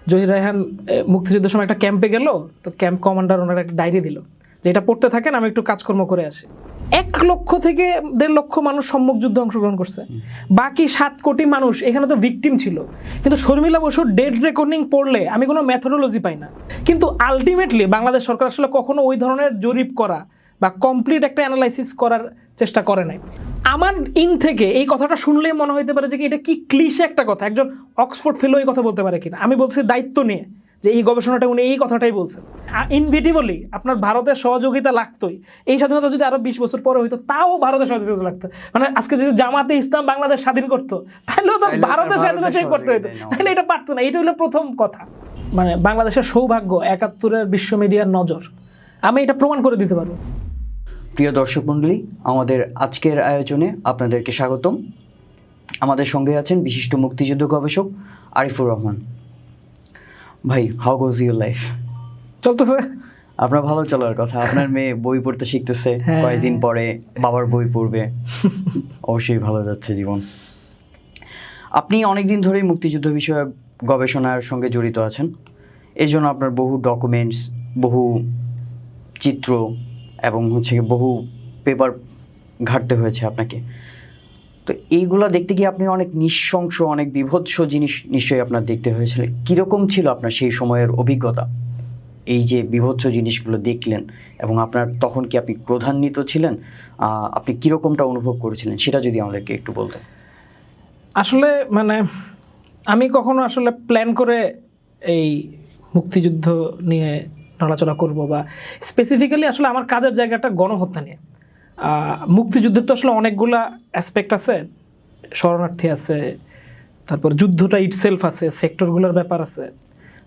জহির রায়হান মুক্তিযুদ্ধের সময় একটা ক্যাম্পে গেল, তো ক্যাম্প কমান্ডার ওনার একটা ডায়েরি দিল যে এটা পড়তে থাকেন, আমি একটু কাজকর্ম করে আসি। 1 লক্ষ থেকে 1.5 লক্ষ মানুষ সম্মুখ যুদ্ধে অংশগ্রহণ করছে, বাকি 7 কোটি মানুষ এখানে তো ভিকটিম ছিল। কিন্তু শর্মিলা বসুর ডেড রেকর্ডিং পড়লে আমি কোনো মেথোডোলজি পাই না। কিন্তু আলটিমেটলি বাংলাদেশ সরকার আসলে কখনো ওই ধরনের জরিপ করা বা কমপ্লিট একটা অ্যানালাইসিস করার চেষ্টা করে নাই। আমার ইন থেকে এই কথাটা শুনলেই মনে হইতে পারে যে এটা কি ক্লিশে একটা কথা, একজন অক্সফোর্ড ফেলো এই কথা বলতে পারে কিনা। আমি বলছি দায়িত্ব নিয়ে যে এই গবেষণাটা উনি এই কথাটাই বলছেন। ইনভিটেবলি আপনার ভারতের সহযোগিতা লাগতোই। এই স্বাধীনতা যদি আরো 20 বছর পরে হইতো, তাও ভারতের সহযোগিতা লাগতো। মানে আজকে যদি জামাতে ইসলাম বাংলাদেশ স্বাধীন করতো, তাহলেও তো ভারতের স্বাধীনতাই করতে হইতো, তাহলে এটা পারতো না। এটা হলো প্রথম কথা। মানে বাংলাদেশের সৌভাগ্য 71-এর বিশ্ব মিডিয়ার নজর, আমি এটা প্রমাণ করে দিতে পারবো। প্রিয় দর্শক মণ্ডলী, আমাদের আজকের আয়োজনে আপনাদেরকে স্বাগতম। আমাদের সঙ্গে আছেন বিশিষ্ট মুক্তিযুদ্ধ গবেষক আরিফুর রহমান। ভাই, হাউ গোজ ইউর লাইফ? চলতেছে। আপনার ভালো চলার কথা। আপনার মেয়ে বই পড়তে শিখতেছে, কয়েকদিন পরে বাবার বই পড়বে, অবশ্যই ভালো যাচ্ছে জীবন। আপনি অনেকদিন ধরেই মুক্তিযুদ্ধ বিষয়ক গবেষণার সঙ্গে জড়িত আছেন। এর জন্য আপনার বহু ডকুমেন্টস, বহু চিত্র এবং বহু পেপার ঘাঁটতে হয়েছে আপনাকে। তো এইগুলো দেখতে গিয়ে আপনি অনেক নৃশংস, অনেক বীভৎস জিনিস নিশ্চয়ই আপনার দেখতে হয়েছিল। কীরকম ছিল আপনার সেই সময়ের অভিজ্ঞতা? এই যে বীভৎস জিনিসগুলো দেখলেন এবং আপনার তখন কি আপনি ক্রোধান্বিত ছিলেন? আপনি কীরকমটা অনুভব করেছিলেন সেটা যদি আমাদেরকে একটু বলতেন। আসলে মানে আমি কখনো আসলে প্ল্যান করে এই মুক্তিযুদ্ধ নিয়ে নড়াচড়া করব বা স্পেসিফিক্যালি আসলে আমার কাজের জায়গাটা গণহত্যা নিয়ে। মুক্তিযুদ্ধের তো আসলে অনেকগুলা অ্যাসপেক্ট আছে, শরণার্থী আছে, তারপর যুদ্ধটা ইটসেলফ আছে, সেক্টরগুলোর ব্যাপার আছে।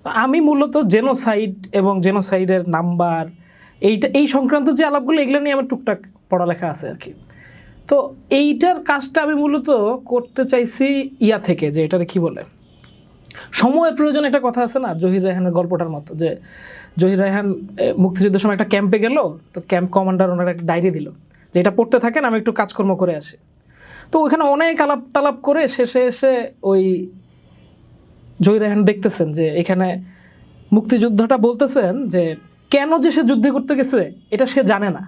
তো আমি মূলত জেনোসাইড এবং জেনোসাইডের নাম্বার এই সংক্রান্ত যে আলাপগুলো, এগুলো নিয়ে আমার টুকটাক পড়ালেখা আছে আর কি। তো এইটার কাজটা আমি মূলত করতে চাইছি থেকে, যে এটারে কি বলে, সময়ের প্রয়োজন। একটা কথা আছে না জহির রায়হানের গল্পটার মতো, যে জহির রায়হান মুক্তিযুদ্ধের সময় একটা ক্যাম্পে গেল, তো ক্যাম্প কমান্ডার ওনার একটা ডায়েরি দিল যে এটা পড়তে থাকেন, আমি একটু কাজকর্ম করে আসি। তো ওইখানে অনেক আলাপ টালাপ করে শেষে এসে ওই জহির রায়হান দেখতেছেন যে এখানে মুক্তিযুদ্ধটা বলতেছেন যে কেন যে সে যুদ্ধে করতে গেছে এটা সে জানে না।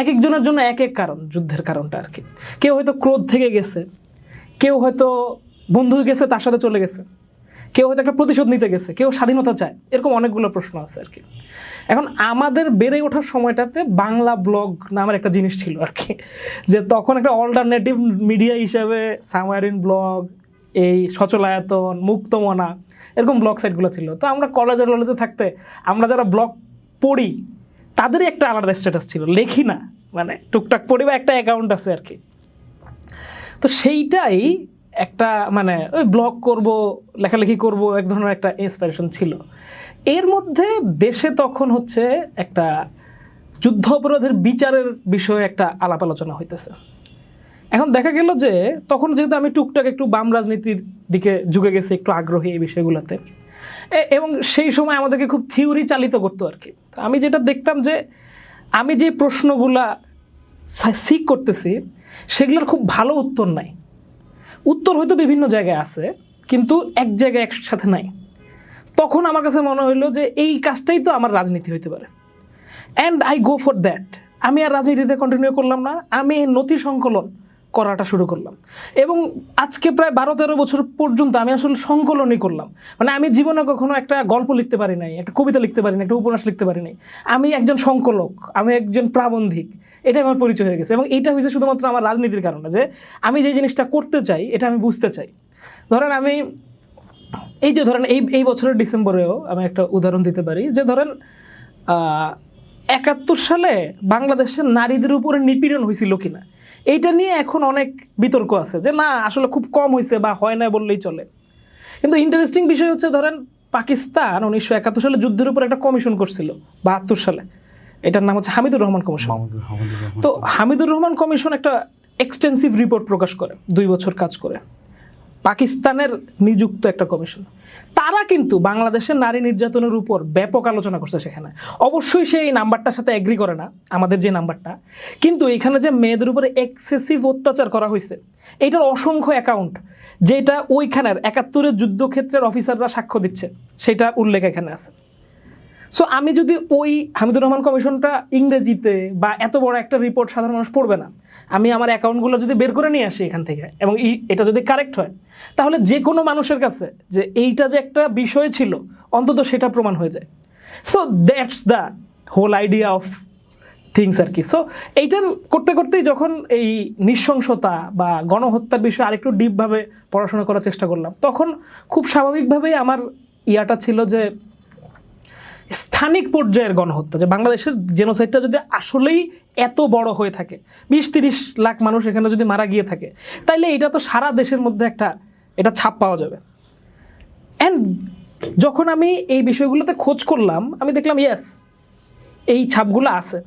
এক একজনের জন্য এক এক কারণ, যুদ্ধের কারণটা আর কি। কেউ হয়তো ক্রোধ থেকে গেছে, কেউ হয়তো বন্ধু গেছে তার সাথে চলে গেছে, কেউ হয়তো একটা প্রতিশোধ নিতে গেছে, কেউ স্বাধীনতা চায়। এরকম অনেকগুলো প্রশ্ন আছে আর কি। এখন আমাদের বেড়ে ওঠার সময়টাতে বাংলা ব্লগ নামের একটা জিনিস ছিল আর কি, যে তখন একটা অল্টারনেটিভ মিডিয়া হিসাবে সামারিন ব্লগ, এই সচলায়তন, মুক্তমনা, এরকম ব্লগ সাইটগুলো ছিল। তো আমরা কলেজে থাকতে আমরা যারা ব্লগ পড়ি তাদেরই একটা আলাদা স্ট্যাটাস ছিল, লেখি না, মানে টুকটাক পড়ি বা একটা অ্যাকাউন্ট আছে আর কি। তো সেইটাই একটা মানে ওই ব্লগ করব, লেখালেখি করব, এক ধরনের একটা ইন্সপিরেশন ছিল। এর মধ্যে দেশে তখন হচ্ছে একটা যুদ্ধ অপরাধের বিচারের বিষয়ে একটা আলাপ আলোচনা হইতেছে। এখন দেখা গেল যে তখন যেহেতু আমি টুকটাক একটু বাম রাজনীতির দিকে ঝুঁকে গেছি, একটু আগ্রহী এই বিষয়গুলোতে, এবং সেই সময় আমাদেরকে খুব থিওরি চালিত করতো আর কি। আমি যেটা দেখতাম যে আমি যে প্রশ্নগুলা সিক করতেছি সেগুলোর খুব ভালো উত্তর নাই। উত্তর হয়তো বিভিন্ন জায়গায় আছে, কিন্তু এক জায়গায় একসাথে নাই। তখন আমার কাছে মনে হইলো যে এই কাজটাই তো আমার রাজনীতি হইতে পারে, and I go for that. আমি আর রাজনীতিতে কন্টিনিউ করলাম না, আমি নথি সংকলন করাটা শুরু করলাম। এবং আজকে প্রায় 12-13 বছর পর্যন্ত আমি আসলে সংকলনই করলাম। মানে আমি জীবনে কখনো একটা গল্প লিখতে পারি নাই, একটা কবিতা লিখতে পারি নাই, একটা উপন্যাস লিখতে পারি নাই। আমি একজন সংকলক, আমি একজন প্রাবন্ধিক, এটাই আমার পরিচয় হয়ে গেছে। এবং এইটা হয়েছে শুধুমাত্র আমার রাজনীতির কারণে, যে আমি যে জিনিসটা করতে চাই এটা আমি বুঝতে চাই। ধরেন আমি এই বছরের ডিসেম্বরেও আমি একটা উদাহরণ দিতে পারি, যে ধরেন 71 সালে বাংলাদেশের নারীদের উপরে নিপীড়ন হয়েছিল কিনা, এইটা নিয়ে এখন অনেক বিতর্ক আছে, যে না আসলে খুব কম হয়েছে বা হয় না বললেই চলে। কিন্তু ইন্টারেস্টিং বিষয় হচ্ছে, ধরেন পাকিস্তান 1971 সালে যুদ্ধের উপর একটা কমিশন করছিল 72 সালে, এটার নাম হচ্ছে হামিদুর রহমান কমিশন। তো হামিদুর রহমান কমিশন একটা এক্সটেন্সিভ রিপোর্ট প্রকাশ করে 2 বছর কাজ করে। পাকিস্তানের নিযুক্ত একটা কমিশন, তারা কিন্তু বাংলাদেশের নারী নির্যাতনের উপর ব্যাপক আলোচনা করছে সেখানে। অবশ্যই সেই নাম্বারটার সাথে এগ্রি করে না আমাদের যে নাম্বারটা, কিন্তু এখানে যে মেয়েদের উপরে এক্সেসিভ অত্যাচার করা হয়েছে এইটার অসংখ্য অ্যাকাউন্ট, যেটা ওইখানের 71-এর যুদ্ধক্ষেত্রের অফিসাররা সাক্ষ্য দিচ্ছে, সেটা উল্লেখ এখানে আছে। সো আমি যদি ওই হামিদুর রহমান কমিশনটা ইংরেজিতে বা এত বড় একটা রিপোর্ট সাধারণ মানুষ পড়বে না, আমি আমার অ্যাকাউন্টগুলো যদি বের করে নিয়ে আসি এখান থেকে এবং এটা যদি কারেক্ট হয়, তাহলে যে কোনো মানুষের কাছে যে এইটা যে একটা বিষয় ছিল অন্তত সেটা প্রমাণ হয়ে যায়। So that's the whole idea of things আর কি। সো এইটার করতে করতেই যখন এই নৃশংসতা বা গণহত্যার বিষয়ে আরেকটু ডিপভাবে পড়াশোনা করার চেষ্টা করলাম, তখন খুব স্বাভাবিকভাবেই আমার ইয়াটা ছিল যে স্থানিক পর্যায়ের গণহত্যা, যে বাংলাদেশের জেনোসাইডটা যদি আসলেই এত বড় হয়ে থাকে, 20-30 লাখ মানুষ এখানে যদি মারা গিয়ে থাকে, তাইলে এটা তো সারা দেশের মধ্যে এটা ছাপ পাওয়া যাবে। অ্যান্ড যখন আমি এই বিষয়গুলোতে খোঁজ করলাম, আমি দেখলাম ইয়েস, এই ছাপগুলো আছে।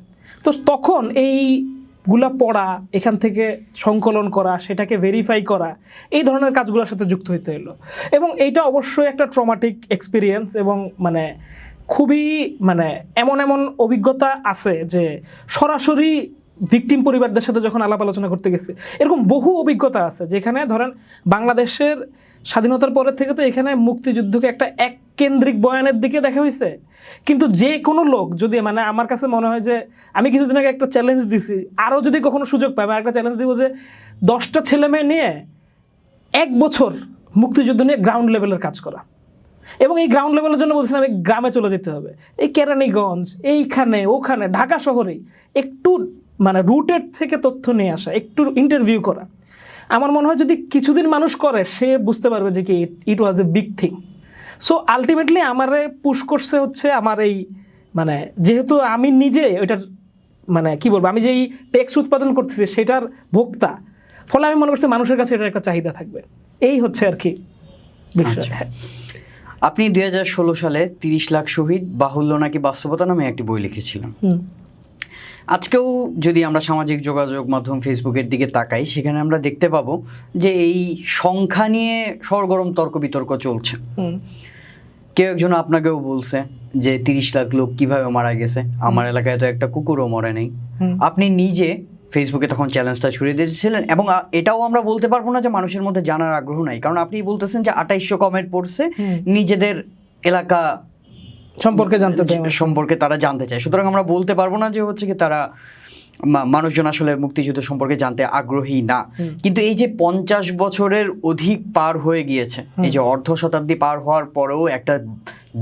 তো তখন এইগুলা পড়া, এখান থেকে সংকলন করা, সেটাকে ভেরিফাই করা, এই ধরনের কাজগুলোর সাথে যুক্ত হইতে হলো। এবং এইটা অবশ্যই একটা ট্রমাটিক এক্সপিরিয়েন্স, এবং খুবই এমন এমন অভিজ্ঞতা আছে যে সরাসরি ভিকটিম পরিবারদের সাথে যখন আলাপ আলোচনা করতে গেছি, এরকম বহু অভিজ্ঞতা আছে যেখানে ধরেন বাংলাদেশের স্বাধীনতার পরের থেকে তো এখানে মুক্তিযুদ্ধকে একটা কেন্দ্রিক বয়ানের দিকে দেখা হয়েছে, কিন্তু যে কোনো লোক যদি আমার কাছে মনে হয় যে আমি কিছুদিন আগে একটা চ্যালেঞ্জ দিছি, আরও যদি কখনো সুযোগ পাই একটা চ্যালেঞ্জ দিব যে 10টা ছেলে মেয়ে নিয়ে 1 বছর মুক্তিযুদ্ধ নিয়ে গ্রাউন্ড লেভেলের কাজ করা। এবং এই গ্রাউন্ড লেভেলের জন্য বলছিলাম আমি গ্রামে চলে যেতে হবে, এই কেরানীগঞ্জ, এইখানে ওখানে, ঢাকা শহরেই একটু রুটেড থেকে তথ্য নিয়ে আসা, একটু ইন্টারভিউ করা। আমার মনে হয় যদি কিছুদিন মানুষ করে, সে বুঝতে পারবে যে কি it was a big thing. So ultimately আমারে পুশ করছে হচ্ছে আমার এই যেহেতু আমি নিজে ওইটার কি বলবো, আমি যেই টেক্সট উৎপাদন করতেছি সেটার ভোক্তা, ফলে আমি মনে করছি মানুষের কাছে এটার একটা চাহিদা থাকবে। এই হচ্ছে আর কি বিষয়। আপনি 2016 সালে 30 লাখ শহীদ বাহুল্য নাকি বাস্তবতা নামে একটি বই লিখেছিলেন। আজকেও যদি আমরা সামাজিক যোগাযোগ মাধ্যম ফেসবুকের দিকে তাকাই, সেখানে আমরা দেখতে পাবো যে এই সংখ্যা নিয়ে সরগরম তর্ক বিতর্ক চলছে। কেউ একজন আপনাকেও বলছে যে 30 লাখ লোক কিভাবে মারা গেছে, আমার এলাকায় তো একটা কুকুরও মরে নেই। আপনি নিজে ফেসবুকে তখন চ্যালেঞ্জটা ছড়িয়ে দিয়েছিলেন, এবং এটাও আমরা বলতে পারবো না যে মানুষের মধ্যে জানার আগ্রহ নাই, কারণ আপনি বলতেছেন যে 2800 কমেন্ট পড়ছে, নিজেদের এলাকা সম্পর্কে তারা জানতে চায়। সুতরাং আমরা বলতে পারবো না যে হচ্ছে কি তারা মানুষজন আসলে মুক্তিযুদ্ধ সম্পর্কে জানতে আগ্রহী না। কিন্তু এই যে 50 বছরের অধিক পার হয়ে গিয়েছে, এই যে অর্ধ শতাব্দী পার হওয়ার পরেও একটা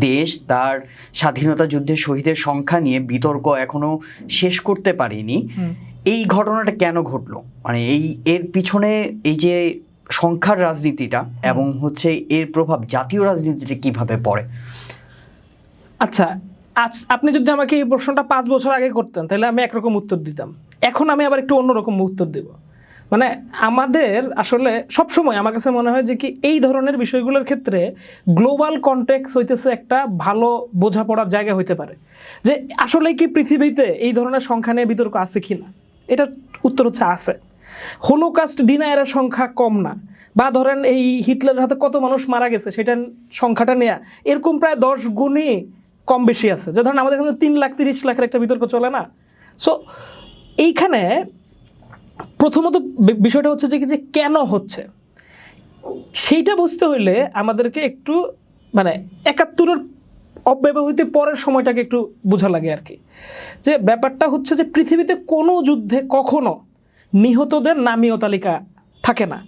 দেশ তার স্বাধীনতা যুদ্ধের শহীদের সংখ্যা নিয়ে বিতর্ক এখনো শেষ করতে পারেনি। এই ঘটনাটা কেন ঘটলো? এর পিছনে এই যে সংখ্যার রাজনীতিটা এবং হচ্ছে এর প্রভাব জাতীয় রাজনীতিতে কিভাবে পড়ে? আচ্ছা, আপনি যদি আমাকে এই প্রশ্নটা 5 বছর আগে করতেন তাহলে আমি একরকম উত্তর দিতাম, এখন আমি আবার একটু অন্যরকম উত্তর দেব। আমাদের আসলে সবসময় আমার কাছে মনে হয় যে কি এই ধরনের বিষয়গুলোর ক্ষেত্রে গ্লোবাল কনটেক্সট হইতেছে একটা ভালো বোঝাপড়ার জায়গা হইতে পারে, যে আসলে কি পৃথিবীতে এই ধরনের সংখ্যা নিয়ে বিতর্ক আছে কি না। এটার উত্তর হচ্ছে আছে। হোলোকাস্ট ডিনায়ারের সংখ্যা কম না, বা ধরেন এই হিটলারের হাতে কত মানুষ মারা গেছে সেটার সংখ্যাটা নেয়া এরকম প্রায় 10 গুণই কম বেশি আছে। যে ধরেন আমাদের এখানে 3 লাখ 30 লাখের একটা বিতর্ক চলে না। সো এইখানে প্রথমত বিষয়টা হচ্ছে যে কেন হচ্ছে সেইটা বুঝতে হইলে আমাদেরকে একটু 71-এর অব্যবহিত পরের সময়টাকে একটু বোঝা লাগে আর কি। যে ব্যাপারটা হচ্ছে যে পৃথিবীতে কোনো যুদ্ধে কখনো নিহতদের নামীয় তালিকা থাকে না,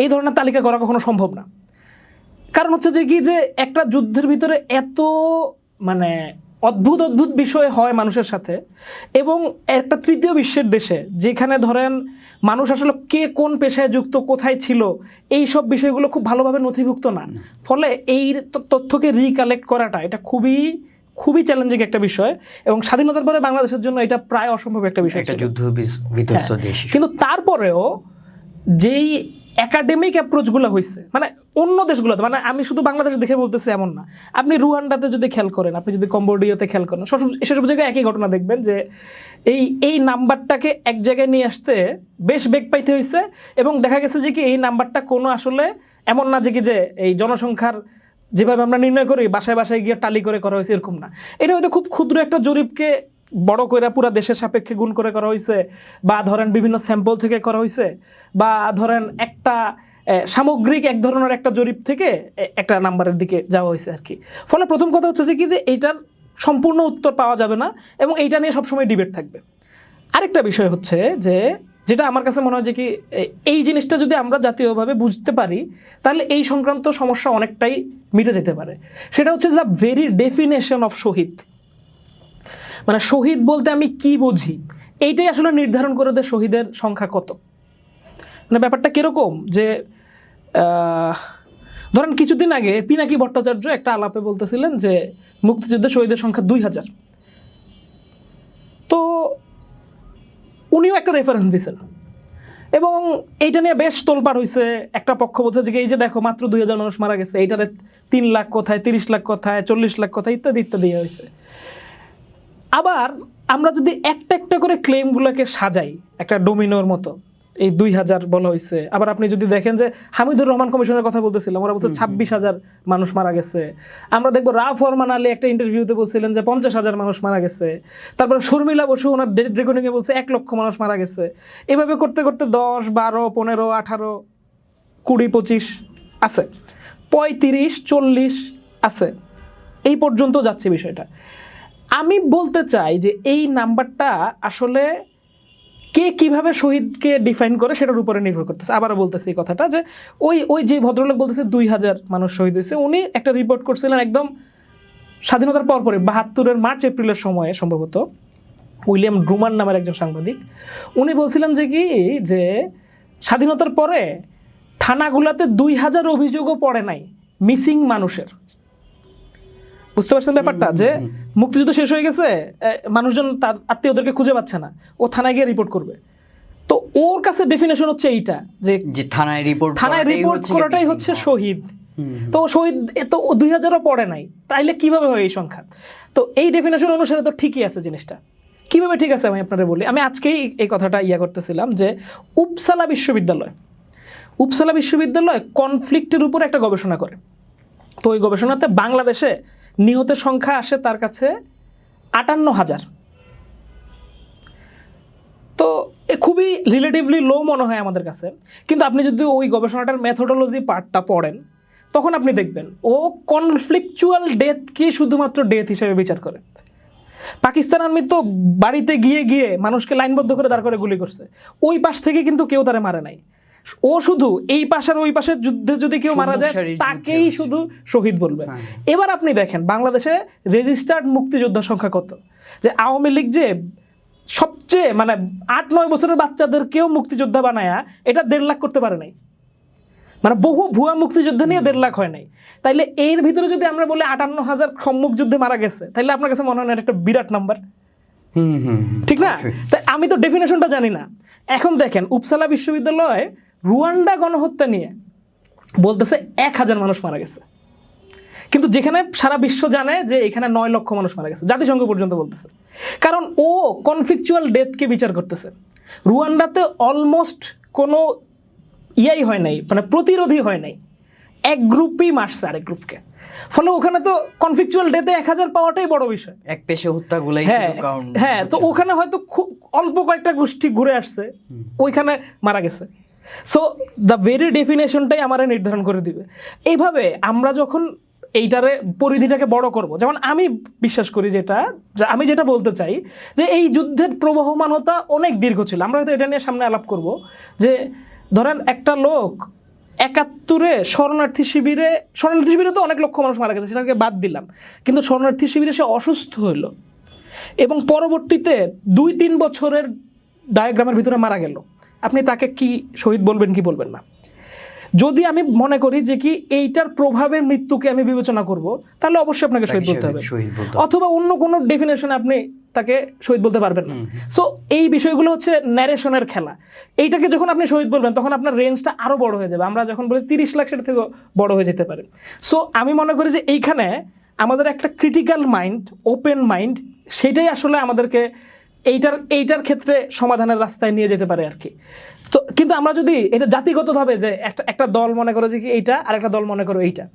এই ধরনের তালিকা করা কখনো সম্ভব না। কারণ হচ্ছে যে যে একটা যুদ্ধের ভিতরে এত অদ্ভুত অদ্ভুত বিষয় হয় মানুষের সাথে, এবং একটা তৃতীয় বিশ্বের দেশে যেখানে ধরেন মানুষ আসলে কে কোন পেশায় যুক্ত, কোথায় ছিল, এই সব বিষয়গুলো খুব ভালোভাবে নথিভুক্ত না। ফলে এই তথ্যকে রিকালেক্ট করাটা এটা খুবই খুবই চ্যালেঞ্জিং একটা বিষয়, এবং স্বাধীনতার পরে বাংলাদেশের জন্য এটা প্রায় অসম্ভব একটা বিষয়, একটা যুদ্ধ বিধ্বস্ত দেশ। কিন্তু তারপরেও যেই একাডেমিক অ্যাপ্রোচগুলো হয়েছে অন্য দেশগুলোতে, আমি শুধু বাংলাদেশ দেখে বলতেছি এমন না, আপনি রুয়ান্ডাতে যদি খেয়াল করেন, আপনি যদি কম্বোডিয়াতে খেয়াল করেন, সেসব জায়গায় একই ঘটনা দেখবেন যে এই নাম্বারটাকে এক জায়গায় নিয়ে আসতে বেশ বেগ পাইতে হয়েছে, এবং দেখা গেছে যে কি এই নাম্বারটা কোনো আসলে এমন না যে কি যে এই জনসংখ্যার যেভাবে আমরা নির্ণয় করি বাসায় বাসায় গিয়ে টালি করে করা হয়েছে এরকম না, এটা হয়তো খুব ক্ষুদ্র একটা জরিপকে বড় করে পুরো দেশের সাপেক্ষে গুণ করে করা হয়েছে, বা ধরেন বিভিন্ন স্যাম্পল থেকে করা হয়েছে, বা ধরেন একটা সামগ্রিক এক ধরনের একটা জরিপ থেকে একটা নাম্বারের দিকে যাওয়া হয়েছে আর কি। ফলে প্রথম কথা হচ্ছে যে কি যে এইটার সম্পূর্ণ উত্তর পাওয়া যাবে না এবং এইটা নিয়ে সবসময় ডিবেট থাকবে। আরেকটা বিষয় হচ্ছে যে যেটা আমার কাছে মনে হয় যে কি এই জিনিসটা যদি আমরা জাতীয়ভাবে বুঝতে পারি তাহলে এই সংক্রান্ত সমস্যা অনেকটাই মিটে যেতে পারে। সেটা হচ্ছে দ্য ভেরি ডেফিনেশন অফ শহীদ, মানে শহীদ বলতে আমি কি বুঝি এইটাই আসলে নির্ধারণ করে দেয় শহীদের সংখ্যা কত। মানে ব্যাপারটা কীরকম যে ধরেন কিছুদিন আগে পিনাকি ভট্টাচার্য একটা আলাপে বলতেছিলেন যে মুক্তিযুদ্ধে শহীদের সংখ্যা 2000, তো উনিও একটা রেফারেন্স দিয়েছেন এবং এইটা নিয়ে বেশ তোলপাড় হয়েছে। একটা পক্ষ বলছে যে এই যে দেখো মাত্র 2000 মানুষ মারা গেছে, এইটারে 3 লাখ কোথায়, 30 লাখ কোথায়, 40 লাখ কোথায় ইত্যাদি ইত্যাদি হয়েছে। আবার আমরা যদি একটা একটা করে ক্লেমগুলোকে সাজাই একটা ডোমিনোর মতো, এই 2000 বলা হয়েছে, আবার আপনি যদি দেখেন যে হামিদুর রহমান কমিশনের কথা বলতেছিলাম, ওরা বলছে 26,000 মানুষ মারা গেছে। আমরা দেখবো রাফ ফরমান আলী একটা ইন্টারভিউতে বলছিলেন যে 50,000 মানুষ মারা গেছে। তারপরে শর্মিলা বসু ওনার ডেট রেকর্ডিংয়ে বলছে 1 লক্ষ মানুষ মারা গেছে। এভাবে করতে করতে 10, 12, 15, 18, 20, 25 আছে, 35, 40 আছে, এই পর্যন্ত যাচ্ছে বিষয়টা। আমি বলতে চাই যে এই নাম্বারটা আসলে কে কিভাবে শহীদকে ডিফাইন করে সেটার উপরে নির্ভর করতেছে। আবারও বলতেছি এই কথাটা যে ওই যে ভদ্রলোক বলতেছে 2000 মানুষ শহীদ হয়েছে, উনি একটা রিপোর্ট করছিলেন একদম স্বাধীনতার পরপরে 72-এর মার্চ এপ্রিলের সময়ে, সম্ভবত উইলিয়াম ড্রুমান নামের একজন সাংবাদিক। উনি বলছিলেন যে কি যে স্বাধীনতার পরে থানাগুলোতে 2000 অভিযোগও পড়ে নাই মিসিং মানুষের। বুঝতে পারছেন ব্যাপারটা, যে মুক্তিযুদ্ধ শেষ হয়ে গেছে, মানুষজন তার আত্মীয়দেরকে খুঁজে পাচ্ছে না, ও থানায় গিয়ে রিপোর্ট করবে। তো ওর কাছে ডেফিনেশন হচ্ছে এইটা যে থানায় রিপোর্ট করাটাই হচ্ছে শহীদ। তো শহীদ তো 2000ও পড়ে নাই, তাইলে কিভাবে হয় এই সংখ্যা? তো এই ডেফিনেশন অনুসারে তো ঠিকই আছে জিনিসটা। কিভাবে ঠিক আছে আমি আপনাদের বলি। আমি আজকেই এই কথাটা করতেছিলাম যে উপসালা বিশ্ববিদ্যালয় কনফ্লিক্টের উপর একটা গবেষণা করে। তো ওই গবেষণাতে বাংলাদেশে নিহতের সংখ্যা আসে তার কাছে 58,000। তো খুবই রিলেটিভলি লো মনে হয় আমাদের কাছে, কিন্তু আপনি যদি ওই গবেষণাটার মেথোডোলজি পার্টটা পড়েন তখন আপনি দেখবেন ও কনফ্লিকচুয়াল ডেথকে শুধুমাত্র ডেথ হিসেবে বিচার করে। পাকিস্তান আর্মি তো বাড়িতে গিয়ে গিয়ে মানুষকে লাইনবদ্ধ করে দাঁড় করে গুলি করছে, ওই পাশ থেকে কিন্তু কেউ তারে মারে নাই। ও শুধু এই পাশের ওই পাশের যুদ্ধে যদি কেউ মারা যায় তাকেই শুধু শহীদ বলবে। এবার আপনি দেখেন বাংলাদেশে রেজিস্টার্ড মুক্তিযোদ্ধার সংখ্যা কত, যে আওয়ামী লীগ যে সবচেয়ে মানে 8-9 বছরের বাচ্চাদেরকেও মুক্তিযোদ্ধা বানায়া এটা 1.5 লাখ করতে পারে নাই। মানে বহু ভুয়া মুক্তিযুদ্ধ নিয়ে 1.5 লাখ হয় নাই। তাইলে এর ভিতরে যদি আমরা বলি 58,000 সম্মুখ যুদ্ধে মারা গেছে, তাইলে আপনার কাছে মনে হয় না একটা বিরাট নাম্বার? ঠিক না? তাই আমি তো ডেফিনেশনটা জানি না। এখন দেখেন উপসালা বিশ্ববিদ্যালয়ে রুয়ান্ডা গণহত্যা নিয়ে বলতেছে 1000 মানুষ মারা গেছে, কিন্তু যেখানে সারা বিশ্ব জানে যে এখানে 9 লক্ষ মানুষ মারা গেছে, জাতিসংঘ পর্যন্ত বলতেছে, কারণ ও কনফ্লিকচুয়াল ডেথকে বিচার করতেছে। রুয়ান্ডাতে অলমোস্ট কোনো ইয়াই হয় নাই, মানে প্রতিরোধী হয় নাই, এক গ্রুপই মারছে আরেক গ্রুপকে। ফলে ওখানে তো কনফ্লিকচুয়াল ডেথে 1000 পাওয়াটাই বড় বিষয়, এক পেশে হত্যাগুলাই। হ্যাঁ, তো ওখানে হয়তো খুব অল্প কয়েকটা গোষ্ঠী ঘুরে আসছে, ওইখানে মারা গেছে। সো দ্য ভেরি ডেফিনেশনটাই আমারে নির্ধারণ করে দিবে। এইভাবে আমরা যখন এইটারে পরিধিটাকে বড় করব, যেমন আমি বিশ্বাস করি আমি যেটা বলতে চাই যে এই যুদ্ধের প্রবহমানতা অনেক দীর্ঘ ছিল। আমরা হয়তো এটা নিয়ে সামনে আলাপ করব যে ধরেন একটা লোক 71-এ শরণার্থী শিবিরে তো অনেক লক্ষ মানুষ মারা গেছে, সেটাকে বাদ দিলাম, কিন্তু শরণার্থী শিবিরে সে অসুস্থ হইল এবং পরবর্তীতে 2-3 বছরের ডায়াগ্রামের ভিতরে মারা গেল। আপনি তাকে কি শহীদ বলবেন কি বলবেন না? যদি আমি মনে করি যে কি এইটার প্রভাবের মৃত্যুকে আমি বিবেচনা করব, তাহলে অবশ্যই আপনাকে শহীদ বলতে হবে, অথবা অন্য কোনো ডেফিনেশনে আপনি তাকে শহীদ বলতে পারবেন না। সো এই বিষয়গুলো হচ্ছে ন্যারেশনের খেলা। এইটাকে যখন আপনি শহীদ বলবেন তখন আপনার রেঞ্জটা আরও বড় হয়ে যাবে। আমরা যখন বলি 30 লাখ, সেটা থেকে বড় হয়ে যেতে পারে। সো আমি মনে করি যে এইখানে আমাদের একটা ক্রিটিক্যাল মাইন্ড, ওপেন মাইন্ড, সেটাই আসলে আমাদেরকে এইটার ক্ষেত্রে সমাধানের রাস্তায় নিয়ে যেতে পারে আর কি। তো কিন্তু আমরা যদি এটা জাতিগতভাবে যে একটা দল মনে করে যে কি এইটা, আর একটা দল মনে করো এইটা,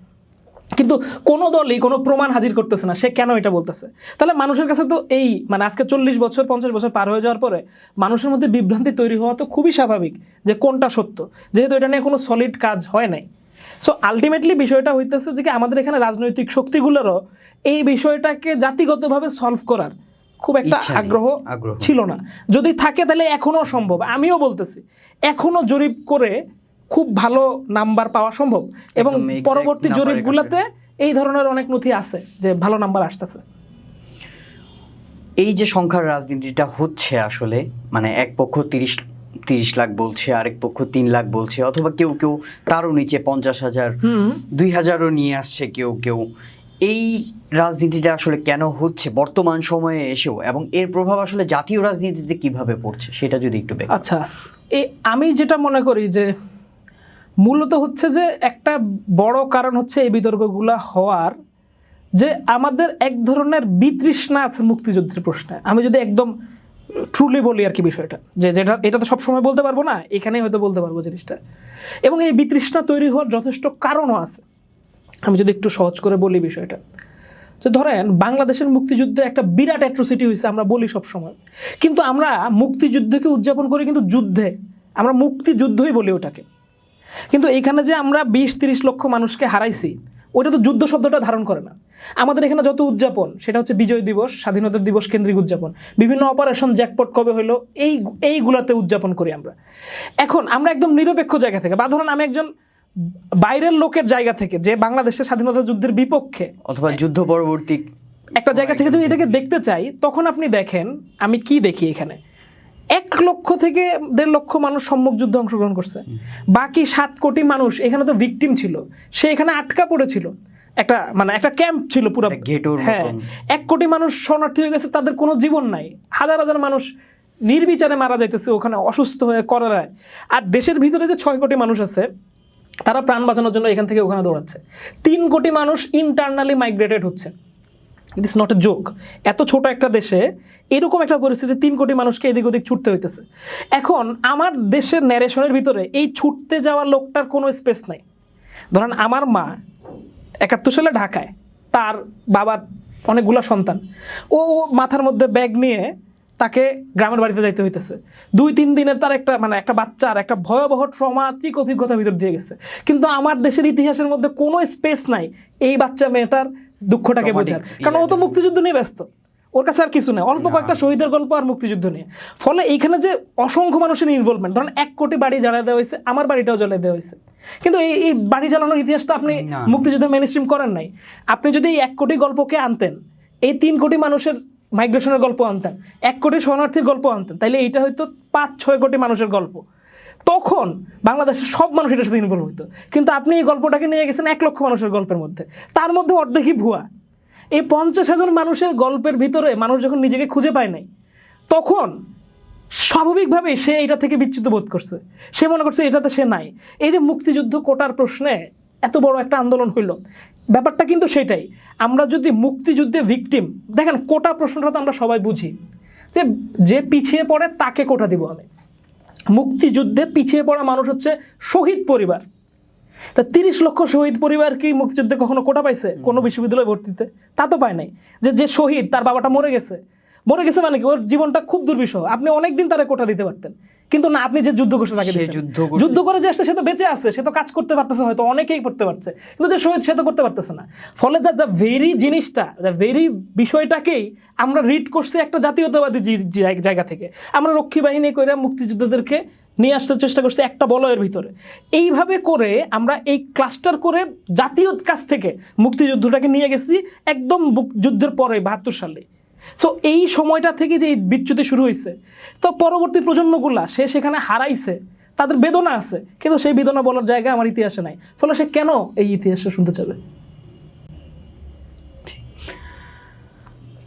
কিন্তু কোনো দলই কোনো প্রমাণ হাজির করতেছে না সে কেন এটা বলতেছে, তাহলে মানুষের কাছে তো এই মানে আজকে 40 বছর 50 বছর পার হয়ে যাওয়ার পরে মানুষের মধ্যে বিভ্রান্তি তৈরি হওয়া তো খুবই স্বাভাবিক যে কোনটা সত্য, যেহেতু এটা নিয়ে কোনো সলিড কাজ হয় নাই। সো আলটিমেটলি বিষয়টা হইতেছে যে কি আমাদের এখানে রাজনৈতিক শক্তিগুলোরও এই বিষয়টাকে জাতিগতভাবে সলভ করার খুব একটা ইচ্ছা নেই, আগ্রহ আগ্রহ। ছিল না। যদি থাকে তাহলে এখনো সম্ভব, আমিও বলতেছি এখনো জরিপ করে খুব ভালো নাম্বার পাওয়া সম্ভব, এবং একদম exact পরবর্তী নাম্বারের জরিপগুলোতে এই ধরনের অনেক নথি আছে যে ভালো নাম্বার আসতেছে। এই যে সংখ্যার রাজনীতিটা হচ্ছে আসলে মানে এক পক্ষ 30 লাখ বলছে, আরেক পক্ষ 3 লাখ বলছে, অথবা কেউ কেউ তারও নিচে 50,000 2,000ও নিয়ে আসছে কেউ কেউ। এই রাজনীতিটা আসলে কেন হচ্ছে বর্তমান সময়ে এসেও, এবং এর প্রভাব আসলে জাতীয় রাজনীতিতে কিভাবে পড়ছে সেটা যদি একটু ব্যাখ্যা। আচ্ছা, আমি যেটা মনে করি যে মূলত হচ্ছে যে একটা বড় কারণ হচ্ছে এই বিতর্কগুলো হওয়ার যে আমাদের এক ধরনের বিতৃষ্ণা আছে মুক্তিযুদ্ধের প্রশ্নে। আমি যদি একদম ট্রুলি বলি আর কি বিষয়টা, যে যেটা এটা তো সবসময় বলতে পারবো না, এখানেই হয়তো বলতে পারবো জিনিসটা। এবং এই বিতৃষ্ণা তৈরি হওয়ার যথেষ্ট কারণও আছে। আমি যদি একটু সহজ করে বলি বিষয়টা, যে ধরেন বাংলাদেশের মুক্তিযুদ্ধে একটা বিরাট অ্যাট্রোসিটি হয়েছে আমরা বলি সব সময়, কিন্তু আমরা মুক্তিযুদ্ধকে উদযাপন করি কিন্তু যুদ্ধে, আমরা মুক্তিযুদ্ধই বলি ওটাকে। কিন্তু এখানে যে আমরা 20-30 লক্ষ মানুষকে হারাইছি, ওইটা তো যুদ্ধ শব্দটা ধারণ করে না। আমাদের এখানে যত উদযাপন সেটা হচ্ছে বিজয় দিবস, স্বাধীনতা দিবস কেন্দ্রিক উদযাপন, বিভিন্ন অপারেশন জ্যাকপট কবে হলো এইগুলাতে উদযাপন করি আমরা। এখন আমরা একদম নিরপেক্ষ জায়গা থেকে, বা ধরুন আমি একজন বাইরের লোকের জায়গা থেকে যে বাংলাদেশের স্বাধীনতা যুদ্ধের বিপক্ষে অথবা যুদ্ধ পরবর্তী একটা জায়গা থেকে যদি এটাকে দেখতে চাই, তখন আপনি দেখেন আমি কি দেখি এখানে 1 লক্ষ থেকে 1.5 লক্ষ মানুষ সম্মুখ যুদ্ধে অংশগ্রহণ করছে, বাকি 7 কোটি মানুষ এখানে তো ভিকটিম ছিল, সে এখানে আটকা পড়েছিল, একটা মানে একটা ক্যাম্প ছিল পুরো ঘেটুর হ্যাঁ। মতন। 1 কোটি মানুষ শরণার্থী হয়ে গেছে, তাদের কোনো জীবন নাই, হাজার হাজার মানুষ নির্বিচারে মারা যাইতেছে ওখানে অসুস্থ হয়ে কলেরায়। আর দেশের ভিতরে যে 6 কোটি মানুষ আছে তারা প্রাণ বাঁচানোর জন্য এখান থেকে ওখানে দৌড়াচ্ছে। 3 কোটি মানুষ ইন্টারনালি মাইগ্রেটেড হচ্ছে। ইট ইস নট এ জোক। এত ছোট একটা দেশে এরকম একটা পরিস্থিতি 3 কোটি মানুষকে এদিক ওদিক ছুটতে হইতেছে। এখন আমার দেশের ন্যারেশনের ভিতরে এই ছুটতে যাওয়া লোকটার কোনো স্পেস নাই। ধরেন আমার মা 71 সালে ঢাকায়, তার বাবার অনেকগুলো সন্তান, ও মাথার মধ্যে ব্যাগ নিয়ে তাকে গ্রামের বাড়িতে যাইতে হইতেছে। 2-3 দিনের তার একটা বাচ্চার একটা ভয়াবহ ট্রমাটিক অভিজ্ঞতার ভিতর দিয়ে গেছে। কিন্তু আমার দেশের ইতিহাসের মধ্যে কোনো স্পেস নাই এই বাচ্চা মেয়েটার দুঃখটাকে বোঝার, কারণ ও তো মুক্তিযুদ্ধ নিয়ে ব্যস্ত, ওর কাছে আর কিছু নেই, অল্প কয়েকটা শহীদের গল্প আর মুক্তিযুদ্ধ নিয়ে। ফলে এইখানে যে অসংখ্য মানুষের ইনভলভমেন্ট, ধরেন 1 কোটি বাড়ি জ্বালিয়ে দেওয়া হয়েছে, আমার বাড়িটাও জ্বালিয়ে দেওয়া হয়েছে, কিন্তু এই বাড়ি জ্বালানোর ইতিহাস তো আপনি মুক্তিযুদ্ধে মেইনস্ট্রিম করেন নাই। আপনি যদি এই 1 কোটি গল্পকে আনতেন, এই 3 কোটি মানুষের মাইগ্রেশনের গল্প আনতেন, 1 কোটি শরণার্থীর গল্প আনতেন, তাইলে এইটা হয়তো 5-6 কোটি মানুষের গল্প। তখন বাংলাদেশের সব মানুষ এটার সাথে ইনভলভ হইতো। কিন্তু আপনি এই গল্পটাকে নিয়ে গেছেন 1 লক্ষ মানুষের গল্পের মধ্যে, তার মধ্যে অর্ধেকই ভুয়া। এই 50,000 মানুষের গল্পের ভিতরে মানুষ যখন নিজেকে খুঁজে পায় নাই, তখন স্বাভাবিকভাবেই সে এটা থেকে বিচ্যুত বোধ করছে, সে মনে করছে এটাতে সে নাই। এই যে মুক্তিযুদ্ধ কোটার প্রশ্নে এত বড় একটা আন্দোলন হইল, ব্যাপারটা কিন্তু সেটাই। আমরা যদি মুক্তিযুদ্ধে ভিকটিম দেখেন, কোটা প্রশ্নটা তো আমরা সবাই বুঝি যে যে পিছিয়ে পড়ে তাকে কোটা দিব আমি। মুক্তিযুদ্ধে পিছিয়ে পড়া মানুষ হচ্ছে শহীদ পরিবার। তা 30 লক্ষ শহীদ পরিবার কি মুক্তিযুদ্ধে কখনো কোটা পাইছে কোনো বিশ্ববিদ্যালয়ে ভর্তিতে? তা তো পায় নাই। যে শহীদ, তার বাবাটা মরে গেছে মানে কি, ওর জীবনটা খুব দুর্বিষহ, আপনি অনেকদিন তারে কোটা দিতে পারতেন, কিন্তু না, আপনি যে যুদ্ধ করছে তাকে যুদ্ধ করে যে আসছে সে তো বেঁচে আছে, সে তো কাজ করতে পারতেছে, হয়তো অনেকেই করতে পারছে, কিন্তু যে শহীদ সে তো করতে পারতেছে না। ফলে দ্য ভেরি জিনিসটা, দ্য ভেরি বিষয়টাকেই আমরা রিড করছি একটা জাতীয়তাবাদী জায়গা থেকে। আমরা রক্ষী বাহিনী করে মুক্তিযোদ্ধাদেরকে নিয়ে আসতে চেষ্টা করছি একটা বলয়ের ভিতরে। এইভাবে করে আমরা এই ক্লাস্টার করে জাতীয় কাছ থেকে মুক্তিযুদ্ধটাকে নিয়ে গেছি একদম যুদ্ধের পরে 72 সালে। সো এই সময়টা থেকে যে এই বিচ্যুতি শুরু হয়েছে, তো পরবর্তী প্রজন্মগুলা সে সেখানে হারাইছে, তাদের বেদনা আছে, কিন্তু সেই বেদনা বলার জায়গা আমার ইতিহাসে নাই। ফলে সে কেন এই ইতিহাসে শুনতে চাবে?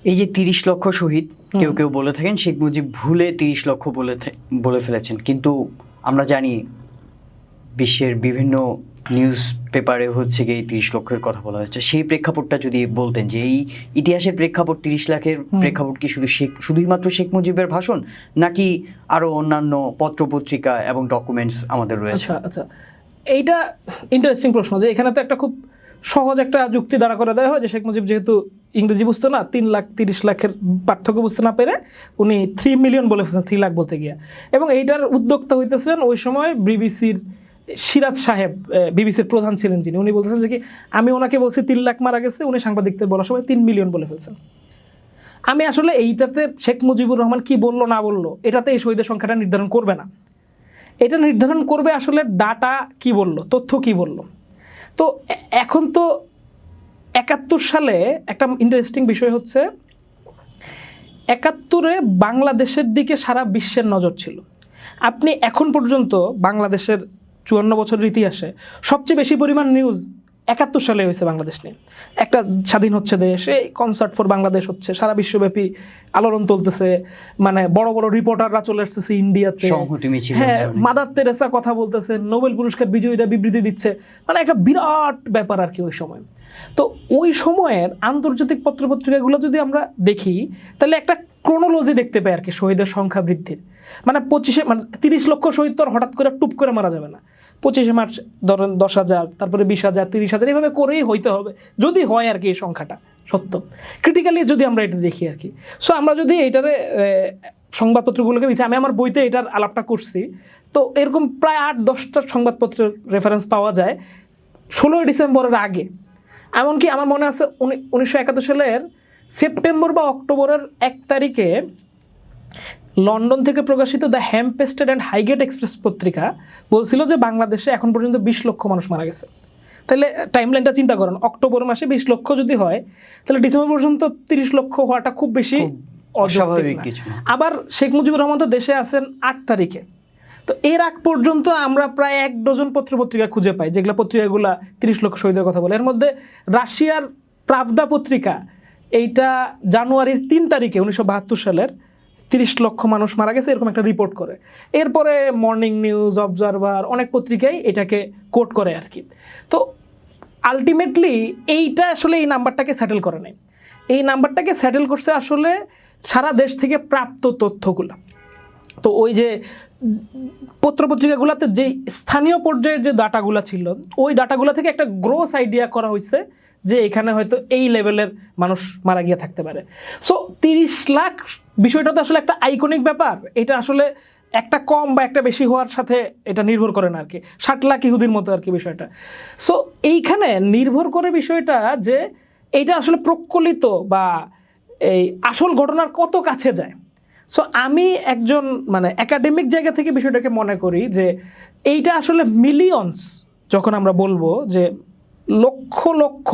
এই যে 30 লক্ষ শহীদ, কেউ কেউ বলে থাকেন শেখ মুজিব ভুলে 30 লক্ষ বলে ফেলেছেন, কিন্তু আমরা জানি বিশ্বের বিভিন্ন নিউজ পেপারে হচ্ছে গিয়ে 30 লক্ষের কথা বলা হচ্ছে, সেই প্রেক্ষাপটটা যদি বলতেন যে এই ইতিহাসের প্রেক্ষাপট 30 লাখের প্রেক্ষাপট কি শুধুমাত্র শেখ মুজিবের ভাষণ, নাকি আরো অন্যান্য পত্রপত্রিকা এবং ডকুমেন্টস আমাদের রয়েছে? আচ্ছা আচ্ছা, এইটা ইন্টারেস্টিং প্রশ্ন, যে এখানে তো একটা খুব সহজ একটা যুক্তি দাঁড়া করে দেওয়া হয় যে শেখ মুজিব যেহেতু ইংরেজি বুঝতো না, 3,30,00,000 পার্থক্য বুঝতে না পেরে উনি 3 মিলিয়ন বলে ফেলছেন 3 লাখ বলতে গিয়ে। এবং এইটার উদ্যোক্তা হইতেছেন ওই সময় বিবিসির সিরাজ সাহেব, বিবিসির প্রধান ছিলেন যিনি, উনি বলতেছেন যে কি আমি ওনাকে বলছি 3 লাখ মারা গেছে, উনি সাংবাদিকদের বলার সময় 3 মিলিয়ন বলে ফেলছেন। আমি আসলে এইটাতে শেখ মুজিবুর রহমান কি বললো না বললো এটাতে এই শহীদের সংখ্যাটা নির্ধারণ করবে না, এটা নির্ধারণ করবে আসলে ডাটা কি বললো, তথ্য কি বললো। তো এখন তো 71 সালে একটা ইন্টারেস্টিং বিষয় হচ্ছে 71-এ বাংলাদেশের দিকে সারা বিশ্বের নজর ছিল। আপনি এখন পর্যন্ত বাংলাদেশের 54 বছরের ইতিহাসে সবচেয়ে বেশি পরিমাণ নিউজ 71 সালে হয়েছে বাংলাদেশ নিয়ে। একটা স্বাধীন হচ্ছে দেশ, এই কনসার্ট ফর বাংলাদেশ হচ্ছে, সারা বিশ্বব্যাপী আলোড়ন চলতেছে, মানে বড় বড় রিপোর্টাররা চলে আসতেছে ইন্ডিয়াতে, হ্যাঁ মাদার তেরেসা কথা বলতেছে, নোবেল পুরস্কার বিজয়ীরা বিবৃতি দিচ্ছে, মানে একটা বিরাট ব্যাপার আর কি ওই সময়। তো ওই সময়ের আন্তর্জাতিক পত্রপত্রিকাগুলো যদি আমরা দেখি তাহলে একটা ক্রোনোলজি দেখতে পাই আর কি শহীদের সংখ্যা বৃদ্ধির। মানে 30 লক্ষ শহীদ তো হঠাৎ করে টুপ করে মারা যাবে না। 25শে মার্চ ধরেন 10,000, তারপরে 20,000, 30,000 এইভাবে করেই হইতে হবে, যদি হয় আর কি এই সংখ্যাটা সত্য। ক্রিটিক্যালি যদি আমরা এটা দেখি আর কি। সো আমরা যদি এইটারে সংবাদপত্রগুলোকে দিচ্ছি, আমি আমার বইতে এটার আলাপটা করছি, তো এরকম প্রায় 8-10টা সংবাদপত্রের রেফারেন্স পাওয়া যায় 16 ডিসেম্বরের আগে। এমনকি আমার মনে আছে 1971 সালের সেপ্টেম্বর বা অক্টোবরের 1 তারিখে লন্ডন থেকে প্রকাশিত the Hampstead and Highgate express পত্রিকা বলছিল যে বাংলাদেশে এখন পর্যন্ত 20 লক্ষ মানুষ মারা গেছে। তাহলে টাইমলাইনটা চিন্তা করেন, অক্টোবর মাসে 20 লক্ষ যদি হয় তাহলে ডিসেম্বর পর্যন্ত 30 লক্ষ হওয়াটা খুব বেশি অস্বাভাবিক কিছু। আবার শেখ মুজিবুর রহমান তো দেশে আছেন 8 তারিখে, তো এর আগ পর্যন্ত আমরা প্রায় 1 ডজন পত্রপত্রিকা খুঁজে পাই যেগুলো পত্রিকাগুলো 30 লক্ষ শহীদের কথা বলে। এর মধ্যে রাশিয়ার প্রাভদা পত্রিকা এইটা জানুয়ারির 3 তারিখে 1972 সালের 30 লক্ষ মানুষ মারা গেছে এরকম একটা রিপোর্ট করে। এরপরে মর্নিং নিউজ, অবজারভার, অনেক পত্রিকাই এটাকে কোট করে আর কি। তো আলটিমেটলি এইটা আসলে এই নাম্বারটাকে সেটেল করে নাই, এই নাম্বারটাকে সেটেল করছে আসলে সারা দেশ থেকে প্রাপ্ত তথ্যগুলো। তো ওই যে পত্রপত্রিকাগুলোতে যে স্থানীয় পর্যায়ের যে ডাটাগুলো ছিল ওই ডাটাগুলো থেকে একটা গ্রোস আইডিয়া করা হয়েছে যে এখানে হয়তো এই লেভেলের মানুষ মারা গিয়ে থাকতে পারে। সো 30 লাখ বিষয়টা তো আসলে একটা আইকনিক ব্যাপার, এটা আসলে একটা কম বা একটা বেশি হওয়ার সাথে এটা নির্ভর করে না আর কি, 60 লাখ ইহুদির মতো আর কি বিষয়টা। সো এইখানে নির্ভর করে বিষয়টা যে এইটা আসলে প্রকলিত বা এই আসল ঘটনার কত কাছে যায়। সো আমি একজন মানে একাডেমিক জায়গা থেকে বিষয়টাকে মনে করি যে এইটা আসলে মিলিয়নস, যখন আমরা বলবো যে লক্ষ লক্ষ,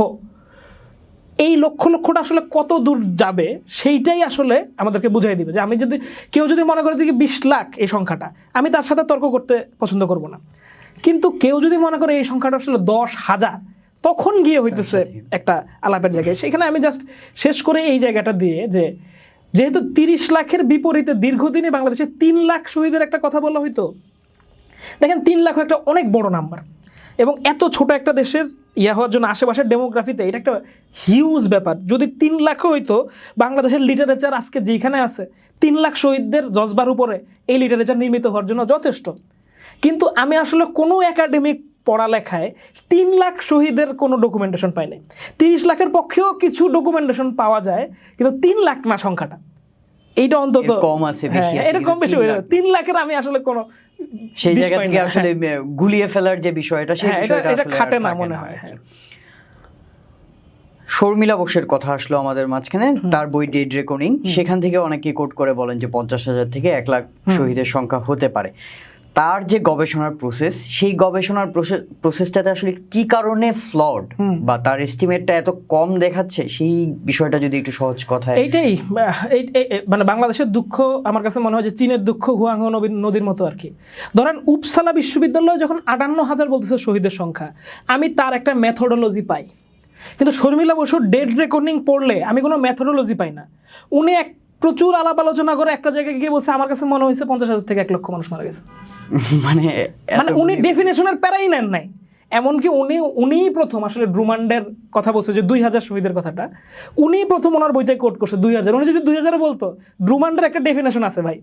এই লক্ষ লক্ষটা আসলে কত দূর যাবে সেইটাই আসলে আমাদেরকে বুঝাই দিবে। যে আমি যদি কেউ যদি মনে করে যে 20 লাখ এই সংখ্যাটা, আমি তার সাথে তর্ক করতে পছন্দ করব না। কিন্তু কেউ যদি মনে করে এই সংখ্যাটা আসলে 10,000, তখন গিয়ে হইতেছে একটা আলাপের জায়গায়। সেখানে আমি জাস্ট শেষ করে এই জায়গাটা দিয়ে যে যেহেতু 30 লাখের বিপরীতে দীর্ঘদিনে বাংলাদেশে 3 লাখ শহীদের একটা কথা বলা হইতো, দেখেন 3 লাখ একটা অনেক বড় নাম্বার, এবং এত ছোট একটা দেশের হওয়ার জন্য আশেপাশের ডেমোগ্রাফিতে এটা একটা হিউজ ব্যাপার। যদি 3 লাখ হইতো, বাংলাদেশের লিটারেচার আজকে যেখানে আছে 3 লাখ শহীদদের জজবার উপরে এই লিটারেচার নির্মিত হওয়ার জন্য যথেষ্ট। কিন্তু আমি আসলে কোনো একাডেমিক পড়ালেখায় 3 লাখ শহীদের কোনো ডকুমেন্টেশন পাই নাই। 30 লাখের পক্ষেও কিছু ডকুমেন্টেশন পাওয়া যায়, কিন্তু 3 লাখ না সংখ্যাটা, এইটা অন্তত কম আছে, বেশি আছে, এটা কম বেশি হয়ে যাবে। 3 লাখের আমি আসলে কোনো সেই জায়গা থেকে আসলে গুলিয়ে ফেলার যে বিষয়টা, সেই বিষয়টা এটা খাটে না মনে হয়। শর্মিলা বোসের কথা আসলো আমাদের মাঝখানে, তার বই ডেড রেকর্ডিং, সেখান থেকে অনেকে কোট করে বলেন যে 50,000 থেকে 1 লাখ শহীদের সংখ্যা হতে পারে। তার যে গবেষণার প্রসেস, সেই গবেষণার প্রসেসটাতে আসলে কি কারণে ফ্লড বা তার এস্টিমেটটা এত কম দেখাচ্ছে, সেই বিষয়টা যদি একটু সহজ কথায়। এইটাই মানে বাংলাদেশের দুঃখ আমার কাছে মনে হয় যে চীনের দুঃখ হুয়াংহো নদীর মতো আর কি। ধরেন উপসালা বিশ্ববিদ্যালয় যখন 58,000 বলতেছে শহীদের সংখ্যা, আমি তার একটা মেথোডোলজি পাই, কিন্তু শর্মিলা বসুর ডেড রেকর্ডিং পড়লে আমি কোনো মেথোডোলজি পাই না। উনি প্রচুর আলাপ আলোচনা করে একটা জায়গায় গিয়ে বলছে আমার কাছে মনে হয়েছে 50,000 থেকে 1 লক্ষ মানুষ মারা গেছে। মানে উনি ডেফিনেশনের প্যারাই নেন নাই, এমনকি উনিই প্রথম আসলে ড্রুমান্ডের কথা বলছে যে 2000 শহীদের কথাটা, উনিই প্রথম ওনার বইতে কোট করছে 2000। উনি যদি 2000 বলতো, ড্রুমান্ডের একটা ডেফিনেশন আছে ভাই,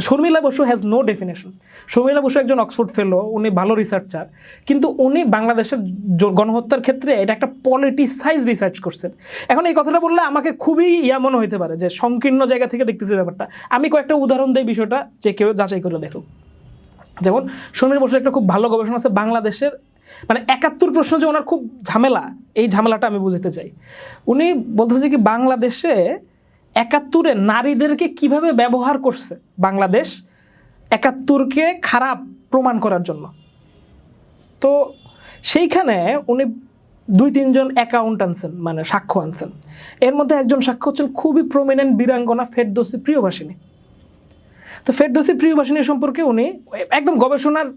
Sharmila Basu has no definition. Sharmila Basu একজন অক্সফোর্ড ফেলো, উনি ভালো রিসার্চার, কিন্তু উনি বাংলাদেশের গণহত্যার ক্ষেত্রে এটা একটা পলিটিসাইজ রিসার্চ করছেন। এখন এই কথাটা বললে আমাকে খুবই মনে হতে পারে যে সংকীর্ণ জায়গা থেকে দেখতেছি ব্যাপারটা। আমি কয়েকটা উদাহরণ দিই বিষয়টা, যে কেউ যাচাই করে দেখুক। যেমন শর্মিলা বসুর একটা খুব ভালো গবেষণা আছে বাংলাদেশের, মানে 71 প্রশ্ন যে ওনার খুব ঝামেলা, এই ঝামেলাটা আমি বুঝতে চাই। উনি বলতেছে যে কি বাংলাদেশে 71-এ নারীদেরকে কিভাবে ব্যবহার করছে বাংলাদেশ 71-কে খারাপ প্রমাণ করার জন্য। তো সেইখানে উনি 2-3 জন অ্যাকাউন্ট আনছেন, মানে সাক্ষ্য আনছেন। এর মধ্যে একজন সাক্ষ্য হচ্ছেন খুবই প্রমিনেন্ট বীরাঙ্গনা ফেরদৌসী প্রিয়ভাষিনী। তো ফেরদৌসী প্রিয়ভাষিনী সম্পর্কে উনি একদম গবেষণার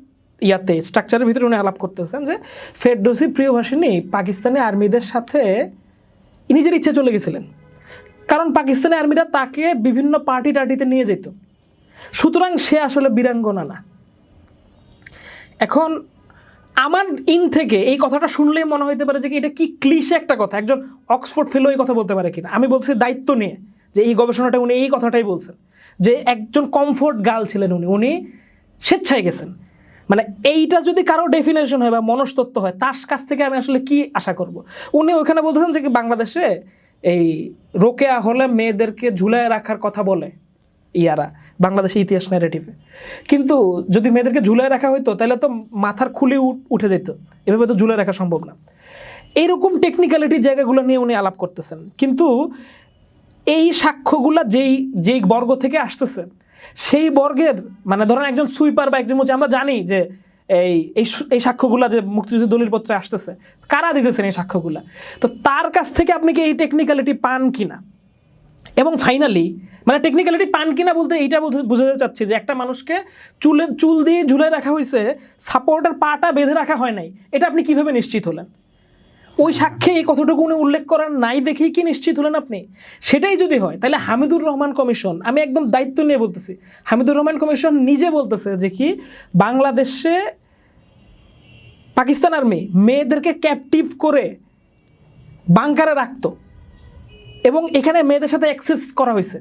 স্ট্রাকচারের ভিতরে উনি আলাপ করতেছেন যে ফেরদৌসী প্রিয়ভাষিনী পাকিস্তানি আর্মিদের সাথে নিজের ইচ্ছে চলে গেছিলেন, কারণ পাকিস্তানি আর্মিরা তাকে বিভিন্ন পার্টি টার্টিতে নিয়ে যেত, সুতরাং সে আসলে বীরাঙ্গনা না। এখন আমার থেকে এই কথাটা শুনলেই মনে হইতে পারে যে কি এটা কি ক্লিশে একটা কথা, একজন অক্সফোর্ড ফেলো এই কথা বলতে পারে কিনা। আমি বলছি দায়িত্ব নিয়ে যে এই গবেষণাটা উনি এই কথাটাই বলছেন, যে একজন কমফোর্ট গার্ল ছিলেন উনি স্বেচ্ছায় গেছেন। মানে এইটা যদি কারো ডেফিনেশন হয় বা মনস্তত্ত্ব হয়, তার কাছ থেকে আমি আসলে কি আশা করব। উনি ওইখানে বলতেছেন যে কি বাংলাদেশে এই রোকেয়া হলে মেয়েদেরকে ঝুলায় রাখার কথা বলে বাংলাদেশের ইতিহাস ন্যারেটিভে, কিন্তু যদি মেয়েদেরকে ঝুলায় রাখা হইতো তাহলে তো মাথার খুলি উঠে যেত, এভাবে তো ঝুলায় রাখা সম্ভব না। এইরকম টেকনিক্যালিটির জায়গাগুলো নিয়ে উনি আলাপ করতেছেন, কিন্তু এই সাক্ষ্যগুলা যেই বর্গ থেকে আসতেছে সেই বর্গের, মানে ধরেন একজন সুইপার বা একজন আমরা জানি যে এই সাক্ষ্যগুলা যে মুক্তিযুদ্ধ দলিলপত্রে আসতেছে, কারা দিতেছেন এই সাক্ষ্যগুলা, তো তার কাছ থেকে আপনি কি এই টেকনিক্যালিটি পান কিনা। এবং ফাইনালি মানে টেকনিক্যালিটি পান কিনা বলতে এইটা বোঝাতে চাচ্ছি যে একটা মানুষকে চুল দিয়ে ঝুলে রাখা হয়েছে, সাপোর্টের পাটা বেঁধে রাখা হয় নাই, এটা আপনি কিভাবে নিশ্চিত হলেন? ওই সাক্ষ্যে এই কথাটুকু উনি উল্লেখ করার নাই দেখেই কি নিশ্চিত হলেন আপনি? সেটাই যদি হয় তাহলে হামিদুর রহমান কমিশন, আমি একদম দায়িত্ব নিয়ে বলতেছি, হামিদুর রহমান কমিশন নিজে বলতেছে যে কি বাংলাদেশে পাকিস্তান আর্মি মেয়েদেরকে ক্যাপটিভ করে বাংকারে রাখতো এবং এখানে মেয়েদের সাথে অ্যাক্সেস করা হয়েছে।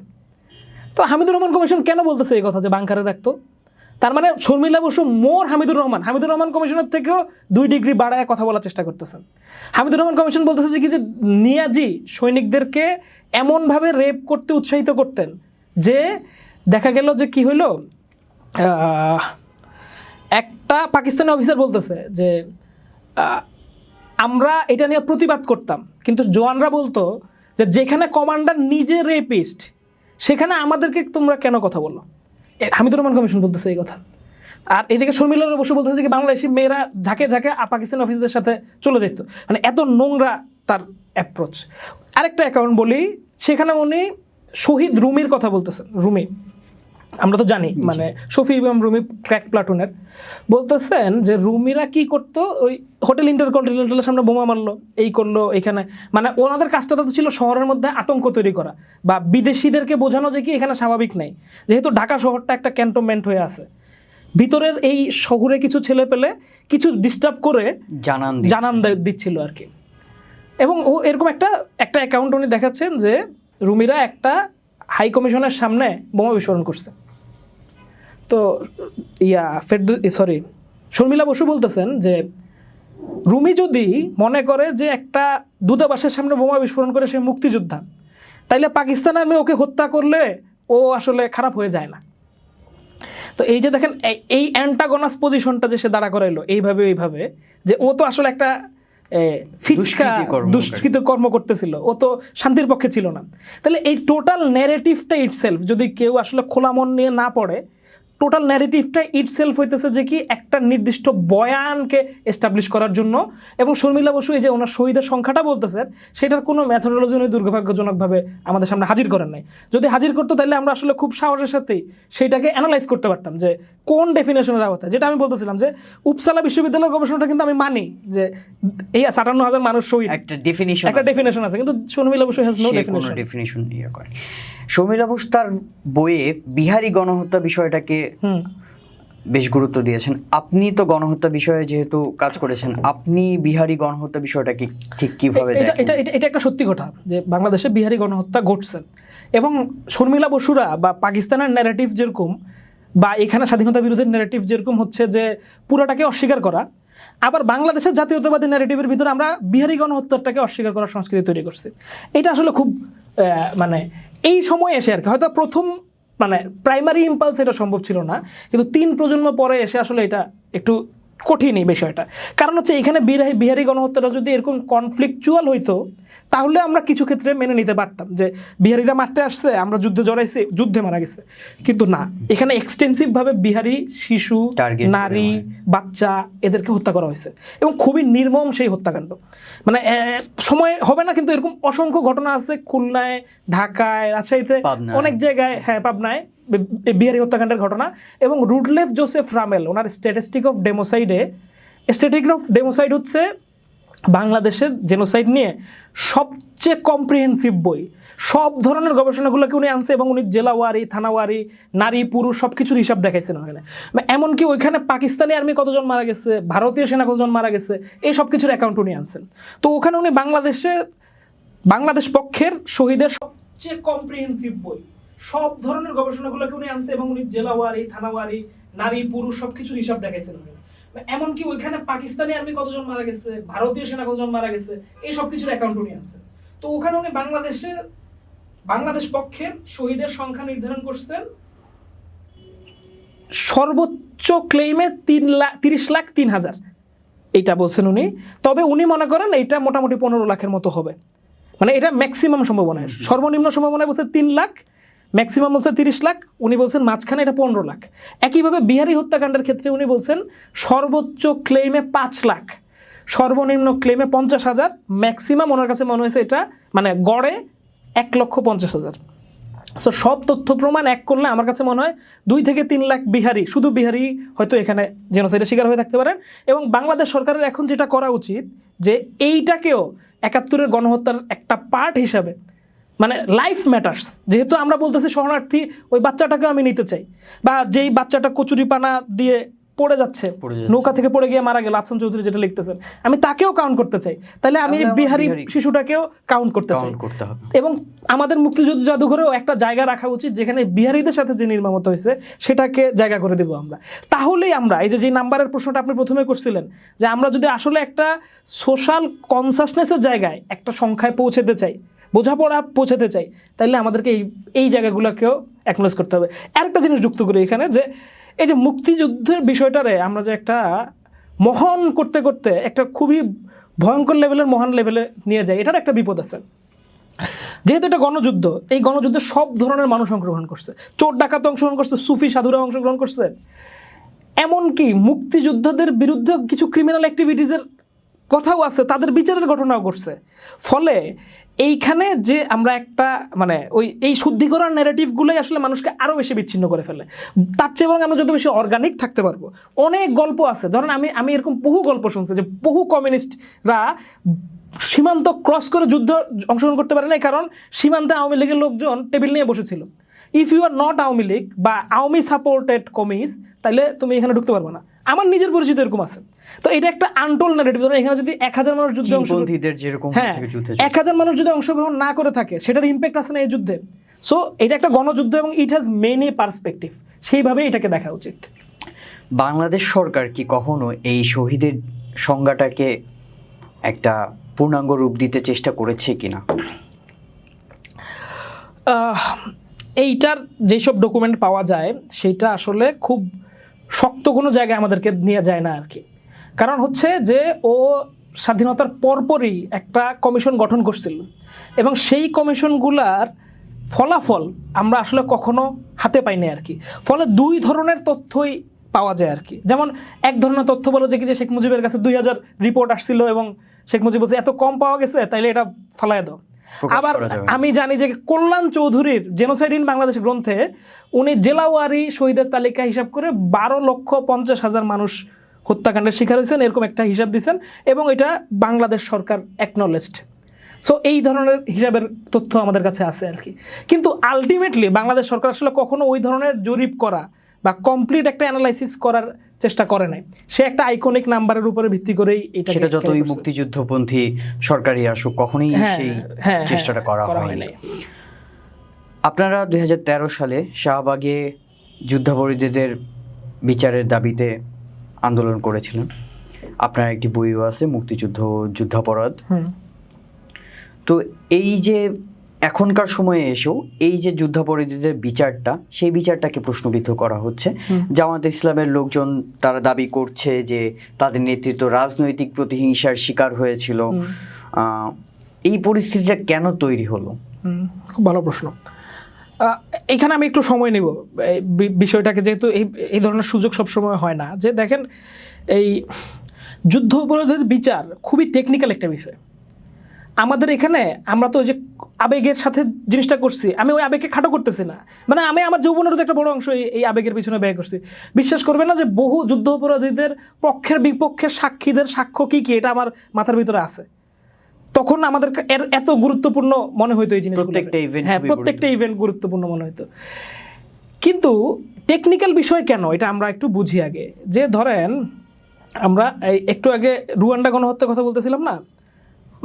তো হামিদুর রহমান কমিশন কেন বলতেছে এই কথা যে বাংকারে রাখতো? তার মানে শর্মিলা বসু মোর হামিদুর রহমান কমিশনের থেকেও 2 ডিগ্রি বাড়ায় কথা বলার চেষ্টা করতেছেন। হামিদুর রহমান কমিশন বলতেছে যে কি যে নিয়াজি সৈনিকদেরকে এমনভাবে রেপ করতে উৎসাহিত করতেন যে দেখা গেল যে কি হইল, একটা পাকিস্তানি অফিসার বলতেছে যে আমরা এটা নিয়ে প্রতিবাদ করতাম, কিন্তু জওয়ানরা বলতো যে যেখানে কমান্ডার নিজে রেপিস্ট সেখানে আমাদেরকে তোমরা কেন কথা বলো। হামিদুর রহমান কমিশন বলতেছে এই কথা। আর এদিকে শর্মিলা বসু বলতেছে যে বাংলাদেশি মেয়েরা ঝাঁকে ঝাঁকে পাকিস্তানি অফিসারদের সাথে চলে যেত, মানে এত নোংরা তার অ্যাপ্রোচ। আরেকটা অ্যাকাউন্ট বলি, সেখানে উনি শহীদ রুমির কথা বলতেছেন। রুমি আমরা তো জানি, মানে শফি ইমাম রুমি ক্র্যাক প্লাটুনের, বলতেছেন যে রুমিরা কি করতো, ওই হোটেল ইন্টারকন্টিনেন্টালের সামনে বোমা মারলো, এই করলো এখানে, মানে ওনাদের কাজটা তো ছিল শহরের মধ্যে আতঙ্ক তৈরি করা বা বিদেশিদেরকে বোঝানো যে কি এখানে স্বাভাবিক নাই, যেহেতু ঢাকা শহরটা একটা ক্যান্টনমেন্ট হয়ে আছে, ভিতরের এই শহরে কিছু ছেলে পেলে কিছু ডিস্টার্ব করে জানান দিচ্ছিল আর কি। এবং ও এরকম একটা অ্যাকাউন্ট উনি দেখাচ্ছেন যে রুমিরা একটা হাই কমিশনের সামনে বোমা বিস্ফোরণ করছে। তো শর্মিলা বসু বলতেছেন যে রুমি যদি মনে করে যে একটা দূতাবাসের সামনে বোমা বিস্ফোরণ করে সে মুক্তিযোদ্ধা, তাইলে পাকিস্তান আর্মি ওকে হত্যা করলে ও আসলে খারাপ হয়ে যায় না। তো এই যে দেখেন এই অ্যান্টাগনাস পজিশনটা যে সে দাঁড়া করাইলো এইভাবে যে ও তো আসলে একটা দুষ্কৃত কর্ম করতেছিল, ও তো শান্তির পক্ষে ছিল না। তাহলে এই টোটাল ন্যারেটিভটা ইটসেলফ যদি কেউ আসলে খোলা মন নিয়ে না পড়ে, টোটাল ন্যারেটিভটা ইটসেলফ হইতেছে যে কি একটা নির্দিষ্ট বয়ানকে এস্টাবলিশ করার জন্য। এবং শর্মিলা বসু এই যে ওনার শহীদের সংখ্যাটা বলতেছেন, সেটার কোনো ম্যাথোডোলজি উনি দুর্ভাগ্যজনকভাবে আমাদের সামনে হাজির করেন নাই। যদি হাজির করতো তাহলে আমরা আসলে খুব সাহসের সাথেই সেইটাকে অ্যানালাইজ করতে পারতাম যে কোন ডেফিনেশনের আওতায়। যেটা আমি বলতেছিলাম যে উপসালা বিশ্ববিদ্যালয়ের গবেষণাটা কিন্তু আমি মানি যে এই 57,000 মানুষ শহীদ, একটা ডেফিনেশন আছে, কিন্তু Sharmila Basu has no definition ইয়ে করে। শর্মিলা বসু তার বইয়ে বিহারি গণহত্যা বিষয়টাকে বেশ গুরুত্ব দিয়েছেন। আপনি তো গণহত্যা বিষয়ে যেহেতু কাজ করেছেন, আপনি বিহারি গণহত্যা বিষয়টা কি ঠিক কিভাবে এটা দেখেন? এটা এটা এটা একটা সত্যি কথা যে বাংলাদেশে বিহারি গণহত্যা ঘটছে, এবং শর্মিলা বসুরা বা পাকিস্তানের ন্যারেটিভ যেরকম বা এখানে স্বাধীনতা বিরোধী ন্যারেটিভ যেরকম হচ্ছে যে পুরাটাকে অস্বীকার করা, আবার বাংলাদেশের জাতীয়তাবাদী ন্যারেটিভের ভিতরে আমরা বিহারি গণহত্যাটাকে অস্বীকার করার সংস্কৃতি তৈরি করছি। এটা আসলে খুব মানে এই সময় এসে আর কি, হয়তো প্রথম মানে প্রাইমারি ইম্পালস এটা সম্ভব ছিল না, কিন্তু 3 প্রজন্ম পরে এসে আসলে এটা একটু কঠিন এই বিষয়টা। কারণ হচ্ছে এখানে বিহারি গণহত্যাটা যদি এরকম কনফ্লিকচুয়াল হইতো তাহলে আমরা কিছু ক্ষেত্রে মেনে নিতে পারতাম যে বিহারিরা মারতে আসছে, আমরা যুদ্ধে জড়াইছি, যুদ্ধে মারা গেছে। কিন্তু না, এখানে এক্সটেন্সিভভাবে বিহারি শিশু, Target নারী, বাচ্চা এদেরকে হত্যা করা হয়েছে, এবং খুবই নির্মম সেই হত্যাকাণ্ড। মানে সময় হবে না, কিন্তু এরকম অসংখ্য ঘটনা আছে খুলনায়, ঢাকায়, রাজশাহীতে, পাবনায়। অনেক জায়গায়, হ্যাঁ পাবনায় বিহারি হত্যাকাণ্ডের ঘটনা। এবং রুডলেফ জোসেফ রামেল ওনার স্ট্যাটিস্টিক অফ ডেমোসাইড হচ্ছে বাংলাদেশের জেনোসাইড নিয়ে সবচেয়ে কম্প্রিহেন্সিভ বই। সব ধরনের গবেষণাগুলোকে উনি আনছে, এবং উনি জেলাওয়ারি, থানাওয়ারি, নারী পুরুষ সব কিছুর হিসাব দেখাইছেন ওখানে। এমনকি ওইখানে পাকিস্তানি আর্মি কতজন মারা গেছে, ভারতীয় সেনা কতজন মারা গেছে, এই সব কিছুর অ্যাকাউন্ট উনি আনছেন। তো ওখানে উনি বাংলাদেশ পক্ষের শহীদের সবচেয়ে কম্প্রিহেন্সিভ বই, সব ধরনের গবেষণাগুলোকে উনি আনছে, এবং উনি জেলাওয়ারি, থানাওয়ারি, নারী পুরুষ সব কিছুর হিসাব দেখাইছেন ওখানে। এমনকি ওইখানে পাকিস্তানি আর্মি কতজন মারা গেছে, ভারতীয় সেনা কতজন মারা গেছে, এই সব কিছুর অ্যাকাউন্ট উনি আনছেন। তো ওখানে উনি বাংলাদেশ পক্ষের শহীদের সংখ্যা নির্ধারণ করছেন সর্বোচ্চ ক্লেইমে 30,03,000 এইটা বলছেন উনি। তবে উনি মনে করেন এইটা মোটামুটি 15 লাখের মতো হবে, মানে এটা ম্যাক্সিমাম সম্ভাবনায়। সর্বনিম্ন সম্ভাবনায় বলছে 3 লাখ, ম্যাক্সিমাম বলছে 30 লাখ, উনি বলছেন মাঝখানে এটা 15 লাখ। একইভাবে বিহারি হত্যাকাণ্ডের ক্ষেত্রে উনি বলছেন সর্বোচ্চ ক্লেইমে 5 লাখ, সর্বনিম্ন ক্লেইমে 50,000, ম্যাক্সিমাম ওনার কাছে মনে হয়েছে এটা মানে গড়ে 1,50,000। সো সব তথ্য প্রমাণ এক করলে আমার কাছে মনে হয় 2 থেকে 3 লাখ বিহারি, শুধু বিহারি হয়তো এখানে জেনোসাইডের শিকার হয়ে থাকতে পারেন। এবং বাংলাদেশ সরকারের এখন যেটা করা উচিত যে এইটাকেও 71-এর গণহত্যার একটা পার্ট হিসাবে, মানে লাইফ ম্যাটার্স, যেহেতু আমরা বলতেছি শরণার্থী, ওই বাচ্চাটাকেও আমি নিতে চাই, বা যেই বাচ্চাটা কচুরিপানা দিয়ে পড়ে যাচ্ছে, নৌকা থেকে পড়ে গিয়ে মারা গেল, আফসান চৌধুরী যেটা লিখতেছেন, আমি তাকেও কাউন্ট করতে চাই, তাহলে আমি বিহারি শিশুটাকেও কাউন্ট করতে চাই। এবং আমাদের মুক্তিযুদ্ধ জাদুঘরেও একটা জায়গা রাখা উচিত যেখানে বিহারিদের সাথে যে নির্মমতা হয়েছে সেটাকে জায়গা করে দেবো আমরা। তাহলেই আমরা এই যে নাম্বারের প্রশ্নটা আপনি প্রথমে করছিলেন, যে আমরা যদি আসলে একটা সোশ্যাল কনসাসনেসের জায়গায় একটা সংখ্যায় পৌঁছাতে চাই, বোঝাপড়া পৌঁছাতে চাই, তাহলে আমাদেরকে এই জায়গাগুলোকেও অ্যাকনোলেজ করতে হবে। আরেকটা জিনিস যুক্ত করি এখানে, যে এই যে মুক্তিযুদ্ধের বিষয়টারে আমরা যে একটা মহান করতে করতে একটা খুবই ভয়ঙ্কর লেভেলের মহান লেভেলে নিয়ে যাই, এটার একটা বিপদ আছে। যেহেতু এটা গণযুদ্ধ, এই গণযুদ্ধে সব ধরনের মানুষ অংশগ্রহণ করছে, চোর ডাকাত অংশগ্রহণ করছে, সুফি সাধুরা অংশগ্রহণ করছে, এমনকি মুক্তিযোদ্ধাদের বিরুদ্ধে কিছু ক্রিমিনাল অ্যাক্টিভিটিসের কথাও আছে, তাদের বিচারের ঘটনাও ঘটছে। ফলে এইখানে যে আমরা একটা মানে এই শুদ্ধিকরণ ন্যারেটিভগুলোই আসলে মানুষকে আরও বেশি বিচ্ছিন্ন করে ফেলে। তার চেয়ে বরং আমরা যত বেশি অর্গানিক থাকতে পারবো। অনেক গল্প আছে, ধরেন আমি এরকম বহু গল্প শুনছি যে বহু কমিউনিস্টরা সীমান্ত ক্রস করে যুদ্ধ অংশগ্রহণ করতে পারে না, কারণ সীমান্তে আওয়ামী লীগের লোকজন টেবিল নিয়ে বসেছিল। If you are not Awami League বা আওয়ামী সাপোর্টেড কমিস, তাহলে তুমি এখানে ঢুকতে পারবে না। আমার নিজের পরিচিত এরকম আছে। তো এটা একটা আনটোল ন্যারেটিভ। ধরুন এখানে যদি 1000 মানুষ যুদ্ধে অংশগ্রহণ, হ্যাঁ 1000 মানুষ যদি অংশগ্রহণ না করে থাকে, সেটার ইম্প্যাক্ট আছে না এই যুদ্ধে। সো এটা একটা গণযুদ্ধ এবং ইট হ্যাজ মেনি পার্সপেক্টিভ, সেইভাবে এটাকে দেখা উচিত। বাংলাদেশ সরকার কি কখনো এই শহীদের সংজ্ঞাটাকে একটা পূর্ণাঙ্গ রূপ দিতে চেষ্টা করেছে কিনা? এইটার যেসব ডকুমেন্ট পাওয়া যায় সেটা আসলে খুব শক্ত কোনো জায়গায় আমাদেরকে নিয়ে যায় না আর কি। কারণ হচ্ছে যে ও স্বাধীনতার পরপরই একটা কমিশন গঠন করছিল, এবং সেই কমিশনগুলার ফলাফল আমরা আসলে কখনো হাতে পাইনি আর কি। ফলে 2 ধরনের তথ্যই পাওয়া যায় আর কি। যেমন এক ধরনের তথ্য বলে যে কি যে শেখ মুজিবের কাছে 2000 রিপোর্ট আসছিল এবং শেখ মুজিব বলছে এত কম পাওয়া গেছে, তাইলে এটা ফালায় দাও। আবার আমি জানি যে কল্যাণ চৌধুরীর জেনোসাইড ইন বাংলাদেশ গ্রন্থে উনি জেলাওয়ারি শহীদের তালিকা হিসাব করে 12,50,000 মানুষ হত্যাকাণ্ডের শিকার হয়েছেন, এরকম একটা হিসাব দিচ্ছেন, এবং এটা বাংলাদেশ সরকার অ্যাকনলেজড। সো এই ধরনের হিসাবের তথ্য আমাদের কাছে আছে আর কি। কিন্তু আলটিমেটলি বাংলাদেশ সরকার আসলে কখনো ওই ধরনের জরিপ করা বা কমপ্লিট একটা অ্যানালাইসিস করার চেষ্টা করে নাই। সে একটা আইকনিক নাম্বারের উপরে ভিত্তি করেই এটা, সেটা যতই মুক্তিযুদ্ধপন্থী সরকারই আসুক কখনোই সেই চেষ্টাটা করা হয়নি। আপনারা 2013 সালে শাহবাগে যুদ্ধাপরাধীদের বিচারের দাবিতে আন্দোলন করেছিলেন। আপনার একটি বইও আছে, মুক্তিযুদ্ধ যুদ্ধাপরাধ। তো এই যে এখনকার সময়ে এসেও এই যে যুদ্ধাপরাধীদের বিচারটা, সেই বিচারটাকে প্রশ্নবিদ্ধ করা হচ্ছে। জামায়াতে ইসলামের লোকজন তারা দাবি করছে যে তাদের নেতৃত্ব রাজনৈতিক প্রতিহিংসার শিকার হয়েছিল। এই পরিস্থিতিটা কেন তৈরি হলো? খুব ভালো প্রশ্ন। এখানে আমি একটু সময় নেব বিষয়টাকে, যেহেতু এই ধরনের সুযোগ সবসময় হয় না। যে দেখেন, এই যুদ্ধ অপরাধের বিচার খুবই টেকনিক্যাল একটা বিষয়। আমাদের এখানে আমরা তো যে আবেগের সাথে জিনিসটা করছি, আমি ওই আবেগকে খাটো করতেছি না, মানে আমি আমার যৌবনেরও একটা বড় অংশ এই আবেগের পিছনে ব্যয় করছি। বিশ্বাস করবে না যে বহু যুদ্ধ অপরাধীদের পক্ষের বিপক্ষের সাক্ষীদের সাক্ষ্য কী এটা আমার মাথার ভিতরে আছে। তখন আমাদের এত গুরুত্বপূর্ণ মনে হইতো এই জিনিসগুলো। প্রত্যেকটা ইভেন্ট গুরুত্বপূর্ণ মনে হইতো। কিন্তু টেকনিক্যাল বিষয় কেন, এটা আমরা একটু বুঝি আগে। যে ধরেন, আমরা একটু আগে রুয়ান্ডা গণহত্যার কথা বলতেছিলাম না,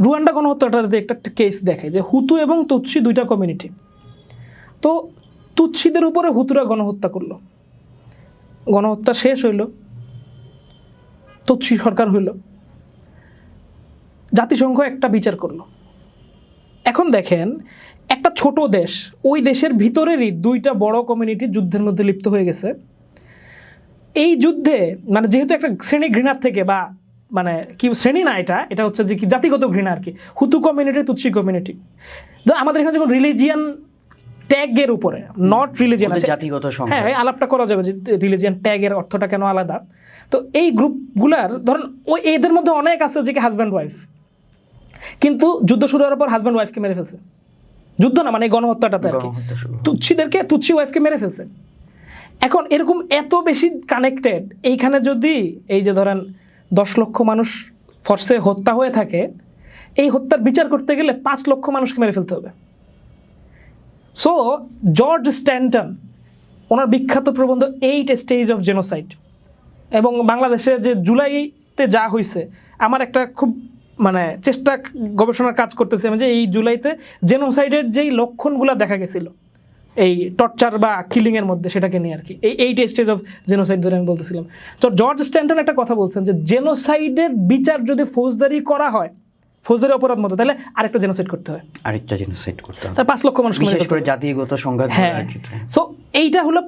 রুয়ান্ডা গণহত্যাটাতে একটা কেস দেখে যে হুতু এবং তুৎসি দুইটা কমিউনিটি। তো তুৎসিদের উপরে হুতুরা গণহত্যা করলো, গণহত্যা শেষ হইল, তুৎসি সরকার হইল, জাতিসংঘ একটা বিচার করলো। এখন দেখেন, একটা ছোট দেশ, ওই দেশের ভিতরেরই দুইটা বড় কমিউনিটি যুদ্ধের মধ্যে লিপ্ত হয়ে গেছে। এই যুদ্ধে মানে যেহেতু একটা শ্রেণী ঘৃণার থেকে, বা মানে কি শ্রেণী না, এটা হচ্ছে যে কি জাতিগত ঘৃণা আর কি, হুতু কমিউনিটি তুৎসি কমিউনিটি। আমাদের এখানে যখন রিলিজিয়ান ট্যাগের উপরে, নট রিলিজিয়ান, জাতিগত, হ্যাঁ আলাপটা করা যাবে যে রিলিজিয়ান ট্যাগের অর্থটা কেন আলাদা। তো এই গ্রুপগুলার ধরেন ওই এদের মধ্যে অনেক আছে যে কি হাজব্যান্ড ওয়াইফ, কিন্তু যুদ্ধ শুরু হওয়ার পর হাজব্যান্ড ওয়াইফকে মেরে ফেলছে। যুদ্ধ না, মানে গণহত্যাটাতে আর কি, তুৎসি ওয়াইফকে মেরে ফেলছে। এখন এরকম এত বেশি কানেক্টেড, এইখানে যদি এই যে ধরেন 10 লক্ষ মানুষ ফর্সে হত্যা হয়ে থাকে, এই হত্যার বিচার করতে গেলে 5 লক্ষ মানুষকে মেরে ফেলতে হবে। সো জর্জ স্ট্যান্টন ওনার বিখ্যাত প্রবন্ধ 8 স্টেজ অফ জেনোসাইড, এবং বাংলাদেশে যে জুলাইতে যা হয়েছে, আমার একটা খুব মানে গবেষণার কাজ করতেছে আমি, যে এই জুলাইতে জেনোসাইডের যেই লক্ষণগুলো দেখা গেছিল এই টর্চার বা কিলিংয়ের মধ্যে, সেটাকে নিয়ে আর কি, এই 8 স্টেজ অফ জেনোসাইড ধরে আমি বলতেছিলাম। তো জর্জ স্ট্যান্টন একটা কথা বলছেন যে জেনোসাইডের বিচার যদি ফৌজদারি করা হয়, ফৌজদারি অপরাধ মতো, তাহলে আরেকটা জেনোসাইড করতে হয়, তার 5 লক্ষ মানুষ, বিশেষ করে জাতিগত সংঘাত। সো এইটা হলো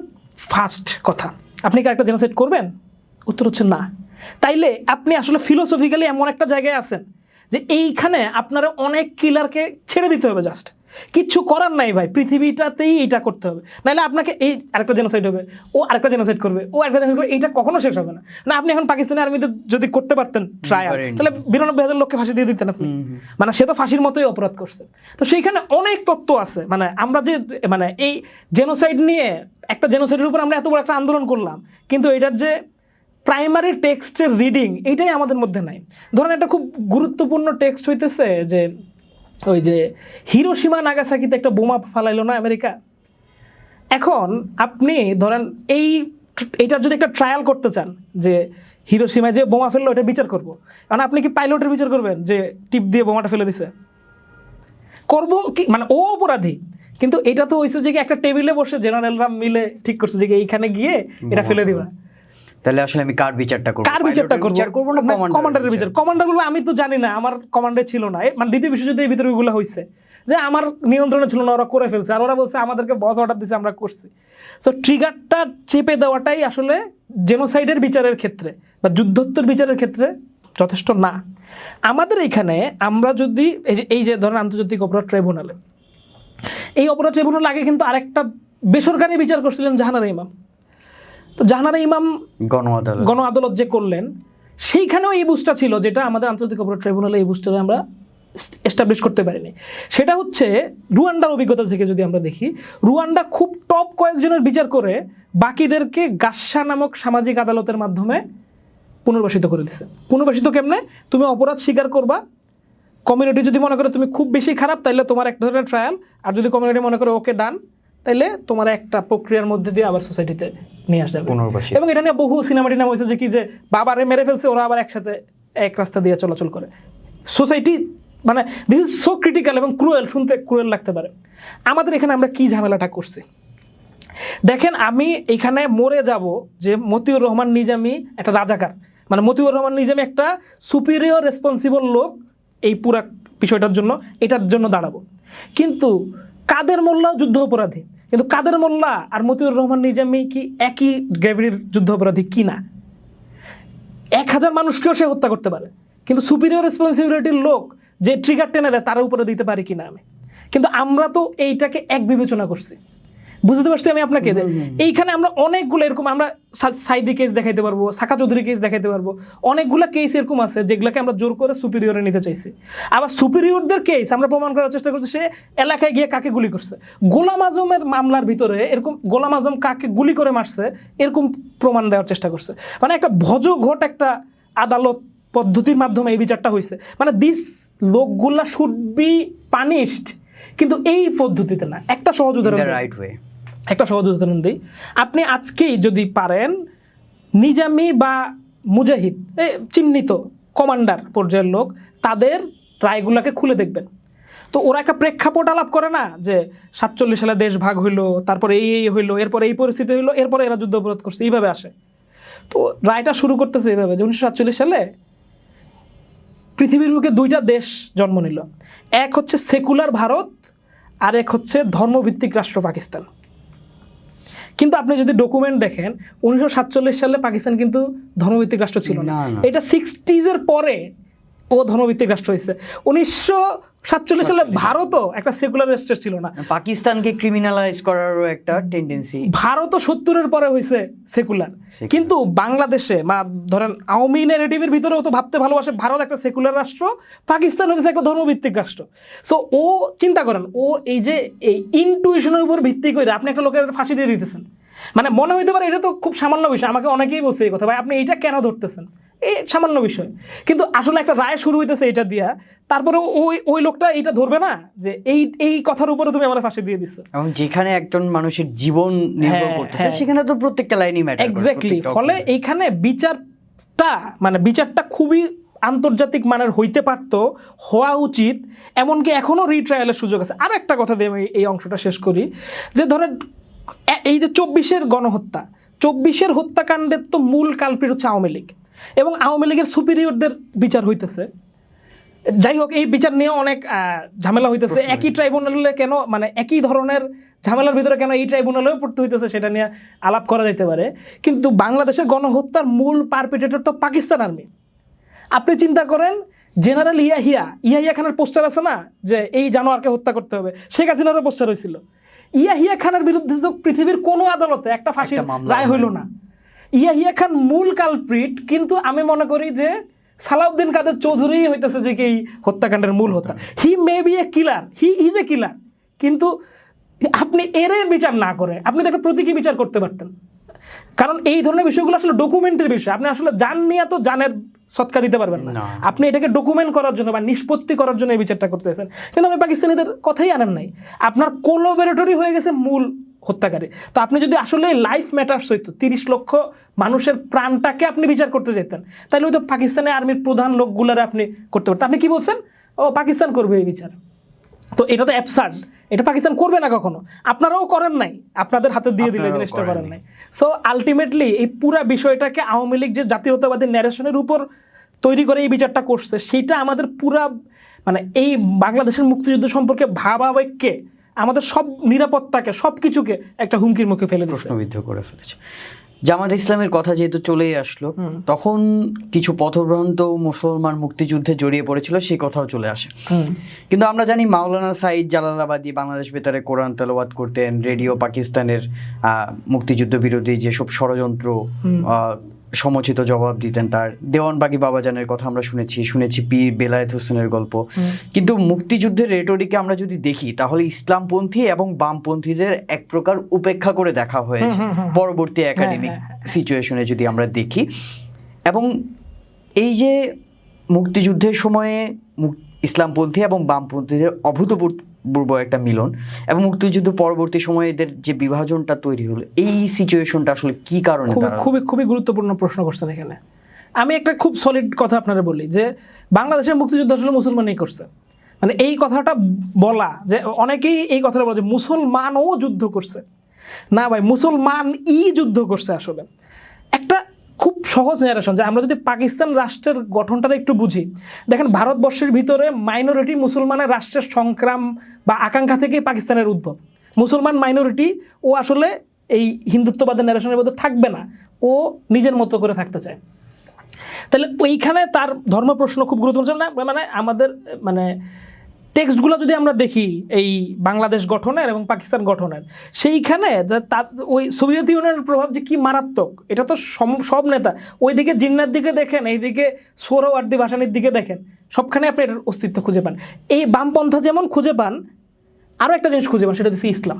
ফার্স্ট কথা। আপনি কি আরেকটা জেনোসাইড করবেন? উত্তর হচ্ছে না। তাইলে আপনি আসলে ফিলোসফিক্যালি এমন একটা জায়গায় আছেন যে এইখানে আপনারা অনেক কিলারকে ছেড়ে দিতে হবে, জাস্ট কিচ্ছু করার নাই ভাই, পৃথিবীটাতেই এইটা করতে হবে, নাহলে আপনাকে এই আরেকটা জেনোসাইড হবে, ও আরেকটা জেনোসাইড করবে, ও আরেকটা জেনোসাইড করবে, এইটা কখনো শেষ হবে না। না, আপনি এখন পাকিস্তানি আর্মিতে যদি করতে পারতেন ট্রায়াল, তাহলে 92,000 লোককে ফাঁসি দিয়ে দিতেন আপনি, মানে সে তো ফাঁসির মতোই অপরাধ করছে। তো সেইখানে অনেক তত্ত্ব আছে, মানে আমরা যে মানে এই জেনোসাইড নিয়ে একটা জেনোসাইডের উপর আমরা এত বড় একটা আন্দোলন করলাম, কিন্তু এটার যে প্রাইমারি টেক্সটের রিডিং এইটাই আমাদের মধ্যে নাই। ধরেন একটা খুব গুরুত্বপূর্ণ টেক্সট হইতেছে যে ওই যে হিরোশিমা নাগাসাকিতে একটা বোমা ফালাইলো না আমেরিকা। এখন আপনি ধরেন এইটার যদি একটা ট্রায়াল করতে চান যে হিরোশিমায় যে বোমা ফেললো এটা বিচার করবো, কারণ আপনি কি পাইলটের বিচার করবেন যে টিপ দিয়ে বোমাটা ফেলে দিছে? করবো কি, মানে ও অপরাধী, কিন্তু এটা তো হয়েছে যে একটা টেবিলে বসে জেনারেলরা মিলে ঠিক করছে যে এইখানে গিয়ে এটা ফেলে দিবা। তাহলে আসলে আমি কার বিচারটা করব? না কমান্ডারের বিচার। কমান্ডারগুলো আমি তো জানি না, আমার কমান্ডে ছিল না। মানে দ্বিতীয় বিশ্বযুদ্ধে এই বিতর্কগুলো হয়েছে যে আমার নিয়ন্ত্রণে ছিল না, ওরা করে ফেলছে, আর ওরা বলছে আমাদেরকে বস অর্ডার দিছে, আমরা করছি। সো ট্রিগারটা চেপে দেওয়াটাই আসলে জেনোসাইডের বিচারের ক্ষেত্রে বা যুদ্ধোত্তর বিচারের ক্ষেত্রে যথেষ্ট না। আমাদের এখানে আমরা যদি এই যে ধরেন আন্তর্জাতিক অপরাধ ট্রাইব্যুনালে, এই অপরাধ ট্রাইব্যুনাল আগে কিন্তু আরেকটা বেসরকারি বিচার করছিলেন জাহানারা ইমাম। তো জাহানারা ইমাম গণ আদালত যে করলেন, সেইখানেও এই বুঝটা ছিল যেটা আমাদের আন্তর্জাতিক অপরাধ ট্রাইব্যুনালে এই বুঝটা আমরা এস্টাবলিশ করতে পারিনি। সেটা হচ্ছে রুয়ান্ডার অভিজ্ঞতা থেকে যদি আমরা দেখি, রুয়ান্ডা খুব টপ কয়েকজনের বিচার করে বাকিদেরকে গাসসা নামক সামাজিক আদালতের মাধ্যমে পুনর্বাসিত করে দিছে। পুনর্বাসিত কেমনে? তুমি অপরাধ স্বীকার করবা, কমিউনিটি যদি মনে করে তুমি খুব বেশি খারাপ, তাইলে তোমার এক ধরনের ট্রায়াল, আর যদি কমিউনিটি মনে করে ওকে ডান, তাইলে তোমার একটা প্রক্রিয়ার মধ্যে দিয়ে আবার সোসাইটিতে নিয়ে আসা যাবে। পুনর্বাসী। এবং এটা নিয়ে বহু সিনেমা টিনেমা হয়েছে যে কি যে বাবারে মেরে ফেলছে, ওরা আবার একসাথে এক রাস্তা দিয়ে চলাচল করে। সোসাইটি মানে দিস ইজ সো ক্রিটিক্যাল এবং ক্রুয়েল, শুনতে ক্রুয়েল লাগতে পারে। আমাদের এখানে আমরা কি ঝামেলাটা করছি দেখেন, আমি এখানে মরে যাব যে মতিউর রহমান নিজামী একটা রাজাকার, মানে মতিউর রহমান নিজামী একটা সুপিরিয়র রেসপন্সিবল লোক এই পুরা বিষয়টার জন্য, এটার জন্য দাঁড়াবো। কিন্তু কাদের মোল্লাও যুদ্ধ অপরাধী, কিন্তু কাদের মোল্লা আর মতিউর রহমান নিজামী কি একই গ্রেভিটির যুদ্ধ অপরাধী কি না? 1000 মানুষকেও সে হত্যা করতে পারে, কিন্তু সুপিরিয়র রেসপন্সিবিলিটির লোক যে ট্রিগার টেনে দেয় তার উপরে দিতে পারি কিনা আমি। কিন্তু আমরা তো এইটাকে এক বিবেচনা করছি। বুঝতে পারছি আমি আপনাকে যে এইখানে আমরা অনেকগুলো এরকম, আমরা সাইদি কেস দেখাইতে পারবো, সাকা চৌধুরী কেস দেখাইতে পারবো, অনেকগুলো কেস এরকম আছে যেগুলোকে আমরা জোর করে সুপিরিয়রে নিতে চাইছি। আবার সুপিরিয়রদের কেস আমরা প্রমাণ করার চেষ্টা করছি সে এলাকায় গিয়ে কাকে গুলি করছে। গোলাম আজমের মামলার ভিতরে এরকম গোলাম আজম কাকে গুলি করে মারছে এরকম প্রমাণ দেওয়ার চেষ্টা করছে। মানে একটা ভজঘট একটা আদালত পদ্ধতির মাধ্যমে এই বিচারটা হয়েছে। মানে দিস লোকগুলা শুড বি পানিশড, কিন্তু এই পদ্ধতিতে না। একটা সহজ উদাহরণ রাইট ওয়ে, একটা সহজ উদাহরণ দিই। আপনি আজকেই যদি পারেন নিজামী বা মুজাহিদ চিহ্নিত কমান্ডার পর্যায়ের লোক, তাদের রায়গুলাকে খুলে দেখবেন। তো ওরা একটা প্রেক্ষাপট আলাপ করে না যে 47 সালে দেশ ভাগ হইলো, তারপরে এই হইলো, এরপরে এই পরিস্থিতি হইলো, এরপরে এরা যুদ্ধ অপরাধ করছে, এইভাবে আসে। তো রায়টা শুরু করতেছে এইভাবে যে 1947 সালে পৃথিবীর বুকে 2টা দেশ জন্ম নিল। এক হচ্ছে সেকুলার ভারত, আর এক হচ্ছে ধর্মভিত্তিক রাষ্ট্র পাকিস্তান। কিন্তু আপনি যদি ডকুমেন্ট দেখেন 1947 সালে পাকিস্তান কিন্তু ধর্মভিত্তিক রাষ্ট্র ছিল না। এটা 60s পরে ও ধর্মভিত্তিক রাষ্ট্র হয়েছে। 1947 সালে ভারতও একটা সেকুলার রাষ্ট্র ছিল না। পাকিস্তানকে ক্রিমিনালাইজ করারও একটা টেন্ডেন্সি। ভারতও 70-এর পরে হয়েছে সেকুলার, কিন্তু বাংলাদেশে ধরেন আওয়ামী নেগেটিভের ভিতরেও তো ভাবতে ভালোবাসে ভারত একটা সেকুলার রাষ্ট্র, পাকিস্তান হয়েছে একটা ধর্মভিত্তিক রাষ্ট্র। সো ও চিন্তা করেন, ও এই যে এই ইনটুইশনের উপর ভিত্তি করে আপনি একটা লোকের ফাঁসি দিয়ে দিতেছেন। মানে মনে হইতে পারে এটা তো খুব সামান্য বিষয়, আমাকে অনেকেই বলছে এই কথা, ভাই আপনি এইটা কেন ধরতেছেন, এই সামান্য বিষয়। কিন্তু আসলে একটা রায় শুরু হইতেছে এটা দিয়া, তারপরে ওই লোকটা এইটা ধরবে না যে এই কথার উপরে তুমি আমার ফাঁসি দিয়ে দিচ্ছ। এবং যেখানে একজন মানুষের জীবন নির্ভর করতেছে সেখানে তো প্রত্যেকটা লাইনই ম্যাটার করে। এক্স্যাক্টলি। ফলে এইখানে বিচারটা খুবই আন্তর্জাতিক মানের হইতে পারতো, হওয়া উচিত, এমনকি এখনো রিট্রায়ালের সুযোগ আছে। আর একটা কথা দিয়ে আমি এই অংশটা শেষ করি, যে ধরেন এই যে 24-এর গণহত্যা, 24-এর হত্যাকাণ্ডের তো মূল কালপ্রিট হচ্ছে আওয়ামী লীগ, এবং আওয়ামী লীগের সুপিরিয়রদের বিচার হইতেছে। যাই হোক, এই বিচার নিয়ে অনেক ঝামেলা হইতেছে। একই ট্রাইব্যুনালে কেন, মানে একই ধরনের ঝামেলার ভিতরে কেন এই ট্রাইব্যুনালেও পড়তে হইতেছে সেটা নিয়ে আলাপ করা যেতে পারে। কিন্তু বাংলাদেশের গণহত্যার মূল পারপিটেটর তো পাকিস্তান আর্মি। আপনি চিন্তা করেন, জেনারেল ইয়াহিয়া খানের পোস্টার আছে না যে এই জানোয়ারকে হত্যা করতে হবে, শেখ হাসিনারও পোস্টার হয়েছিল। ইয়াহিয়া খানের বিরুদ্ধে তো পৃথিবীর কোনো আদালতে একটা ফাঁসির রায় হইল না। ইয়াহিয়া খান মূল কালপ্রিট, কিন্তু আমি মনে করি যে সালাউদ্দিন কাদের চৌধুরী হইতেছে যে কি এই হত্যাকাণ্ডের মূল হত্যা। হি may B A killer, he is a কিলার, কিন্তু আপনি এর বিচার না করে আপনি তো একটা প্রতীকী বিচার করতে পারতেন। কারণ এই ধরনের বিষয়গুলো আসলে ডকুমেন্টের বিষয়, আপনি আসলে জান নিয়ে তো জানের সৎকা দিতে পারবেন না। আপনি এটাকে ডকুমেন্ট করার জন্য বা নিষ্পত্তি করার জন্য এই বিচারটা করতেছেন, কিন্তু আপনি পাকিস্তানিদের কথাই আনেন নাই। আপনার কোলাবোরেটরি হয়ে গেছে মূল হত্যাকারী। তো আপনি যদি আসলে লাইফ ম্যাটার্স হইতো, 30 লক্ষ মানুষের প্রাণটাকে আপনি বিচার করতে যেতেন, তাহলে হয়তো পাকিস্তানি আর্মির প্রধান লোকগুলারে আপনি করতে পারতেন। আপনি কি বলছেন, ও পাকিস্তান করবে এই বিচার? তো এটা তো অ্যাবসার্ড, এটা পাকিস্তান করবে না কখনো, আপনারাও করেন নাই, আপনাদের হাতে দিয়ে দিলে জিনিসটা করেন নাই। সো আলটিমেটলি এই পুরা বিষয়টাকে আওয়ামী লীগ যে জাতীয়তাবাদী ন্যারেশনের উপর তৈরি করে এই বিচারটা করছে, সেইটা আমাদের পুরা মানে এই বাংলাদেশের মুক্তিযুদ্ধ সম্পর্কে ভাবাবেগকে, আমাদের সব নিরাপত্তাকে, সব কিছুকে একটা হুমকির মুখে ফেলে প্রশ্নবিদ্ধ করে ফেলেছে। জামাত ইসলামের কথা যেহেতু চলেই আসলো, তখন কিছু পথভ্রান্ত মুসলমান মুক্তিযুদ্ধে জড়িয়ে পড়েছিল, সেই কথাও চলে আসে। কিন্তু আমরা জানি মাওলানা সাঈদ জালালাবাদী বাংলাদেশ বেতারে কোরআন তেলাওয়াত করতেন, রেডিও পাকিস্তানের মুক্তিযুদ্ধ বিরোধী যেসব ষড়যন্ত্র সমুচিত জবাব দিতেন তার। দেওয়ানবাগী বাবাজানের কথা আমরা শুনেছি পীর বেলায়েত হোসেনের গল্প। কিন্তু মুক্তিযুদ্ধের রেটরিকে আমরা যদি দেখি, তাহলে ইসলামপন্থী এবং বামপন্থীদের এক প্রকার উপেক্ষা করে দেখা হয়েছে পরবর্তী একাডেমিক সিচুয়েশনে যদি আমরা দেখি। এবং এই যে মুক্তিযুদ্ধের সময়ে ইসলামপন্থী এবং বামপন্থীদের অভূতপূর্ব একটা মিলন, এবং মুক্তিযুদ্ধ পরবর্তী সময়ে এদের যে বিভাজনটা তৈরি হলো, এই সিচুয়েশনটা আসলে কি কারণে খুবই দাঁড়ালো? খুবই খুবই গুরুত্বপূর্ণ প্রশ্ন করছেন এখানে। আমি একটা খুব সলিড কথা আপনারা বলি যে বাংলাদেশের মুক্তিযুদ্ধ আসলে মুসলমানই করছে। মানে এই কথাটা বলা, যে অনেকেই এই কথাটা বলে যে মুসলমানও যুদ্ধ করছে, না ভাই, মুসলমান যুদ্ধ করছে আসলে। একটা খুব সহজ ন্যারেশন, যে আমরা যদি পাকিস্তান রাষ্ট্রের গঠনটা একটু বুঝি, দেখেন ভারতবর্ষের ভিতরে মাইনরিটি মুসলমানের রাষ্ট্রের সংগ্রাম বা আকাঙ্ক্ষা থেকেই পাকিস্তানের উদ্ভব। মুসলমান মাইনরিটি ও আসলে এই হিন্দুত্ববাদের ন্যারেশনের মধ্যে থাকবে না, ও নিজের মতো করে থাকতে চায়। তাহলে ওইখানে তার ধর্ম প্রশ্ন খুব গুরুত্বপূর্ণ না, মানে আমাদের মানে টেক্সটগুলো যদি আমরা দেখি এই বাংলাদেশ গঠনের এবং পাকিস্তান গঠনের, সেইখানে তার ওই সোভিয়েত ইউনিয়নের প্রভাব যে কি মারাত্মক, এটা তো সব নেতা, ওইদিকে জিন্নার দিকে দেখেন, এইদিকে সোহরাওয়ার্দী ভাসানির দিকে দেখেন, সবখানে আপনি এটার অস্তিত্ব খুঁজে পান। এই বামপন্থা যেমন খুঁজে পান, আরও একটা জিনিস খুঁজে পান, সেটা হচ্ছে ইসলাম।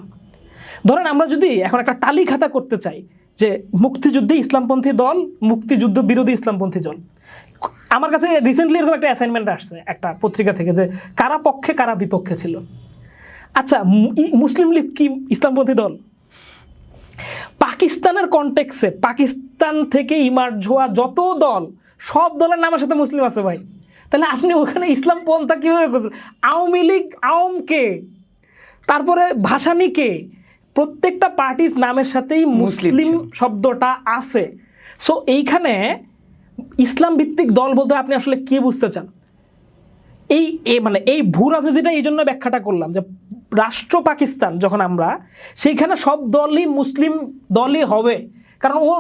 ধরেন আমরা যদি এখন একটা টালি খাতা করতে চাই যে মুক্তিযুদ্ধে ইসলামপন্থী দল, মুক্তিযুদ্ধ বিরোধী ইসলামপন্থী দল, আমার কাছে রিসেন্টলি এরকম একটা অ্যাসাইনমেন্ট আসছে একটা পত্রিকা থেকে, যে কারা পক্ষে কারা বিপক্ষে ছিল। আচ্ছা, মুসলিম লীগ কি ইসলামপন্থী দল? পাকিস্তানের কনটেক্সে পাকিস্তান থেকে ইমার্জ হওয়া যত দল, সব দলের নামের সাথে মুসলিম আছে ভাই। তাহলে আপনি ওখানে ইসলাম পন্থা কীভাবে করছেন? আওয়ামী লীগ, আওয়ামকে, তারপরে ভাসানীকে, প্রত্যেকটা পার্টির নামের সাথেই মুসলিম শব্দটা আছে। সো এইখানে ইসলাম ভিত্তিক দল বলতে আপনি আসলে কি বুঝতে চান? মানে এই ভূ রাজনীতিটা এই জন্য ব্যাখ্যাটা করলাম, যে রাষ্ট্র পাকিস্তান যখন আমরা, সেইখানে সব দলই মুসলিম দলই হবে, কারণ ও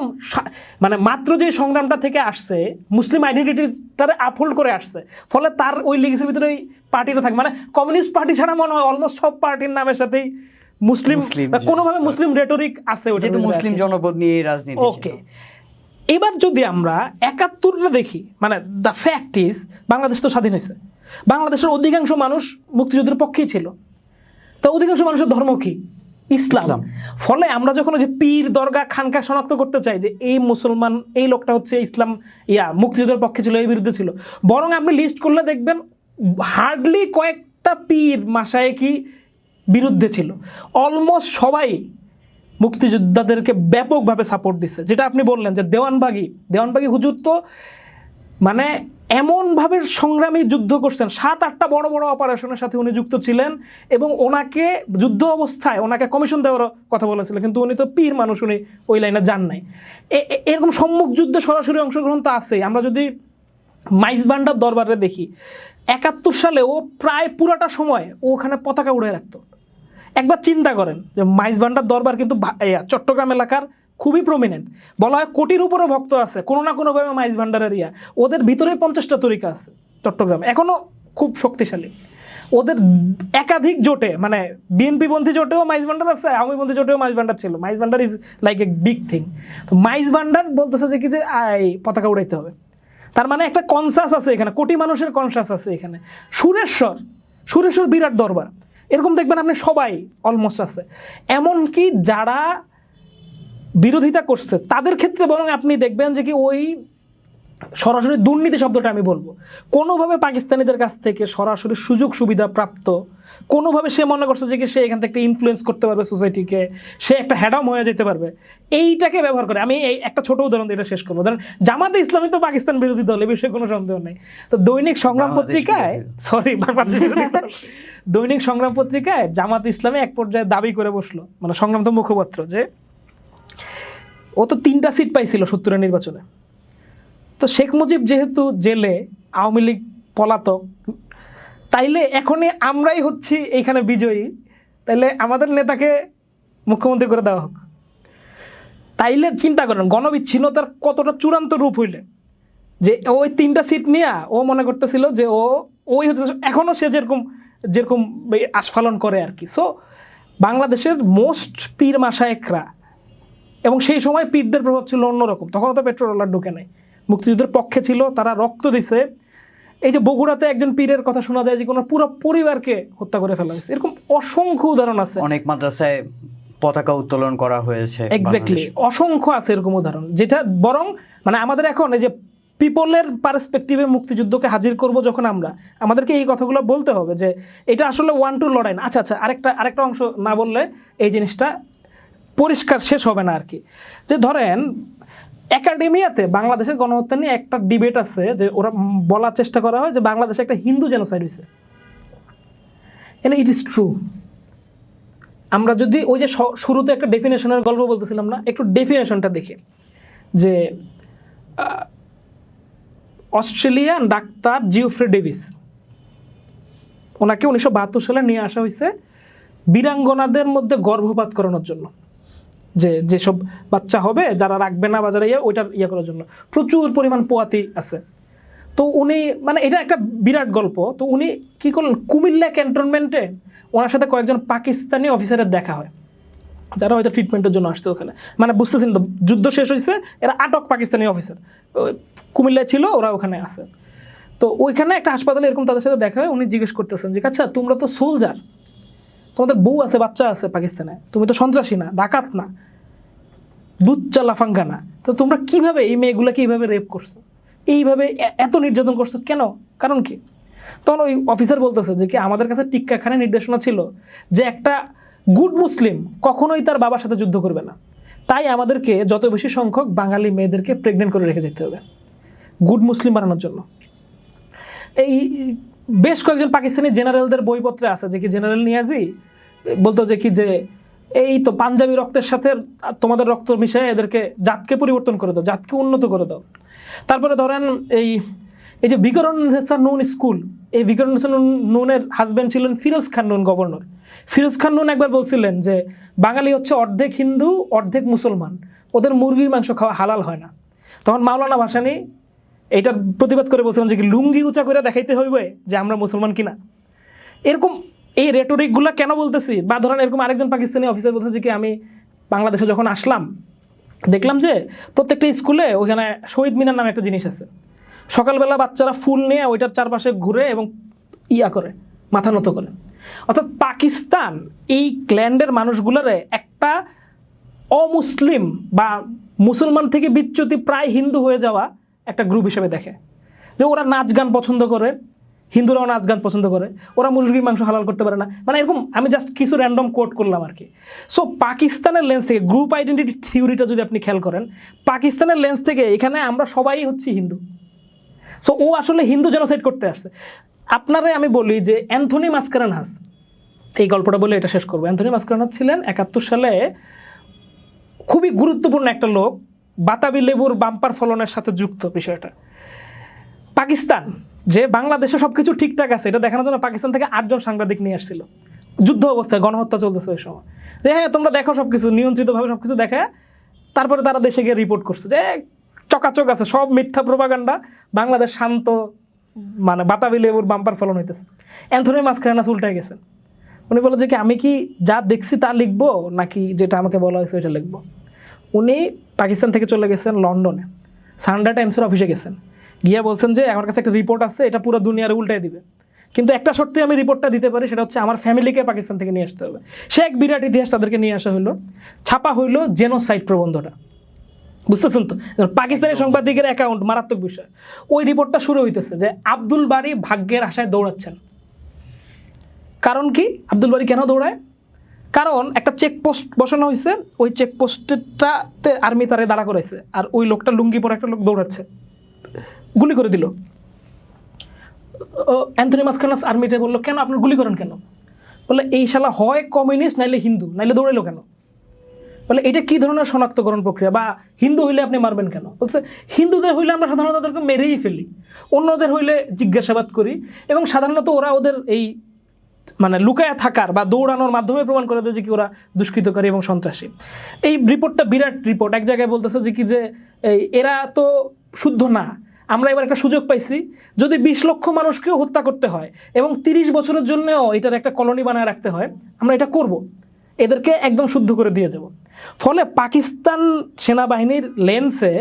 মানে মাত্র যে সংগ্রামটা থেকে আসছে, মুসলিম আইডেন্টিটিটারে আপহোল্ড করে আসছে, ফলে তার ওই লিগেসির ভিতরে ওই পার্টিটা থাকে। মানে কমিউনিস্ট পার্টি ছাড়া মনে হয় অলমোস্ট সব পার্টির নামের সাথেই মুসলিম কোনোভাবে মুসলিম রেটরিক আছে, ওটা মুসলিম জনপদ নিয়ে রাজনীতি। ওকে, এবার যদি আমরা ৭১টা দেখি, মানে দ্য ফ্যাক্ট ইজ বাংলাদেশ তো স্বাধীন হয়েছে, বাংলাদেশের অধিকাংশ মানুষ মুক্তিযুদ্ধের পক্ষেই ছিল, তা অধিকাংশ মানুষের ধর্ম কি? ইসলাম। ফলে আমরা যখন যে পীর, দরগা, খানকা শনাক্ত করতে চাই যে এই মুসলমান, এই লোকটা হচ্ছে ইসলাম মুক্তিযুদ্ধের পক্ষে ছিল, এই বিরুদ্ধে ছিল, বরং আপনি লিস্ট করলে দেখবেন হার্ডলি কয়েকটা পীর মাশায়েখই বিরুদ্ধে ছিল, অলমোস্ট সবাই মুক্তিযোদ্ধাদেরকে ব্যাপকভাবে সাপোর্ট দিচ্ছে। যেটা আপনি বললেন যে দেওয়ানবাগী হুজুর তো মানে এমনভাবে সংগ্রামী যুদ্ধ করছেন, ৭-৮টা বড় বড় অপারেশনের সাথে উনি যুক্ত ছিলেন, এবং ওনাকে যুদ্ধ অবস্থায় ওনাকে কমিশন দেওয়ার কথা বলেছিলেন, কিন্তু উনি তো পীর মানুষ, উনি ওই লাইনে যান নাই। এরকম সম্মুখ যুদ্ধে সরাসরি অংশগ্রহণ তো আছেই। আমরা যদি মাইজভান্ডার দরবারে দেখি, ৭১ সালে ও প্রায় পুরাটা সময় ও ওখানে পতাকা উড়ে রাখতো। একবার চিন্তা করেন যে মাইজভান্ডার দরবার কিন্তু চট্টগ্রাম এলাকার খুবই প্রমিনেন্ট, বলা হয় কোটির উপরে ভক্ত আছে কোনো না কোনোভাবে মাইজভান্ডারের ওদের ভিতরে 50টা তরিকা আছে চট্টগ্রামে, এখনও খুব শক্তিশালী। ওদের একাধিক জোটে, মানে বিএনপিপন্থী জোটেও মাইজভান্ডার আছে, আওয়ামীপন্থী জোটেও মাইজভান্ডার ছিল। Maijbhandar is like a big thing. তো মাইজভান্ডার বলতেছে যে কি যে পতাকা উড়াইতে হবে, তার মানে একটা কনসাস আছে এখানে, কোটি মানুষের কনসাস আছে এখানে। সুরেশ্বর বিরাট দরবার, এরকম দেখবেন আপনি সবাই অলমোস্ট আছে। এমনকি যারা বিরোধিতা করছে তাদের ক্ষেত্রে বরং আপনি দেখবেন যে কি ওই সরাসরি দুর্নীতি শব্দটা আমি বলবো, কোনোভাবে পাকিস্তানিদের কাছ থেকে সরাসরি সুযোগ সুবিধা প্রাপ্ত, কোনোভাবে সে মনে করছে যে কি সে এখান থেকে ইনফ্লুয়েন্স করতে পারবে সোসাইটিকে, সে একটা হ্যাডাম হয়ে যেতে পারবে, এইটাকে ব্যবহার করে। আমি এই একটা ছোট উদাহরণ দিয়ে এটা শেষ করবো। ধরেন জামাতে ইসলামী তো পাকিস্তান বিরোধী দল, এ বিষয়ে কোনো সন্দেহ নেই। তো দৈনিক সংগ্রাম পত্রিকায় দৈনিক সংগ্রাম পত্রিকায় জামাত ইসলামী এক পর্যায়ে দাবি করে বসলো, মানে সংগ্রাম তো মুখপাত্র, যে ও তো 3টা সিট পাইছিল 70-এর নির্বাচনে, তো শেখ মুজিব যেহেতু জেলে, আওয়ামী লীগ পলাতক, তাইলে এখনই আমরাই হচ্ছি এইখানে বিজয়ী, তাইলে আমাদের নেতাকে মুখ্যমন্ত্রী করে দেওয়া হোক। তাইলে চিন্তা করেন গণবিচ্ছিন্নতার কতটা চূড়ান্ত রূপ হইলে, যে ওই 3টা সিট নিয়ে ও মনে করতেছিল যে ওই হচ্ছে এখনও সে যেরকম আস্ফালন করে আর কি। সো বাংলাদেশের মোস্ট পীর মাশায়েখরা, এবং সেই সময় পীরদের প্রভাব ছিল অন্যরকম, তখনও তো পেট্রোল ডলার ঢুকে নেয়, মুক্তিযুদ্ধের পক্ষে ছিল, তারা রক্ত দিছে। এই যে বগুড়াতে একজন পীরের কথা শোনা যায় যে কোনো পুরো পরিবারকে হত্যা করে ফেলা হয়েছে, এরকম অসংখ্য উদাহরণ আছে। অনেক মাদ্রাসায় পতাকা উত্তোলন করা হয়েছে, এক্স্যাক্টলি, অসংখ্য আছে এরকম উদাহরণ, যেটা বরং মানে আমাদের এখন এই যে পিপলের পার্সপেক্টিভে মুক্তিযুদ্ধকে হাজির করব যখন আমরা, আমাদেরকে এই কথাগুলো বলতে হবে যে এটা আসলে 1-2 লড়াই না। আচ্ছা আরেকটা অংশ না বললে এই জিনিসটা পরিষ্কার শেষ হবে না আর কি। যে ধরেন একাডেমিয়াতে বাংলাদেশের গণহত্যা নিয়ে একটা ডিবেট আছে, যে ওরা বলার চেষ্টা করা হয় যে বাংলাদেশে একটা হিন্দু জেনোসাইড হয়েছে। And it is true. আমরা যদি ওই যে শুরুতে একটা ডেফিনেশনের গল্প বলতেছিলাম না, একটু ডেফিনেশনটা দেখে, যে অস্ট্রেলিয়ান ডাক্তার জিওফ্রে ডেভিস, ওনাকে 1972 সালে নিয়ে আসা হয়েছে বীরাঙ্গনাদের মধ্যে গর্ভপাত করানোর জন্য, যেসব বাচ্চা হবে যারা রাখবে না বা যারা ওইটার করার জন্য প্রচুর পরিমাণ পোয়াতি আছে। তো উনি মানে এটা একটা বিরাট গল্প। তো উনি কি করলেন, কুমিল্লা ক্যান্টনমেন্টে ওনার সাথে কয়েকজন পাকিস্তানি অফিসারের দেখা হয়, যারা হয়তো ট্রিটমেন্টের জন্য আসছে ওখানে। মানে বুঝতেছেন তো, যুদ্ধ শেষ হয়েছে, এরা আটক পাকিস্তানি অফিসার কুমিল্লায় ছিল, ওরা ওখানে আছে। তো ওইখানে একটা হাসপাতালে এরকম তাদের সাথে দেখা হয়। উনি জিজ্ঞেস করতেছেন যে আচ্ছা তোমরা তো সোলজার, তোমাদের বউ আছে, বাচ্চা আছে পাকিস্তানে, তুমি তো সন্ত্রাসী না, ডাকাত না, দুধ চা লাফাঙ্গা না, তো তোমরা কিভাবে এই মেয়েগুলোকে এইভাবে রেপ করছো, এইভাবে এত নির্যাতন করছো কেন, কারণ কি? তখন ওই অফিসার বলতেছে যে কি আমাদের কাছে টিক্কাখানে নির্দেশনা ছিল যে একটা গুড মুসলিম কখনোই তার বাবার সাথে যুদ্ধ করবে না, তাই আমাদেরকে যত বেশি সংখ্যক বাঙালি মেয়েদেরকে প্রেগনেন্ট করে রেখে যেতে হবে গুড মুসলিম বানানোর জন্য। এই বেশ কয়েকজন পাকিস্তানি জেনারেলদের বইপত্রে আছে যে কি জেনারেল নিয়াজি বলতো যে কি যে এই তো পাঞ্জাবি রক্তের সাথে তোমাদের রক্ত মিশিয়ে এদেরকে জাতকে পরিবর্তন করে দাও, জাতকে উন্নত করে দাও। তারপরে ধরেন এই যে ভিকারুন নিসা নুন স্কুল, এই ভিকারুন নিসা নুনের হাজব্যান্ড ছিলেন ফিরোজ খান নুন, গভর্নর। ফিরোজ খান নুন একবার বলছিলেন যে বাঙালি হচ্ছে অর্ধেক হিন্দু অর্ধেক মুসলমান, ওদের মুরগির মাংস খাওয়া হালাল হয় না। তখন মাওলানা ভাসানী এইটার প্রতিবাদ করে বলছিলেন যে কি লুঙ্গি উঁচা করে দেখাইতে হইবে যে আমরা মুসলমান কিনা। এরকম এই রেটোরিকগুলো কেন বলতেছি? বা ধরেন এরকম আরেকজন পাকিস্তানি অফিসার বলতেছে যে কি আমি বাংলাদেশে যখন আসলাম দেখলাম যে প্রত্যেকটা স্কুলে ওইখানে শহীদ মিনার নামে একটা জিনিস আছে, সকালবেলা বাচ্চারা ফুল নিয়ে ওইটার চারপাশে ঘুরে এবং করে মাথা নত করে। অর্থাৎ পাকিস্তান এই ল্যান্ডের মানুষগুলোরে একটা অমুসলিম বা মুসলমান থেকে বিচ্যুতি প্রায় হিন্দু হয়ে যাওয়া একটা গ্রুপ হিসেবে দেখে, যে ওরা নাচ গান পছন্দ করে, হিন্দুরাও নাচ গান পছন্দ করে, ওরা মুরগির মাংস হালাল করতে পারে না, মানে এরকম আমি জাস্ট কিছু র্যান্ডম কোট করলাম আর কি। সো পাকিস্তানের লেন্স থেকে গ্রুপ আইডেন্টিটি থিওরিটা যদি আপনি খেয়াল করেন, পাকিস্তানের লেন্স থেকে এখানে আমরা সবাই হচ্ছি হিন্দু। সো ও আসলে হিন্দু জেনোসাইড করতে আসছে। আপনারে আমি বলি যে অ্যান্থনি মাসকারেনহাস, এই গল্পটা বলে এটা শেষ করবো। অ্যান্থনি মাসকারেনহাস ছিলেন 71 সালে খুবই গুরুত্বপূর্ণ একটা লোক, বাতাবি লেবুর বাম্পার ফলনের সাথে যুক্ত বিষয়টা। পাকিস্তান যে বাংলাদেশে সব কিছু ঠিকঠাক আছে এটা দেখানোর জন্য পাকিস্তান থেকে 8 জন সাংবাদিক নিয়ে আসছিল, যুদ্ধ অবস্থায় গণহত্যা চলতেছে ওই সময়, যে হ্যাঁ তোমরা দেখো সব কিছু নিয়ন্ত্রিতভাবে সব কিছু দেখে। তারপরে তারা দেশে গিয়ে রিপোর্ট করছে যে চকাচক আছে, সব মিথ্যা প্রোপাগান্ডা, বাংলাদেশ শান্ত, মানে বাতাবি লেবুর বাম্পার ফলন হইতেছে। অ্যান্থনি মাসকারেনহাস উল্টায় গেছেন। উনি বলে যে কি আমি কি যা দেখছি তা লিখবো নাকি যেটা আমাকে বলা হয়েছে ওইটা লিখবো। উনি পাকিস্তান থেকে চলে গেছেন লন্ডনে, সানডে টাইমসের অফিসে গেছেন, গিয়া বলছেন যে আমার কাছে একটা রিপোর্ট আছে, এটা পুরো দুনিয়ার উল্টায় দিবে, কিন্তু একটা শর্তে আমি রিপোর্টটা দিতে পারি, সেটা হচ্ছে আমার ফ্যামিলিকে পাকিস্তান থেকে নিয়ে আসতে হবে। সে এক বিরাট ইতিহাস তাদেরকে নিয়ে আসা হলো, ছাপা হইলো জেনোসাইড প্রবন্ধটা, বুঝতেছেন তো? পাকিস্তানি সাংবাদিকের অ্যাকাউন্ট, মারাত্মক বিষয়। ওই রিপোর্টটা শুরু হইতেছে যে আব্দুল বারী ভাগ্যের আশায় দৌড়াচ্ছেন। কারণ কি আব্দুল বারী কেন দৌড়ায়? কারণ একটা চেকপোস্ট বসানো হয়েছে, ওই চেকপোস্টটাতে আর্মি তারে দাঁড়া করেছে, আর ওই লোকটা লুঙ্গি পরে একটা লোক দৌড়াচ্ছে, গুলি করে দিল। অ্যান্থনি মাসকারেনহাস আর্মিতে বললো কেন আপনি গুলি করেন কেন? বলে এই শালা হয় কমিউনিস্ট নাইলে হিন্দু, নাইলে দৌড়াইলো কেন? বলে এটা কী ধরনের শনাক্তকরণ প্রক্রিয়া, বা হিন্দু হইলে আপনি মারবেন কেন? বলছে হিন্দুদের হইলে আমরা সাধারণত তাদেরকে মেরেই ফেলি, অন্যদের হইলে জিজ্ঞাসাবাদ করি, এবং সাধারণত ওরা ওদের এই মানে লুকায়া থাকার বা দৌড়ানোর মাধ্যমে প্রমাণ করে দেয় যে কি ওরা দুষ্কৃতকারী এবং সন্ত্রাসী। এই রিপোর্টটা বিরাট রিপোর্ট। এক জায়গায় বলতেছে যে কি যে এরা তো শুদ্ধ না, আমরা এবার একটা সুযোগ পাইছি, যদি 20 লক্ষ মানুষকেও হত্যা করতে হয় এবং 30 বছরের জন্যও এটার একটা কলোনি বানায় রাখতে হয়, আমরা এটা করব, এদেরকে একদম শুদ্ধ করে দিয়ে যাব। ফলে পাকিস্তান সেনাবাহিনীর লেন্সে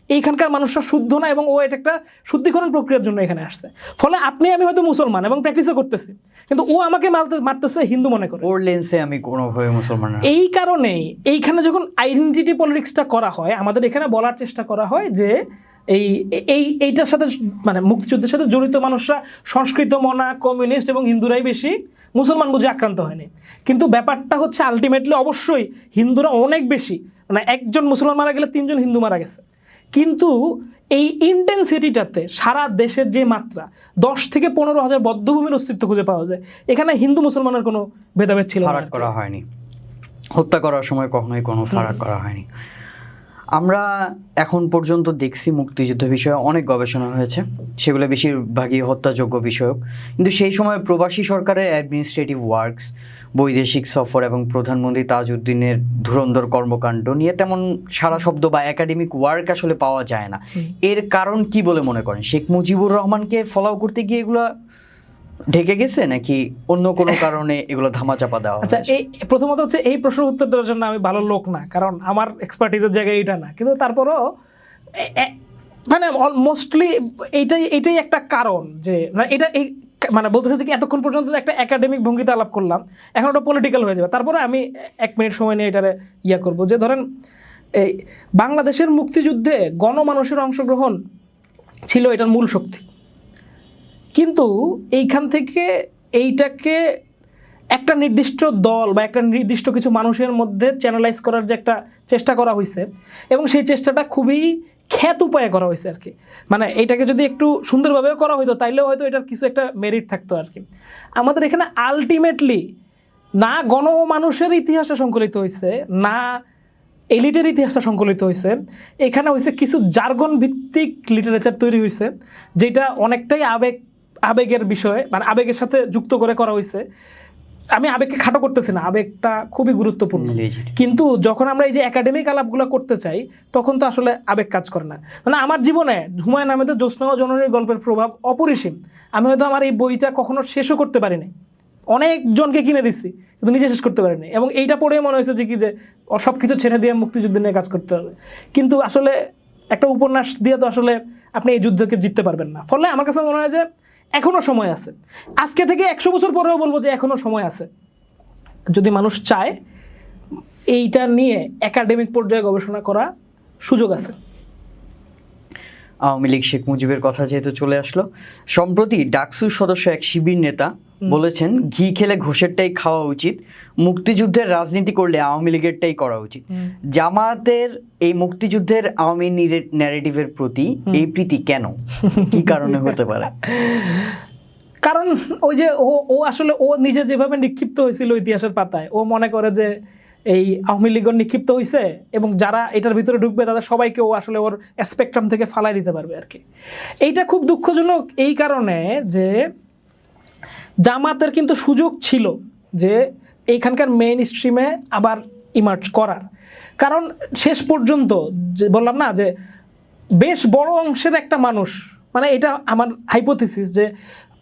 এইখানকার মানুষরা শুদ্ধ না, এবং ও এটা একটা শুদ্ধিকরণ প্রক্রিয়ার জন্য এখানে আসছে। ফলে আপনি আমি হয়তো মুসলমান এবং প্র্যাকটিসও করতেছি, কিন্তু ও আমাকে মারতেছে হিন্দু মনে করে, ওর লেন্সে আমি কোনোভাবে মুসলমান না। এই কারণেই এইখানে যখন আইডেন্টিটি পলিটিক্সটা করা হয়, আমাদের এখানে বলার চেষ্টা করা হয় যে এইটার সাথে মানে মুক্তিযুদ্ধের সাথে জড়িত মানুষরা সংস্কৃত মনা, কমিউনিস্ট এবং হিন্দুরাই বেশি, মুসলমান বুঝে আক্রান্ত হয়নি। কিন্তু ব্যাপারটা হচ্ছে আলটিমেটলি অবশ্যই হিন্দুরা অনেক বেশি, মানে একজন মুসলমান মারা গেলে 3 জন হিন্দু মারা গেছে। কিন্তু এই ইন্টেন্সিটিটাতে সারা দেশের যে মাত্রা, 10 থেকে 15,000 বদ্ধভূমির অস্তিত্ব খুঁজে পাওয়া যায়। এখানে হিন্দু মুসলমানের কোনো ভেদাভেদ ছিল না, ফারাক করা হয়নি, হত্যা করার সময় কখনোই কোনো ফারাক করা হয়নি। আমরা এখন পর্যন্ত দেখছি মুক্তিযুদ্ধ বিষয়ে অনেক গবেষণা হয়েছে, সেগুলো বেশিরভাগই হত্যাযোগ্য বিষয়ক। কিন্তু সেই সময় প্রবাসী সরকারের অ্যাডমিনিস্ট্রেটিভ ওয়ার্কস, বৈদেশিক সফর এবং প্রধানমন্ত্রী তাজউদ্দিনের ধুরন্ধর কর্মকাণ্ড নিয়ে তেমন সারা শব্দ বা একাডেমিক ওয়ার্ক আসলে পাওয়া যায় না। এর কারণ কি বলে মনে করেন? শেখ মুজিবুর রহমানকে ফলো করতে গিয়ে এগুলো ঢেকে গেছে, নাকি অন্য কোনো কারণে এগুলো ধামাচাপা দেওয়া? আচ্ছা, এই প্রথমত হচ্ছে এই প্রশ্নের উত্তর দেওয়ার জন্য আমি ভালো লোক না, কারণ আমার এক্সপার্টিজের জায়গায় এটা না। কিন্তু তারপরও মানে মোস্টলি এইটাই একটা কারণ যে এটা এই মানে বলতে চাচ্ছি কি, এতক্ষণ পর্যন্ত একটা একাডেমিক ভঙ্গিতে আলাপ করলাম, এখন ওটা পলিটিক্যাল হয়ে যাবে। তারপরে আমি 1 মিনিট সময় নিয়ে এটারে করবো যে ধরেন এই বাংলাদেশের মুক্তিযুদ্ধে গণমানুষের অংশগ্রহণ ছিল এটার মূল শক্তি। কিন্তু এইখান থেকে এইটাকে একটা নির্দিষ্ট দল বা একটা নির্দিষ্ট কিছু মানুষের মধ্যে চ্যানেলাইজ করার যে একটা চেষ্টা করা হয়েছে, এবং সেই চেষ্টাটা খুবই খ্যাত উপায়ে করা হয়েছে আর কি। মানে এইটাকে যদি একটু সুন্দরভাবেও করা হইতো তাইলেও হয়তো এটার কিছু একটা মেরিট থাকতো আর কি। আমাদের এখানে আলটিমেটলি না গণমানুষের ইতিহাসে সংকলিত হয়েছে, না এলিটের ইতিহাসটা সংকলিত হয়েছে, এখানে হয়েছে কিছু জার্গন ভিত্তিক লিটারেচার তৈরি হয়েছে, যেটা অনেকটাই আবেগের বিষয়, মানে আবেগের সাথে যুক্ত করে করা হয়েছে। আমি আবেগকে খাটো করতেছি না, আবেগটা খুবই গুরুত্বপূর্ণ। কিন্তু যখন আমরা এই যে একাডেমিক আলাপগুলো করতে চাই, তখন তো আসলে আবেগ কাজ করে না। মানে আমার জীবনে হুমায়ুন আহমেদের জ্যোৎস্না ও জননীর গল্পের প্রভাব অপরিসীম। আমি হয়তো আমার এই বইটা কখনো শেষও করতে পারিনি, অনেকজনকে কিনে দিচ্ছি, কিন্তু নিজে শেষ করতে পারিনি। এবং এইটা পড়ে মনে হয়েছে যে সব কিছু ছেড়ে দিয়ে মুক্তিযুদ্ধ নিয়ে কাজ করতে হবে। কিন্তু আসলে একটা উপন্যাস দিয়ে তো আসলে আপনি এই যুদ্ধকে জিততে পারবেন না। ফলে আমার কাছে মনে হয় যে এখনো সময় আছে। আজকে থেকে 100 বছর পরেও বলবো যে এখনো সময় আছে, যদি মানুষ চায় এইটা নিয়ে একাডেমিক পর্যায়ে গবেষণা করা সুযোগ আছে। আওয়ামী লীগ, শেখ মুজিবের কথা যেহেতু চলে আসলো, সম্প্রতি ডাকসুর সদস্য এক শিবির নেতা বলেছেন, ঘি খেলে ঘোষেরটাই খাওয়া উচিত, মুক্তিযুদ্ধের রাজনীতি করলে আওয়ামী লীগেরটাই করা উচিত। জামাতের এই মুক্তিযুদ্ধের আওয়ামী ন্যারেটিভের প্রতি এই প্রীতি কেন, কি কারণে হতে পারে? কারণ ওই যে ও আসলে ও নিজে যেভাবে নিক্ষিপ্ত হয়েছিল ইতিহাসের পাতায়, ও মনে করে যে এই আওয়ামী লীগ নিক্ষিপ্ত হয়েছে এবং যারা এটার ভিতরে ঢুকবে তাদের সবাইকে ও আসলে ওর স্পেকট্রাম থেকে ফালাই দিতে পারবে আর কি। এইটা খুব দুঃখজনক এই কারণে যে জামাতের কিন্তু সুযোগ ছিল যে এইখানকার মেইন স্ট্রিমে আবার ইমার্জ করার। কারণ শেষ পর্যন্ত যে বললাম না যে বেশ বড় অংশের একটা মানুষ, মানে এটা আমার হাইপোথিসিস যে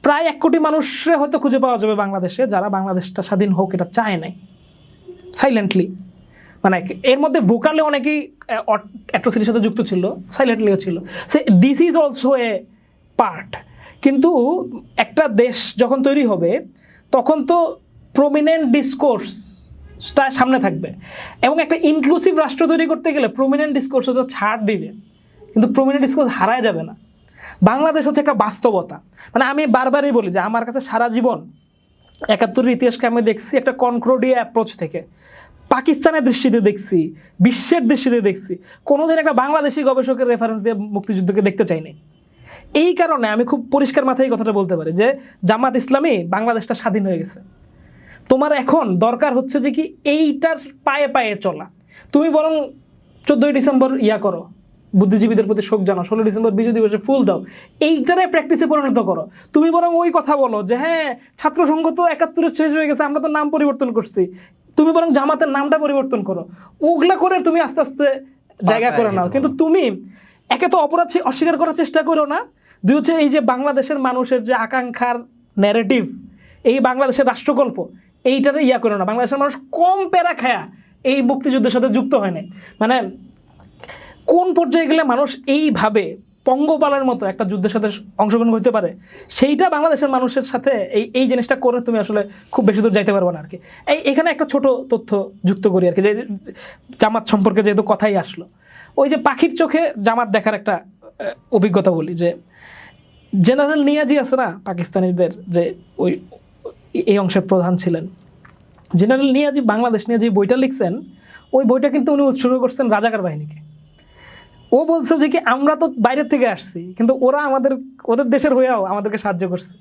প্রায় 1 কোটি মানুষে হয়তো খুঁজে পাওয়া যাবে বাংলাদেশে যারা বাংলাদেশটা স্বাধীন হোক এটা চায় নাই, সাইলেন্টলি। মানে এর মধ্যে ভোকালে অনেকেই অ্যাট্রোসিটির সাথে যুক্ত ছিল, সাইলেন্টলিও ছিল। Say this is also a part. কিন্তু একটা দেশ যখন তৈরি হবে তখন তো প্রমিনেন্ট ডিসকোর্সটা সামনে থাকবে, এবং একটা ইনক্লুসিভ রাষ্ট্র তৈরি করতে গেলে প্রমিনেন্ট ডিসকোর্স তো ছাড় দিবে, কিন্তু প্রমিনেন্ট ডিসকোর্স হারায় যাবে না। বাংলাদেশ হচ্ছে একটা বাস্তবতা। মানে আমি বারবারই বলি যে আমার কাছে সারা জীবন 71-এর ইতিহাসকে আমি দেখছি একটা কনক্রোডিয়া অ্যাপ্রোচ থেকে, পাকিস্তানের দৃষ্টিতে দেখছি, বিশ্বের দৃষ্টিতে দেখছি, কোনোদিন একটা বাংলাদেশি গবেষকের রেফারেন্স দিয়ে মুক্তিযুদ্ধকে দেখতে চাইনি। এই কারণে আমি খুব পরিষ্কার মাথায় এই কথাটা বলতে পারি যে জামাত ইসলামী বাংলাদেশটা স্বাধীন হয়ে গেছে। তোমার এখন দরকার হচ্ছে যে কি এইটার পায়ে পায়ে চলা। তুমি বরং 14ই ডিসেম্বর করো, বুদ্ধিজীবীদের প্রতি শোক জানাও, 16 ডিসেম্বর বিজয় দিবসে ফুল দাও, এইটারে প্র্যাকটিসে পরিণত করো। তুমি বরং ওই কথা বলো যে হ্যাঁ ছাত্র সংঘ তো 71 শেষ হয়ে গেছে, আমরা তো নাম পরিবর্তন করছি, তুমি বরং জামাতের নামটা পরিবর্তন করো। ওগুলা করে তুমি আস্তে আস্তে জায়গা করে নাও। কিন্তু তুমি একে তো অপরাধ অস্বীকার করার চেষ্টা করো না, দুই হচ্ছে এই যে বাংলাদেশের মানুষের যে আকাঙ্ক্ষার ন্যারেটিভ, এই বাংলাদেশের রাষ্ট্রকল্প, এইটারে করো না। বাংলাদেশের মানুষ কম প্যারা খায়া এই মুক্তিযুদ্ধের সাথে যুক্ত হয় নাই। মানে কোন পর্যায়ে গেলে মানুষ এইভাবে পঙ্গপালের মতো একটা যুদ্ধের সাথে অংশগ্রহণ করতে পারে, সেইটা বাংলাদেশের মানুষের সাথে এই জিনিসটা করে তুমি আসলে খুব বেশি দূর যাইতে পারবে না আর কি। এখানে একটা ছোট তথ্য যুক্ত করি আর কি, যে জামাত সম্পর্কে যেহেতু কথাই আসলো, ওই যে পাখির চোখে জামাত দেখার একটা অভিজ্ঞতা বলি যে জেনারেল নিয়াজি আছে না পাকিস্তানিদের, যে ওই এই অংশের প্রধান ছিলেন, জেনারেল নিয়াজি বাংলাদেশ নিয়ে যে বইটা লিখছেন, ওই বইটা কিন্তু উনি উৎসর্গ করছেন রাজাকার বাহিনীকে। ও বলছে যে কি আমরা তো বাইরের থেকে আসছি, কিন্তু ওরা ওদের দেশের হয়েও আমাদেরকে সাহায্য করছে,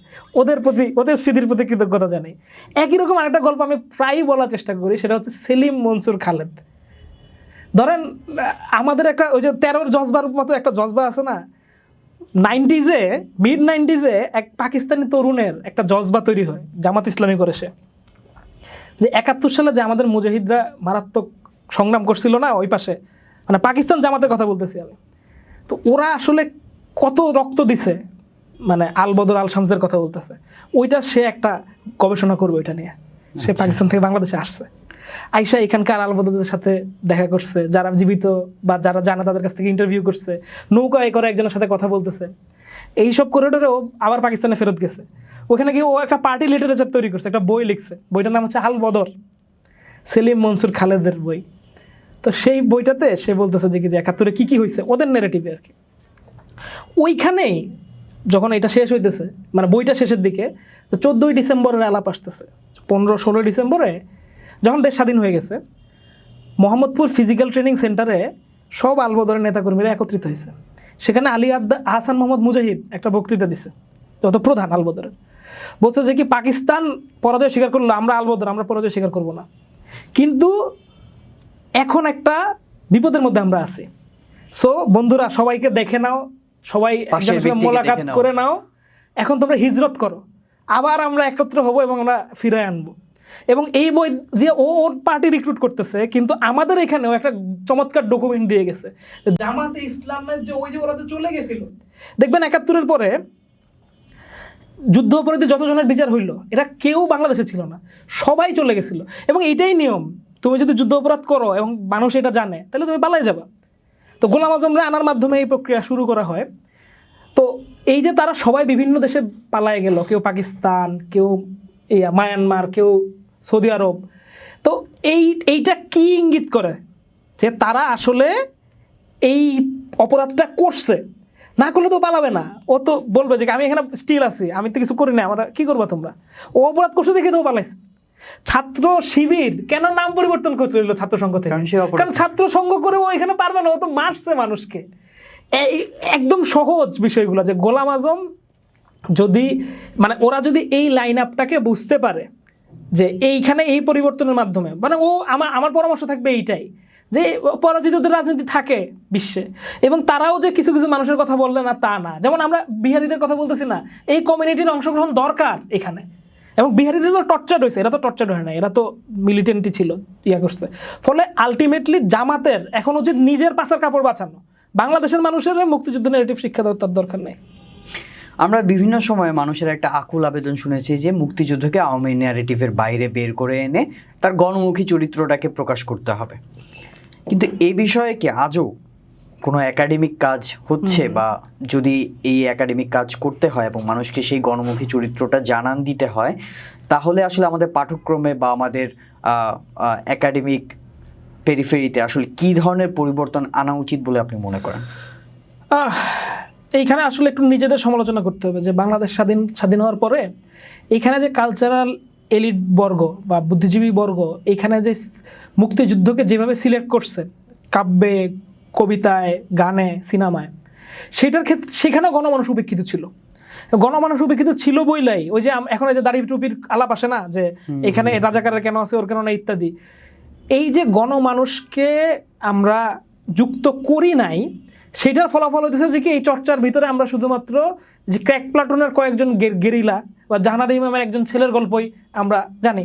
ওদের প্রতি, ওদের স্মৃতির প্রতি কৃতজ্ঞতা জানাই। একই রকম আরেকটা গল্প আমি প্রায়ই বলার চেষ্টা করি, সেটা হচ্ছে সেলিম মনসুর খালেদ। ধরেন আমাদের একটা ওই যে 13 জজবার মতো একটা জজবা আছে না, 90s-এ মিড 90s-এ এক পাকিস্তানি তরুণের একটা জজবা তৈরি হয় জামাত ইসলামী করে, সে যে 71 সালে যে আমাদের মুজাহিদরা মারাত্মক সংগ্রাম করছিল না ওই পাশে, মানে পাকিস্তান জামাতের কথা বলতেছি আমি, তো ওরা আসলে কত রক্ত দিছে, মানে আল বদর আল শামসের কথা বলতেছে, ওইটা সে একটা গবেষণা করবে ওইটা নিয়ে। সে পাকিস্তান থেকে বাংলাদেশে আসছে, আইসা এখানকার আল বদরদের সাথে দেখা করছে, যারা জীবিত বা যারা জানে তাদের কাছ থেকে ইন্টারভিউ করছে, নৌকায় করে একজনের সাথে কথা বলতেছে। এইসব করিডোরেও আবার পাকিস্তানে ফেরত গেছে, ওখানে গিয়ে ও একটা পার্টি লিটারেচার তৈরি করছে, একটা বই লিখছে, বইটার নাম হচ্ছে আল বদর, সেলিম মনসুর খালেদের বই। তো সেই বইটাতে সে বলতেছে যে কি যে 71-এ কী কী হয়েছে ওদের ন্যারেটিভে আর কি। ওইখানেই যখন এটা শেষ হইতেছে, মানে বইটা শেষের দিকে, তো 14ই ডিসেম্বরের আলাপ আসতেছে, 15-16 ডিসেম্বরে যখন দেশ স্বাধীন হয়ে গেছে, মোহাম্মদপুর ফিজিক্যাল ট্রেনিং সেন্টারে সব আলবদরের নেতাকর্মীরা একত্রিত হয়েছে। সেখানে আলী আহসান মোহাম্মদ মুজাহিদ একটা বক্তৃতা দিছে, যত প্রধান আলবদরের, বলছে যে কি পাকিস্তান পরাজয় স্বীকার করলো, আমরা আলবদর আমরা পরাজয় স্বীকার করবো না, কিন্তু এখন একটা বিপদের মধ্যে আমরা আছি। সো বন্ধুরা সবাইকে দেখে নাও, সবাই একজনের সঙ্গে মোলাকাত করে নাও, এখন তোমরা হিজরত করো, আবার আমরা একত্র হব এবং আমরা ফিরে আনবো। এবং এই বই দিয়ে ওর পার্টি রিক্রুট করতেছে, কিন্তু আমাদের এখানেও একটা চমৎকার ডকুমেন্ট দিয়ে গেছে, জামাতে ইসলামের যে ওই যে ওরা তো চলে গেছিল, দেখবেন 71-এর পরে যুদ্ধ অপরাধী যতজনের বিচার হইল এরা কেউ বাংলাদেশে ছিল না, সবাই চলে গেছিল। এবং এইটাই নিয়ম, তুমি যদি যুদ্ধ অপরাধ করো এবং মানুষ এটা জানে তাহলে তুমি পালাই যাবা। তো গোলাম আজমরা আনার মাধ্যমে এই প্রক্রিয়া শুরু করা হয়। তো এই যে তারা সবাই বিভিন্ন দেশে পালায় গেল, কেউ পাকিস্তান, কেউ মায়ানমার, কেউ সৌদি আরব, তো এইটা কি ইঙ্গিত করে যে তারা আসলে এই অপরাধটা করছে, না করলে তো পালাবে না, ও তো বলবে যে আমি এখানে স্টিল আছি, আমি তো কিছু করি না, আমরা কি করবা তোমরা, ও অপরাধ করছে দেখে তো পালাইছে। ছাত্র শিবির কেন নাম পরিবর্তন করতে হইল ছাত্র সংঘ থেকে, কারণ ছাত্র সংঘ করে ও এখানে পারবে না, ও তো মারছে মানুষকে। একদম সহজ বিষয়গুলো, যে গোলাম আজম যদি মানে ওরা যদি এই লাইন আপটাকে বুঝতে পারে যে এইখানে এই পরিবর্তনের মাধ্যমে, মানে ও আমার পরামর্শ থাকবে এইটাই, যে পরাজিতদের রাজনীতি থাকে বিশ্বে, এবং তারাও যে কিছু কিছু মানুষের কথা বললে না তা না, যেমন আমরা বিহারিদের কথা বলতেছি না, এই কমিউনিটির অংশগ্রহণ দরকার এখানে। এবং বিহারিদের তো টর্চার্ড হয়েছে, এরা তো টর্চার্ড হয় না, এরা তো মিলিটেন্টি ছিল, করছে। ফলে আলটিমেটলি জামাতের এখন উচিত নিজের পাশের কাপড় বাঁচানো, বাংলাদেশের মানুষের মুক্তিযুদ্ধ নেগেটিভ শিক্ষা দেওয়ার তার দরকার নেই। আমরা বিভিন্ন সময়ে মানুষের একটা আকুল আবেদন শুনেছি যে মুক্তিযুদ্ধকে আওয়ামী ন্যারেটিভের বাইরে বের করে এনে তার গণমুখী চরিত্রটাকে প্রকাশ করতে হবে, কিন্তু এই বিষয়ে কি আজও কোনো একাডেমিক কাজ হচ্ছে, বা যদি এই একাডেমিক কাজ করতে হয় এবং মানুষকে সেই গণমুখী চরিত্রটা জানান দিতে হয়, তাহলে আসলে আমাদের পাঠ্যক্রমে বা আমাদের একাডেমিক পেরিফেরিতে আসলে কী ধরনের পরিবর্তন আনা উচিত বলে আপনি মনে করেন? এইখানে আসলে একটু নিজেদের সমালোচনা করতে হবে, যে বাংলাদেশ স্বাধীন হওয়ার পরে এইখানে যে কালচারাল এলিট বর্গ বা বুদ্ধিজীবী বর্গ এইখানে যে মুক্তিযুদ্ধকে যেভাবে সিলেক্ট করছে কাব্যে, কবিতায়, গানে, সিনেমায়, সেটার ক্ষেত্রে সেখানেও গণমানুষ উপেক্ষিত ছিল। গণমানুষ উপেক্ষিত ছিল বইলাই ওই যে এখন এই যে দাড়ি টুপির আলাপ আসে না, যে এখানে রাজাকারের কেন আছে, ওর কেন না, ইত্যাদি। এই যে গণমানুষকে আমরা যুক্ত করি নাই, সেটার ফলাফল হতেছে যে কি এই চর্চার ভিতরে আমরা শুধুমাত্র যে ক্র্যাক প্লাটুনের কয়েকজন গেরিলা বা জাহানার ইমামের একজন ছেলের গল্পই আমরা জানি।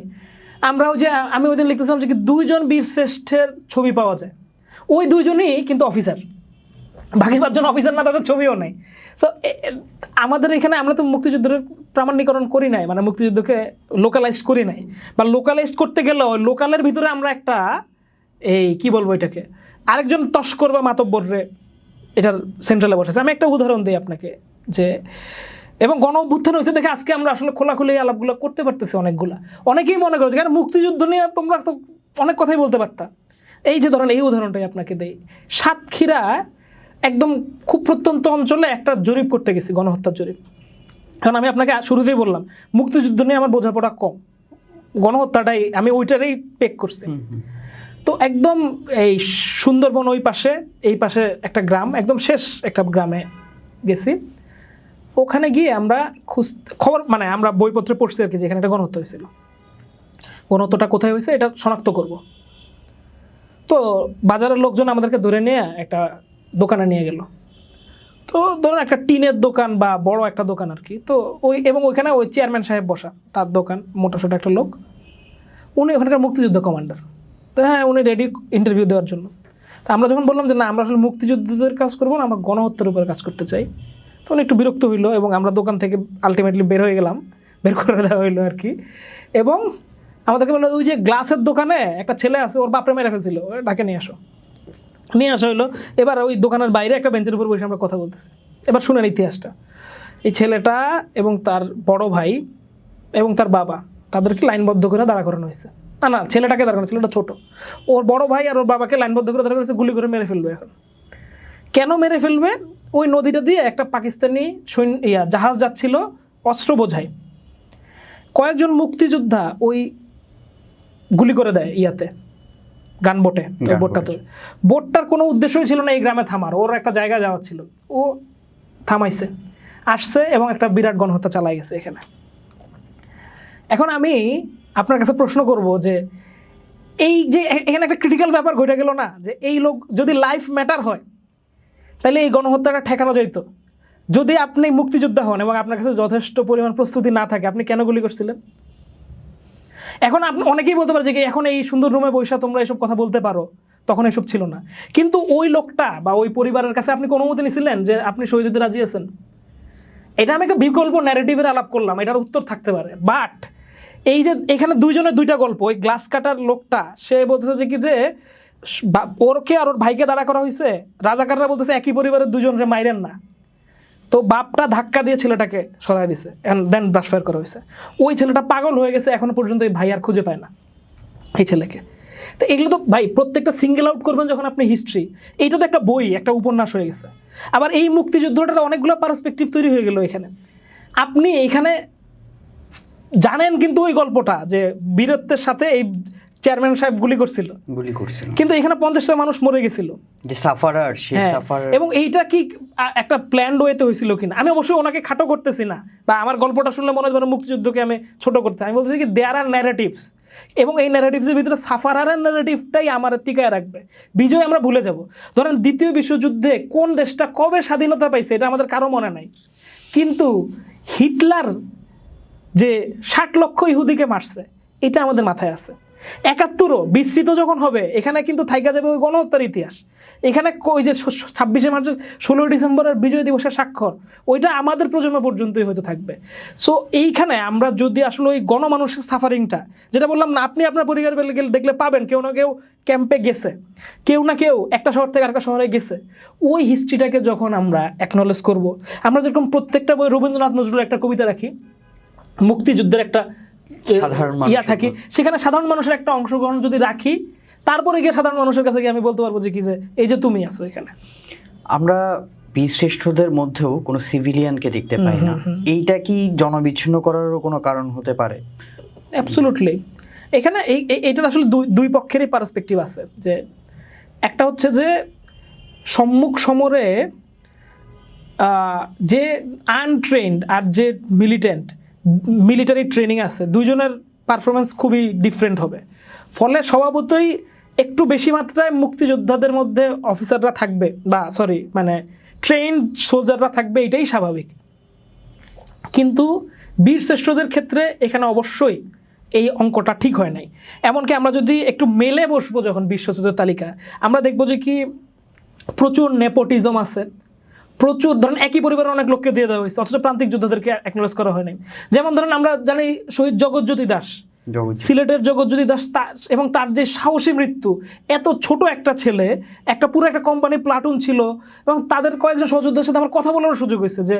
আমরা ওই যে আমি ওই দিন লিখতেছিলাম যে কি 2 জন বীর শ্রেষ্ঠের ছবি পাওয়া যায়, ওই 2 জনই কিন্তু অফিসার, বাকি 5 জন অফিসার না, তাদের ছবিও নেই। তো আমাদের এখানে আমরা তো মুক্তিযুদ্ধের প্রামাণ্যিকরণ করি নাই, মানে মুক্তিযুদ্ধকে লোকালাইজড করি নাই, বা লোকালাইজড করতে গেলেও লোকালের ভিতরে আমরা একটা এই কি বলবো এটাকে আরেকজন তস্কর বা মাতব্বরে এটার সেন্ট্রালে বসেছে। আমি একটা উদাহরণ দিই আপনাকে, যে এবং গণ অভ্যুত্থান হয়েছে দেখে আজকে আমরা আসলে খোলাখুলি আলাপগুলো করতে পারতেছি। অনেকেই মনে করছে কারণ মুক্তিযুদ্ধ নিয়ে তোমরা তো অনেক কথাই বলতে পারতা। এই যে ধরেন এই উদাহরণটাই আপনাকে দেই, সাতক্ষীরা একদম খুব প্রত্যন্ত অঞ্চলে একটা জরিপ করতে গেছি, গণহত্যার জরিপ। কারণ আমি আপনাকে শুরুতেই বললাম মুক্তিযুদ্ধ নিয়ে আমার বোঝাপড়া কম, গণহত্যাটাই আমি ওইটারই পেক করছি। তো একদম এই সুন্দরবন ওই পাশে, এই পাশে একটা গ্রাম, একদম শেষ একটা গ্রামে গেছি। ওখানে গিয়ে আমরা খবর মানে আমরা বইপত্রে পড়ছি আর কি, যেখানে একটা গণহত্যা হয়েছিল। গণহত্যাটা কোথায় হয়েছে এটা শনাক্ত করব। তো বাজারের লোকজন আমাদেরকে ধরে নিয়ে একটা দোকানে নিয়ে গেল। তো ধরুন একটা টিনের দোকান বা বড় একটা দোকান আর কি। তো এবং ওইখানে ওই চেয়ারম্যান সাহেব বসা, তার দোকান, মোটাসোটা একটা লোক, উনি ওখানকার মুক্তিযুদ্ধ কমান্ডার। তো হ্যাঁ, উনি রেডি ইন্টারভিউ দেওয়ার জন্য। তো আমরা যখন বললাম যে না, আমরা আসলে মুক্তিযুদ্ধের কাজ করবো না, আমরা গণহত্যার উপরে কাজ করতে চাই, তখন একটু বিরক্ত হইলো এবং আমরা দোকান থেকে আলটিমেটলি বের হয়ে গেলাম, বের করে দেওয়া হইলো আর কি। এবং আমাদেরকে বললো ওই যে গ্লাসের দোকানে একটা ছেলে আছে, ওর বাপরে মেরে ফেলছিল, ডাকে নিয়ে আসা হইলো। এবার ওই দোকানের বাইরে একটা বেঞ্চের উপর বসে আমরা কথা বলতেছি। এবার শুনেন ইতিহাসটা। এই ছেলেটা এবং তার বড় ভাই এবং তার বাবা, তাদেরকে লাইনবদ্ধ করে দাঁড়া করানো হয়েছে। না, ছেলেটাকে দাঁড়া করানো, ছেলেটা ছোট। ওর বড় ভাই আর ওর বাবাকে লাইনবদ্ধ করে দাঁড়া করেছে, গুলি করে মেরে ফেলবে। এখন কেন মেরে ফেলবে? ওই নদীটা দিয়ে একটা পাকিস্তানি জাহাজ যাচ্ছিল অস্ত্র বোঝাই। কয়েকজন মুক্তিযোদ্ধা ওই গুলি করে দেয় গানবোটে। বোটটার কোনো উদ্দেশ্যই ছিল না এই গ্রামে থামার, ওর একটা জায়গায় যাওয়া ছিল। ও থামাইছে, আসছে এবং একটা বিরাট গণহত্যা চালাই গেছে এখানে। এখন আমি আপনার কাছে প্রশ্ন করব যে এই যে এখানে একটা ক্রিটিক্যাল ব্যাপার ঘটে গেল না, যে এই লোক যদি লাইফ ম্যাটার হয় তাহলে এই গণহত্যাটা ঠেকানো যেত। যদি আপনি মুক্তিযোদ্ধা হন এবং আপনার কাছে যথেষ্ট পরিমাণ প্রস্তুতি না থাকে, আপনি কেন গুলি করছিলেন? এখন আপনি অনেকেই বলতে পারে যে এখন এই সুন্দর রুমে বসে তোমরা এসব কথা বলতে পারো, তখন এসব ছিল না। কিন্তু ওই লোকটা বা ওই পরিবারের কাছে আপনি কোনো অনুমতি নিয়েছিলেন যে আপনি শহীদ হতে রাজি আছেন? এটা আমি একটা বিকল্প ন্যারেটিভের আলাপ করলাম, এটার উত্তর থাকতে পারে। বাট এই যে এখানে দুইজনের দুইটা গল্প। ওই গ্লাস কাটার লোকটা সে বলতেছে যে কি যে ওরকে আর ওর ভাইকে দাঁড়া করা হয়েছে, রাজাকাররা বলতেছে একই পরিবারের দুজনকে মাইরেন না। তো বাপটা ধাক্কা দিয়ে ছেলেটাকে সরাই দিছে, দেন ব্রাশফায়ার করা হয়েছে। ওই ছেলেটা পাগল হয়ে গেছে, এখনো পর্যন্ত এই ভাই আর খুঁজে পায় না এই ছেলেকে। তো এগুলো তো ভাই প্রত্যেকটা সিঙ্গেল আউট করবেন যখন আপনি হিস্ট্রি, এইটা তো একটা বই, একটা উপন্যাস হয়ে গেছে। আবার এই মুক্তিযুদ্ধটার অনেকগুলো পার্সপেক্টিভ তৈরি হয়ে গেল এখানে। আপনি এইখানে জানেন কিন্তু ওই গল্পটা যে বীরত্বের সাথে এই চেয়ারম্যান সাহেব গুলি করছিল, কিন্তু এখানে 50টা মানুষ মরে গেছিল, যে সাফারার সেই সাফারার। এবং এইটা কি একটা প্ল্যান্ড ওয়েতে হয়েছিল কিনা? আমি অবশ্যই ওনাকে খাটো করতেছি না, বা আমার গল্পটা শুনলে মনে হয় মুক্তিযুদ্ধকে আমি ছোট করতে। আমি বলতেছি কি দেয়ার আর ন্যারেটিভস, এবং এই ন্যারেটিভসের ভিতরে সাফারারের ন্যারেটিভটাই আমার টিকায় রাখবে। বিজয় আমরা ভুলে যাব। ধরেন দ্বিতীয় বিশ্বযুদ্ধে কোন দেশটা কবে স্বাধীনতা পাইছে এটা আমাদের কারো মনে নাই, কিন্তু হিটলার যে 60 লক্ষ ইহুদিকে মারছে এটা আমাদের মাথায় আছে। 71ও বিস্তৃত যখন হবে, এখানে কিন্তু থাইকা যাবে ওই গণহত্যার ইতিহাস। এখানে ওই যে 26শে মার্চের 16 ডিসেম্বরের বিজয় দিবসের স্বাক্ষর, ওইটা আমাদের প্রজন্ম পর্যন্তই হয়তো থাকবে। সো এইখানে আমরা যদি আসলে ওই গণমানুষের সাফারিংটা, যেটা বললাম না, আপনি আপনার পরিবার দেখলে পাবেন কেউ না কেউ ক্যাম্পে গেছে, কেউ না কেউ একটা শহর থেকে আরেকটা শহরে গেছে। ওই হিস্ট্রিটাকে যখন আমরা অ্যাকনলেজ করব, আমরা যেরকম প্রত্যেকটা বই রবীন্দ্রনাথ নজরুল একটা কবিতা রাখি, মুক্তিযুদ্ধের একটা থাকি, সেখানে সাধারণ মানুষের একটা অংশগ্রহণ যদি রাখি, তারপরে গিয়ে সাধারণ মানুষের কাছে গিয়ে আমি বলতে পারবো যে কি যে এই যে তুমি আছো এখানে। আমরা বীরশ্রেষ্ঠদের মধ্যেও কোনো সিভিলিয়ানকে দেখতে পাই না, এইটা কি জনবিচ্ছিন্ন করারও কোনো কারণ হতে পারে? অ্যাবসলিউটলি। এখানে এইটার আসলে দুই পক্ষেরই পার্সপেক্টিভ আছে। যে একটা হচ্ছে যে সম্মুখ সমরে যে আনট্রেন্ড আর যে মিলিটারি ট্রেনিং আছে, দুইজনের পারফরমেন্স খুবই ডিফারেন্ট হবে। ফলে স্বভাবতই একটু বেশি মাত্রায় মুক্তিযোদ্ধাদের মধ্যে অফিসাররা থাকবে, বা ট্রেন্ড সোলজাররা থাকবে, এটাই স্বাভাবিক। কিন্তু বীরশ্রেষ্ঠদের ক্ষেত্রে এখানে অবশ্যই এই অঙ্কটা ঠিক হয় নাই। এমনকি আমরা যদি একটু মেলে বসবো যখন বীরশ্রেষ্ঠদের তালিকা, আমরা দেখবো যে কি প্রচুর নেপোটিজম আছে, প্রচুর ধরেন একই পরিবারের অনেক লোককে দিয়ে দেওয়া হয়েছে, অথচ প্রান্তিক যোদ্ধাদেরকে অ্যাকনোলেজ করা হয় নাই। যেমন ধরেন আমরা জানি শহীদ জগৎজ্যোতি দাস, সিলেটের জগৎজ্যোতি দাস, এবং তার যে সাহসী মৃত্যু, এত ছোট একটা ছেলে, পুরো একটা কোম্পানি প্লাটুন ছিল, এবং তাদের কয়েকজন সহযোদ্ধার সাথে আমার কথা বলার সুযোগ হয়েছে যে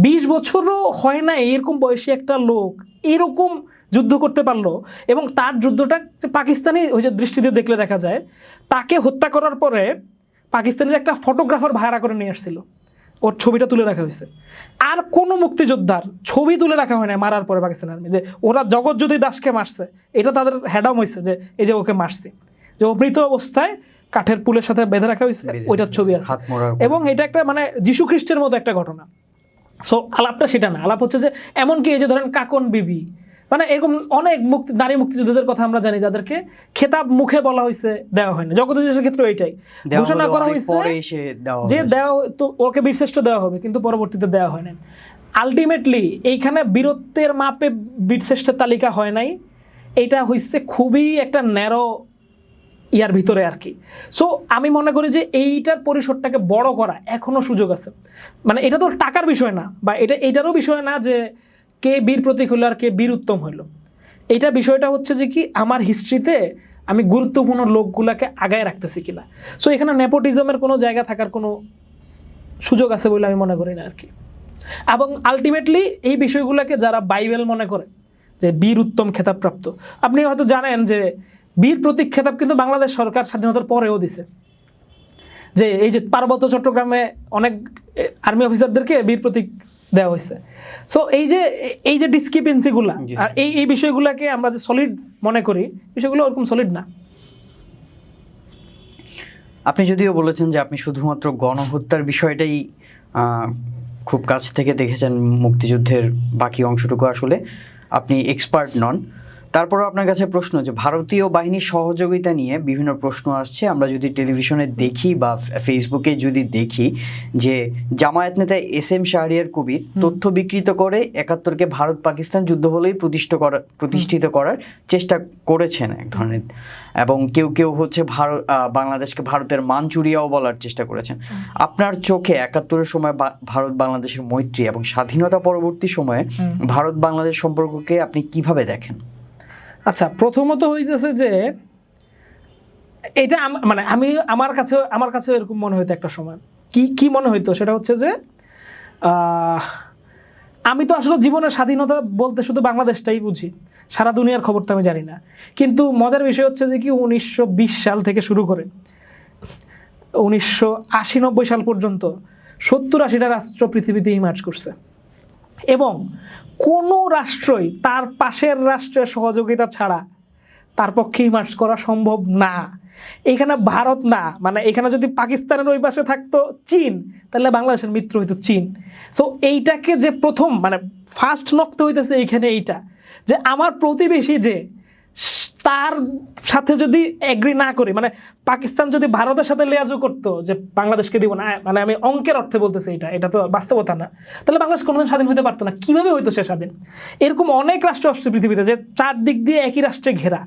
20 বছরও হয় না এরকম বয়সী একটা লোক এরকম যুদ্ধ করতে পারলো। এবং তার যুদ্ধটা পাকিস্তানি ওই যে দৃষ্টিতে দেখলে দেখা যায়, তাকে হত্যা করার পরে পাকিস্তানের একটা ফটোগ্রাফার ভাড়া করে নিয়ে আসছিল, ওর ছবিটা তুলে রাখা হয়েছে। আর কোনো মুক্তিযোদ্ধার ছবি তুলে রাখা হয় না মারার পরে পাকিস্তান আর্মি, যে ওরা জগৎজ্যোতি দাসকে মারছে, এটা তাদের হ্যাডাম হয়েছে যে এই যে ওকে মারছে, যে ও মৃত অবস্থায় কাঠের পুলের সাথে বেঁধে রাখা হয়েছে, ওইটার ছবি আছে। এবং এটা একটা মানে যীশু খ্রিস্টের মতো একটা ঘটনা। সো আলাপটা সেটা না, আলাপ হচ্ছে যে এমনকি এই যে ধরেন কাকন বিবি, মানে এরকম অনেক নারী মুক্তিযোদ্ধাদের কথা আমরা জানি যাদেরকে খেতাব মুখে বলা হয়েছে, দেওয়া হয় না। জগৎজ্যোতির ক্ষেত্রে এইটাই ঘোষণা করা হয়েছে যে দেওয়া তো ওকে বীরশ্রেষ্ঠ দেওয়া হবে, কিন্তু পরবর্তীতে দেওয়া হয় না। আলটিমেটলি এইখানে বীরত্বের মাপে বীরশ্রেষ্ঠের তালিকা হয় নাই, এইটা হয়েছে খুবই একটা ন্যারো ইয়ার ভিতরে আর কি। সো আমি মনে করি যে এইটার পরিসরটাকে বড় করা এখনো সুযোগ আছে। মানে এটা তো টাকার বিষয় না, বা এইটারও বিষয় না যে কে বীর প্রতীক হলো আর কে বীর উত্তম হইলো। এইটা বিষয়টা হচ্ছে যে কি আমার হিস্ট্রিতে আমি গুরুত্বপূর্ণ লোকগুলাকে আগায় রাখতেছি কিনা। সো এখানে নেপোটিজমের কোনো জায়গা থাকার কোনো সুযোগ আছে বলে আমি মনে করি না আর কি। এবং আলটিমেটলি এই বিষয়গুলোকে যারা বাইবেল মনে করে যে বীর উত্তম খেতাবপ্রাপ্ত, আপনি হয়তো জানেন যে বীর প্রতীক খেতাব কিন্তু বাংলাদেশ সরকার স্বাধীনতার পরেও দিছে, যে এই যে পার্বত্য চট্টগ্রামে অনেক আর্মি অফিসারদেরকে বীর প্রতীক দেওয়া হয়েছে। সো এই যে ডিসক্রিপেন্সিগুলা আর এই বিষয়গুলোকে আমরা যে সলিড মনে করি, বিষয়গুলো ওরকম সলিড না। আপনি যদিও বলেছেন যে আপনি শুধুমাত্র গণহত্যার বিষয়টাই খুব কাছ থেকে দেখেছেন, মুক্তিযুদ্ধের বাকি অংশটুকু আসলে আপনি এক্সপার্ট নন, তারপরও আপনার কাছে প্রশ্ন যে ভারতীয় বাহিনীর সহযোগিতা নিয়ে বিভিন্ন প্রশ্ন আসছে। আমরা যদি টেলিভিশনে দেখি বা ফেসবুকে যদি দেখি যে জামায়াত নেতা SM শাহরিয়ার কবির তথ্য বিকৃত করে 71-কে ভারত পাকিস্তান যুদ্ধ বলেই প্রতিষ্ঠিত করার চেষ্টা করেছেন এক ধরনের, এবং কেউ কেউ হচ্ছে বাংলাদেশকে ভারতের মানচুরিয়াও বলার চেষ্টা করেছেন। আপনার চোখে 71-এর সময় ভারত বাংলাদেশের মৈত্রী এবং স্বাধীনতা পরবর্তী সময়ে ভারত বাংলাদেশ সম্পর্ককে আপনি কিভাবে দেখেন? আচ্ছা, প্রথমত হইতেছে যে এটা মানে আমার কাছে এরকম মনে হইতো একটা সময়। কি মনে হইতো সেটা হচ্ছে যে আমি তো আসলে জীবনের স্বাধীনতা বলতে শুধু বাংলাদেশটাই বুঝি, সারা দুনিয়ার খবর তো আমি জানি না। কিন্তু মজার বিষয় হচ্ছে যে কি 1920 সাল থেকে শুরু করে 1980-90 সাল পর্যন্ত 70-80টা রাষ্ট্র পৃথিবীতে ইমার্জ করছে, এবং কোনো রাষ্ট্রই তার পাশের রাষ্ট্রের সহযোগিতা ছাড়া তার পক্ষে ইমার্জ করা সম্ভব না। এখানে ভারত না, মানে এখানে যদি পাকিস্তানের ওই পাশে থাকতো চীন, তাহলে বাংলাদেশের মিত্র হইতো চীন। সো এইটাকে যে প্রথম মানে ফার্স্ট নকতে হইতেছে এইখানে এইটা, যে আমার প্রতিবেশী যে তার সাথে যদি এগ্রি না করি, মানে পাকিস্তান যদি ভারতের সাথে লেয়াজু করতো যে বাংলাদেশকে দিব না, মানে আমি অঙ্কের অর্থে বলতেছি, এটা তো বাস্তবতা না, তাহলে বাংলাদেশ কোনোদিন স্বাধীন হতে পারতো না। কিভাবে হইতো সে স্বাধীন? এরকম অনেক রাষ্ট্র আসছে পৃথিবীতে যে চারদিক দিয়ে একই রাষ্ট্রে ঘেরা,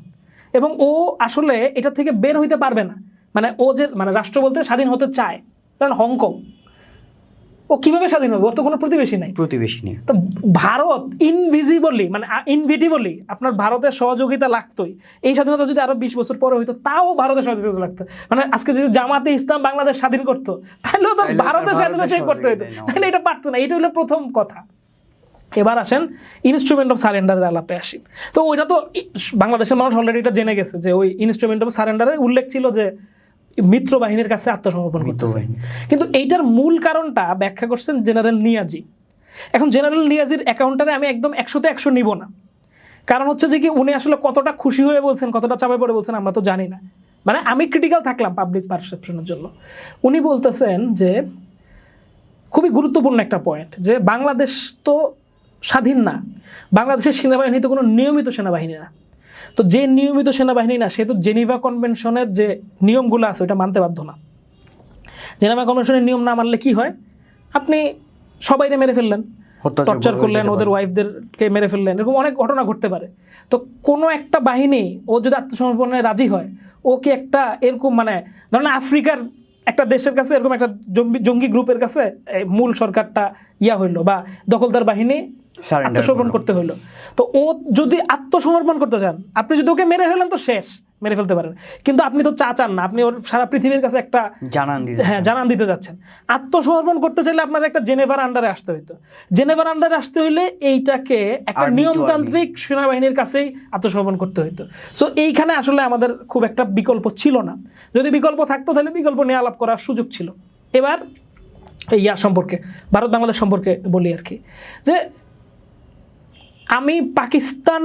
এবং ও আসলে এটা থেকে বের হইতে পারবে না। মানে ও যে মানে রাষ্ট্র বলতে স্বাধীন হতে চায়, কারণ হংকং ও কিভাবে স্বাধীন হবে? ওর তো কোনো প্রতিবেশী নেই। তো ভারত ইনভিজিবলি মানে ইনভিটিবলি আপনার ভারতের সহযোগিতা লাগতোই। এই স্বাধীনতা যদি আরো 20 বছর পরে হইতো, তাও ভারতের সহযোগিতা লাগতো। মানে আজকে যদি জামাতে ইসলাম বাংলাদেশ স্বাধীন করতো, তাহলেও তো ভারতের স্বাধীনতাই করতে হইতো, তাহলে এটা পারতো না। এটা হলো প্রথম কথা। এবার আসেন ইনস্ট্রুমেন্ট অফ সারেন্ডারের আলাপে আসি। তো ওইটা তো বাংলাদেশের মানুষ অলরেডি এটা জেনে গেছে যে ওই ইনস্ট্রুমেন্ট অফ সারেন্ডারের উল্লেখ ছিল যে মিত্র বাহিনীর কাছে আত্মসমর্পণ করতেছে। কিন্তু এইটার মূল কারণটা ব্যাখ্যা করছেন জেনারেল নিয়াজি। এখন জেনারেল নিয়াজির অ্যাকাউন্টারে আমি একদম 100-তে 100 নিব না, কারণ হচ্ছে যে কি উনি আসলে কতটা খুশি হয়ে বলছেন, কতটা চাপে পড়ে বলছেন আমরা তো জানি না। মানে আমি ক্রিটিক্যাল থাকলাম পাবলিক পারসেপশনের জন্য। উনি বলতেছেন যে খুবই গুরুত্বপূর্ণ একটা পয়েন্ট, যে বাংলাদেশ তো স্বাধীন না, বাংলাদেশের সেনাবাহিনী তো কোনো নিয়মিত সেনাবাহিনী না। তো যে নিয়মিত সেনাবাহিনী না, সে তো জেনিভা কনভেনশনের যে নিয়মগুলো আছে ওটা মানতে বাধ্য না। জেনিভা কনভেনশনের নিয়ম না মানলে কি হয়? আপনি সবাইকে মেরে ফেললেন, টর্চার করলেন, ওদের ওয়াইফদেরকে মেরে ফেললেন, এরকম অনেক ঘটনা ঘটতে পারে। তো কোনো একটা বাহিনী ও যদি আত্মসমর্পণে রাজি হয়, ও কি একটা এরকম মানে ধরেন আফ্রিকার একটা দেশের কাছে এরকম একটা জঙ্গি গ্রুপের কাছে মূল সরকারটা হইলো বা দখলদার বাহিনী আত্মসমর্পণ করতে হইলো, তো ও যদি আত্মসমর্পণ করতে চান, আপনি যদি ওকে মেরে ফেলেন তো শেষ, মেরে ফেলতে পারেন, কিন্তু আপনি তো চান না, আপনি ওর সারা পৃথিবীর কাছে একটা জানান দিতে যাচ্ছেন। আত্মসমর্পণ করতে চাইলে আপনার একটা জেনেভার আন্ডারে আসতে হইতো। জেনেভার আন্ডারে আসতে হইলে এইটাকে একটা নিয়মতান্ত্রিক সেনাবাহিনীর কাছেই আত্মসমর্পণ করতে হইতো। সো এইখানে আসলে আমাদের খুব একটা বিকল্প ছিল না। যদি বিকল্প থাকতো তাহলে বিকল্প নিয়ে আলাপ করার সুযোগ ছিল। এবার ইয়ার সম্পর্কে, ভারত বাংলাদেশ সম্পর্কে বলি আর কি, যে আমি পাকিস্তান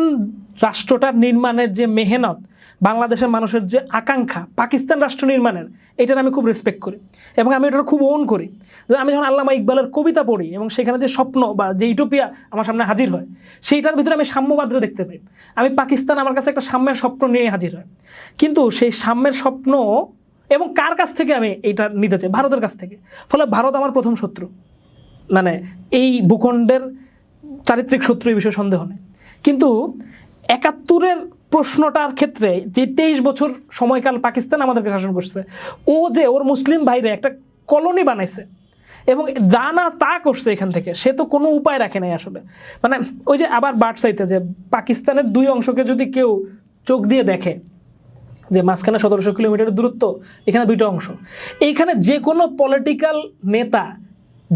রাষ্ট্রটার নির্মাণের যে মেহনত, বাংলাদেশের মানুষের যে আকাঙ্ক্ষা পাকিস্তান রাষ্ট্র নির্মাণের, এটার আমি খুব রেসপেক্ট করি এবং আমি এটার খুব ওন করি। যে আমি যখন আল্লামা ইকবালের কবিতা পড়ি এবং সেখানে যে স্বপ্ন বা যে ইউটোপিয়া আমার সামনে হাজির হয়, সেইটার ভিতরে আমি সাম্যবাদরে দেখতে পাই। আমি পাকিস্তান আমার কাছে একটা সাম্যের স্বপ্ন নিয়ে হাজির হয়, কিন্তু সেই সাম্যের স্বপ্ন এবং কার কাছ থেকে আমি এইটা নিতে চাই? ভারতের কাছ থেকে। ফলে ভারত আমার প্রথম শত্রু, মানে এই ভূখণ্ডের চারিত্রিক শত্রু, এই বিষয়ে সন্দেহ নেই। কিন্তু ৭১-এর প্রশ্নটার ক্ষেত্রে যে ২৩ বছর সময়কাল পাকিস্তান আমাদেরকে শাসন করছে, ও যে ওর মুসলিম ভাইরে একটা কলোনি বানাইছে এবং যা না তা করছে এখান থেকে, সে তো কোনো উপায় রাখে নাই আসলে। মানে ওই যে আবার বার্ডসাইতে যে পাকিস্তানের দুই অংশকে যদি কেউ চোখ দিয়ে দেখে, যে মাঝখানে ১৭০০ কিলোমিটারের দূরত্ব, এখানে দুইটা অংশ, এইখানে যে কোনো পলিটিক্যাল নেতা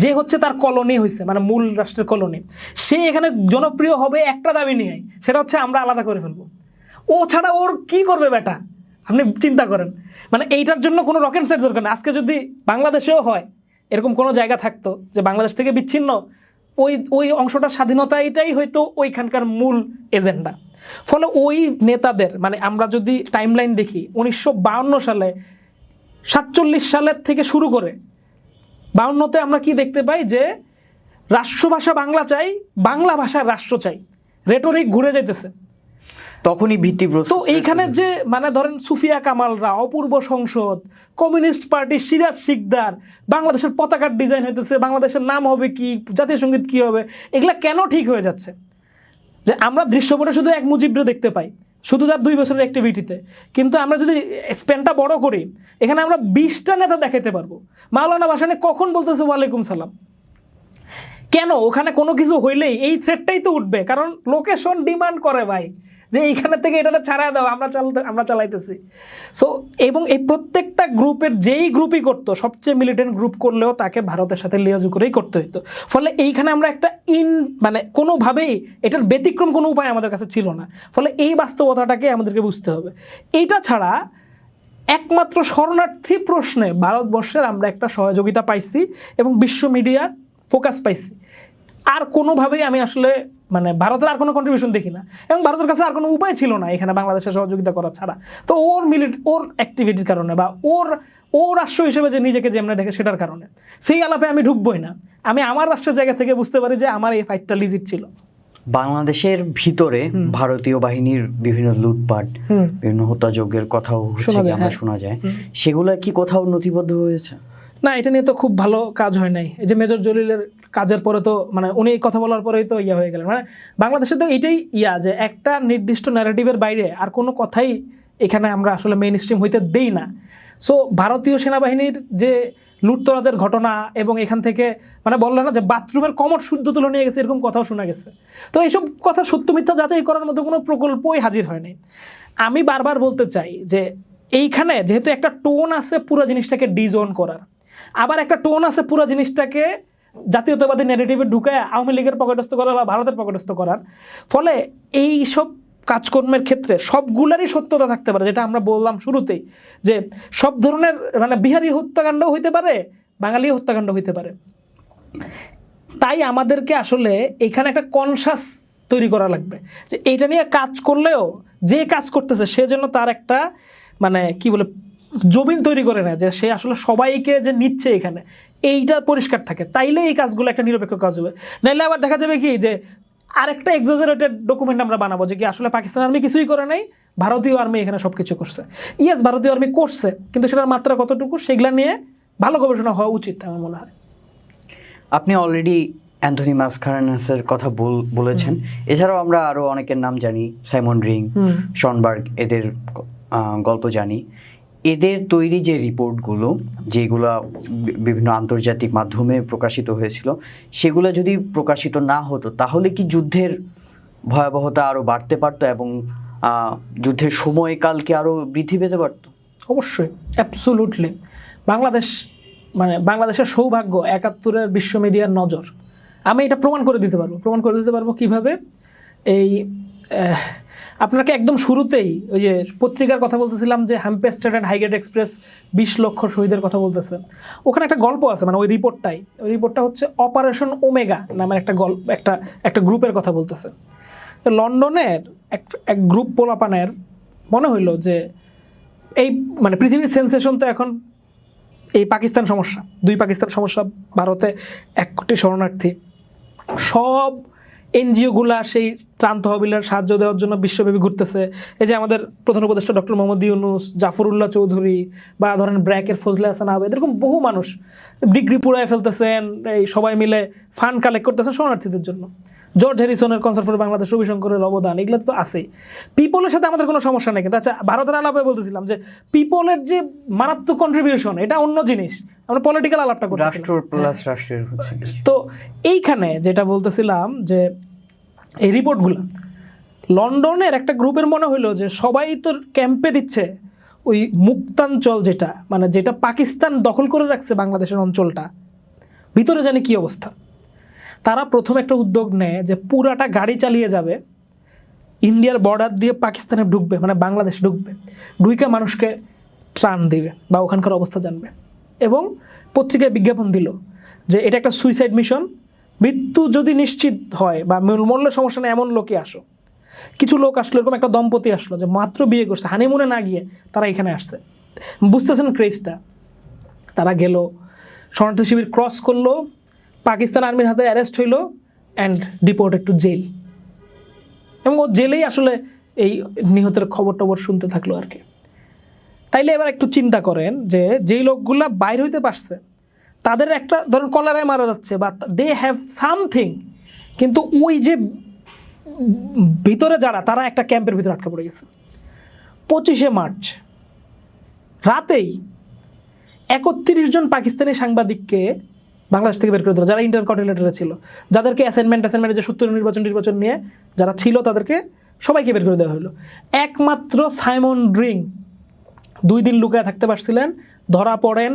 যে হচ্ছে তার কলোনি হয়েছে, মানে মূল রাষ্ট্রের কলোনি, সে এখানে জনপ্রিয় হবে একটা দাবি নিয়ে, সেটা হচ্ছে আমরা আলাদা করে ফেলবো। ও ছাড়া ওর কি করবে বেটা, আপনি চিন্তা করেন। মানে এইটার জন্য কোনো রকেট সাইট দরকার না। আজকে যদি বাংলাদেশেও হয় এরকম কোনো জায়গা থাকতো যে বাংলাদেশ থেকে বিচ্ছিন্ন, ওই অংশটার স্বাধীনতা, এটাই হয়তো ওইখানকার মূল এজেন্ডা। ফলে ওই নেতাদের, মানে আমরা যদি টাইমলাইন দেখি ১৯৫২ সালে, ৪৭ সালের থেকে শুরু করে ৫২তে আমরা কি দেখতে পাই, যে রাষ্ট্রভাষা বাংলা চাই, বাংলা ভাষার রাষ্ট্র চাই, রেটরিক ঘুরে যাইতেছে। তখনই ভিত্তিপ্রস্তর। তো এইখানে যে মানে ধরেন সুফিয়া কামালরা, অপূর্ব সংসদ, কমিউনিস্ট পার্টি, সিরাজ শিকদার, বাংলাদেশের পতাকার ডিজাইন হইতেছে, বাংলাদেশের নাম হবে কি, জাতীয় সঙ্গীত কি হবে, এগুলা কেন ঠিক হয়ে যাচ্ছে? যে আমরা দৃশ্যপটে শুধু এক মুজিবরে দেখতে পাই, শুধু তার ২ বছরের অ্যাক্টিভিটিতে, কিন্তু আমরা যদি স্প্যানটা বড় করি, এখানে আমরা ২০টা নেতা দেখাতে পারবো। মাওলানা ভাসানী কখন বলতেছে ওয়ালাইকুম সালাম? কেন? ওখানে কোনো কিছু হইলেই এই থ্রেটটাই তো উঠবে, কারণ লোকেশন ডিমান্ড করে ভাই, যে এইখানে থেকে এটা ছাড়া দাও, আমরা চালাইতেছি। সো এবং এই প্রত্যেকটা গ্রুপের যেই গ্রুপই করতো, সবচেয়ে মিলিটেন্ট গ্রুপ করলেও তাকে ভারতের সাথে লিয়াজু করেই করতে হতো। ফলে এইখানে আমরা একটা মানে কোনোভাবেই এটার ব্যতিক্রম কোনো উপায় আমাদের কাছে ছিল না। ফলে এই বাস্তবতাটাকে আমাদেরকে বুঝতে হবে। এইটা ছাড়া একমাত্র শরণার্থী প্রশ্নে ভারতবর্ষের আমরা একটা সহযোগিতা পাইছি এবং বিশ্ব মিডিয়ার ফোকাস পাইছি। আর কোনোভাবেই আমি আসলে মানে ভারতের আর কোনো কন্ট্রিবিউশন দেখি না, এবং ভারতের কাছে আর কোনো উপায় ছিল না এখানে বাংলাদেশের সহযোগিতা করা ছাড়া। তো ওর অ্যাক্টিভিটির কারণে বা ও রাষ্ট্র হিসেবে যে নিজেকে যেমন দেখে সেটার কারণে সেই আলাপে আমি ঢুকবই না। আমি আমার রাষ্ট্রের জায়গা থেকে বুঝতে পারি যে আমার এই ফাইটটা লিজিট ছিল। বাংলাদেশের ভিতরে ভারতীয় বাহিনীর বিভিন্ন লুটপাট, বিভিন্ন হত্যাযজ্ঞের কথাও আমরা শোনা যায়, সেগুলো কি কোথাও নথিবদ্ধ হয়েছে? না, এটা নিয়ে তো খুব ভালো কাজ হয় নাই। এই যে মেজর জলিলের কাজের পরে তো মানে উনি কথা বলার পরেই তো হয়ে গেলেন। মানে বাংলাদেশে তো এটাই যে একটা নির্দিষ্ট ন্যারেটিভের বাইরে আর কোনো কথাই এখানে আমরা আসলে মেইন স্ট্রিম হইতে দেই না। সো ভারতীয় সেনাবাহিনীর যে লুটতরাজের ঘটনা, এবং এখান থেকে মানে বললেন না যে বাথরুমের কমট শুদ্ধ তুলে নিয়ে গেছে, এরকম কথাও শোনা গেছে। তো এইসব কথা সত্য মিথ্যা যাচাই করার মতো কোনো প্রকল্পই হাজির হয়নি। আমি বারবার বলতে চাই যে এইখানে যেহেতু একটা টোন আছে পুরো জিনিসটাকে ডিজোন করার, আবার একটা টোন আছে পুরো জিনিসটাকে জাতীয়তাবাদী ন্যারেটিভে ঢুকায় আওয়ামী লীগের পকেটস্থ করা বা ভারতের পকেটস্থ করার, ফলে এই সব কাজকর্মের ক্ষেত্রে সবগুলারই সত্যতা থাকতে পারে। যেটা আমরা বললাম শুরুতেই, যে সব ধরনের মানে বিহারি হত্যাকাণ্ড হইতে পারে, বাঙালি হত্যাকাণ্ড হইতে পারে। তাই আমাদেরকে আসলে এখানে একটা কনসাস তৈরি করা লাগবে যে এইটা নিয়ে কাজ করলেও যে কাজ করতেছে সে যেন তার একটা মানে কি বলে জমিন তৈরি করে না, যে সে আসলে সবাইকে যে নিচ্ছে এখানে, এইটা পরিষ্কার থাকে। তাইলে এই কাজগুলো একটা নিরপেক্ষ কাজ হবে। নাইলে আবার দেখা যাবে কি যে আরেকটা এক্সাজারেটেড ডকুমেন্ট আমরা বানাবো যে কি আসলে পাকিস্তান আর্মি কিছুই করে নাই, ভারতীয় আর্মি এখানে সব কিছু করছে। ইয়েস, ভারতীয় আর্মি করছে, কিন্তু সেটার মাত্রা কতটুকু সেগুলা নিয়ে ভালো গবেষণা হওয়া উচিত আমার মনে হয়। আপনি অলরেডি অ্যান্থনি মাসকারেনাসের কথা বলেছেন, এছাড়াও আমরা আরও অনেকের নাম জানি, সাইমন রিং, শনবার্গ, এদের গল্প জানি। এদের তৈরি যে রিপোর্টগুলো, যেগুলো বিভিন্ন আন্তর্জাতিক মাধ্যমে প্রকাশিত হয়েছিল, সেগুলো যদি প্রকাশিত না হতো তাহলে কি যুদ্ধের ভয়াবহতা আরও বাড়তে পারতো এবং যুদ্ধের সময়কাল কি আরো বৃদ্ধি পেতে পারতো? অবশ্যই, অ্যাবসোলুটলি। বাংলাদেশ মানে বাংলাদেশের সৌভাগ্য 71-এর বিশ্ব মিডিয়ার নজর। আমি এটা প্রমাণ করে দিতে পারবো কিভাবে। এই আপনাকে একদম শুরুতেই ওই যে পত্রিকার কথা বলতেছিলাম যে হ্যাম্পেস্টেড অ্যান্ড হাইগেট এক্সপ্রেস 20 লক্ষ শহীদের কথা বলতেছে, ওখানে একটা গল্প আছে, মানে ওই রিপোর্টটা হচ্ছে অপারেশন ওমেগা নামের একটা গ্রুপের কথা বলতেছে। লন্ডনের এক গ্রুপ পোলাপানের মনে হইলো যে এই মানে পৃথিবীর সেন্সেশন তো এখন এই পাকিস্তান সমস্যা, 2 পাকিস্তান সমস্যা, ভারতে 1 কোটি শরণার্থী, সব এনজিওগুলা সেই ত্রাণ তহবিলের সাহায্য দেওয়ার জন্য বিশ্বব্যাপী ঘুরতেছে। এই যে আমাদের প্রধান উপদেষ্টা ডক্টর মোহাম্মদ ইউনূস, জাফরুল্লাহ চৌধুরী, বা ধরেন ব্র্যাকের ফজলে হাসান আহমেদ, এরকম বহু মানুষ ডিগ্রি পুরায় ফেলতেছেন, এই সবাই মিলে ফান্ড কালেক্ট করতেছেন শরণার্থীদের জন্য। জর্জ হ্যারিসনের কনসার্ট ফর বাংলাদেশ, রবি শঙ্করের অবদান, এগুলো তো আছেই। পিপলের সাথে আমাদের কোনো সমস্যা নেই, কিন্তু আচ্ছা ভারতের আলাপে বলতেছিলাম যে পিপলের যে মারাত্মক কন্ট্রিবিউশন, এটা অন্য জিনিস, আমরা পলিটিক্যাল আলাপটা করতেছি, রাষ্ট্র প্লাস রাষ্ট্রের হচ্ছে। তো এইখানে যেটা বলতেছিলাম যে এই রিপোর্টগুলো লন্ডনের একটা গ্রুপের মনে হইলো যে সবাই তো ক্যাম্পে দিচ্ছে ওই মুক্তাঞ্চল, যেটা পাকিস্তান দখল করে রাখছে বাংলাদেশের অঞ্চলটা, ভিতরে জানি কি অবস্থা। তারা প্রথমে একটা উদ্যোগ নেয় যে পুরাটা গাড়ি চালিয়ে যাবে, ইন্ডিয়ার বর্ডার দিয়ে পাকিস্তানে ঢুকবে, মানে বাংলাদেশ ঢুকবে, ঢুকে মানুষকে ত্রাণ দিবে বা ওখানকার অবস্থা জানবে, এবং পত্রিকায় বিজ্ঞাপন দিল যে এটা একটা সুইসাইড মিশন, মৃত্যু যদি নিশ্চিত হয় বা মূল্য সমস্যা নেই এমন লোকই আসো। কিছু লোক আসলো, এরকম একটা দম্পতি আসলো যে মাত্র বিয়ে করছে, হানিমুনে না গিয়ে তারা এখানে আসছে, বুঝতেছেন ক্রেজটা। তারা গেল, শরণার্থী শিবির ক্রস করলো, পাকিস্তান আর্মির হাতে অ্যারেস্ট হইলো অ্যান্ড ডিপোর্টেড টু জেল, এবং ও জেলেই আসলে এই নিহতের খবর টবর শুনতে থাকলো আর কি। তাইলে এবার একটু চিন্তা করেন যে যেই লোকগুলা বাইর হইতে পারছে তাদের একটা ধরুন কলারায় মারা যাচ্ছে বা দে হ্যাভ সামথিং, কিন্তু ওই যে ভিতরে যারা, তারা একটা ক্যাম্পের ভিতরে আটকা পড়ে গেছে। 25শে মার্চ রাতেই 31 জন পাকিস্তানি সাংবাদিককে বাংলাদেশ থেকে বের করে দিল, যারা ইন্টারকন্টিনেন্টালে ছিল, যাদেরকে অ্যাসাইনমেন্টের যে 70 নির্বাচন নিয়ে যারা ছিল তাদেরকে সবাইকে বের করে দেওয়া হলো। একমাত্র সাইমন ড্রিং 2 দিন লুকায় থাকতে পারছিলেন, ধরা পড়েন,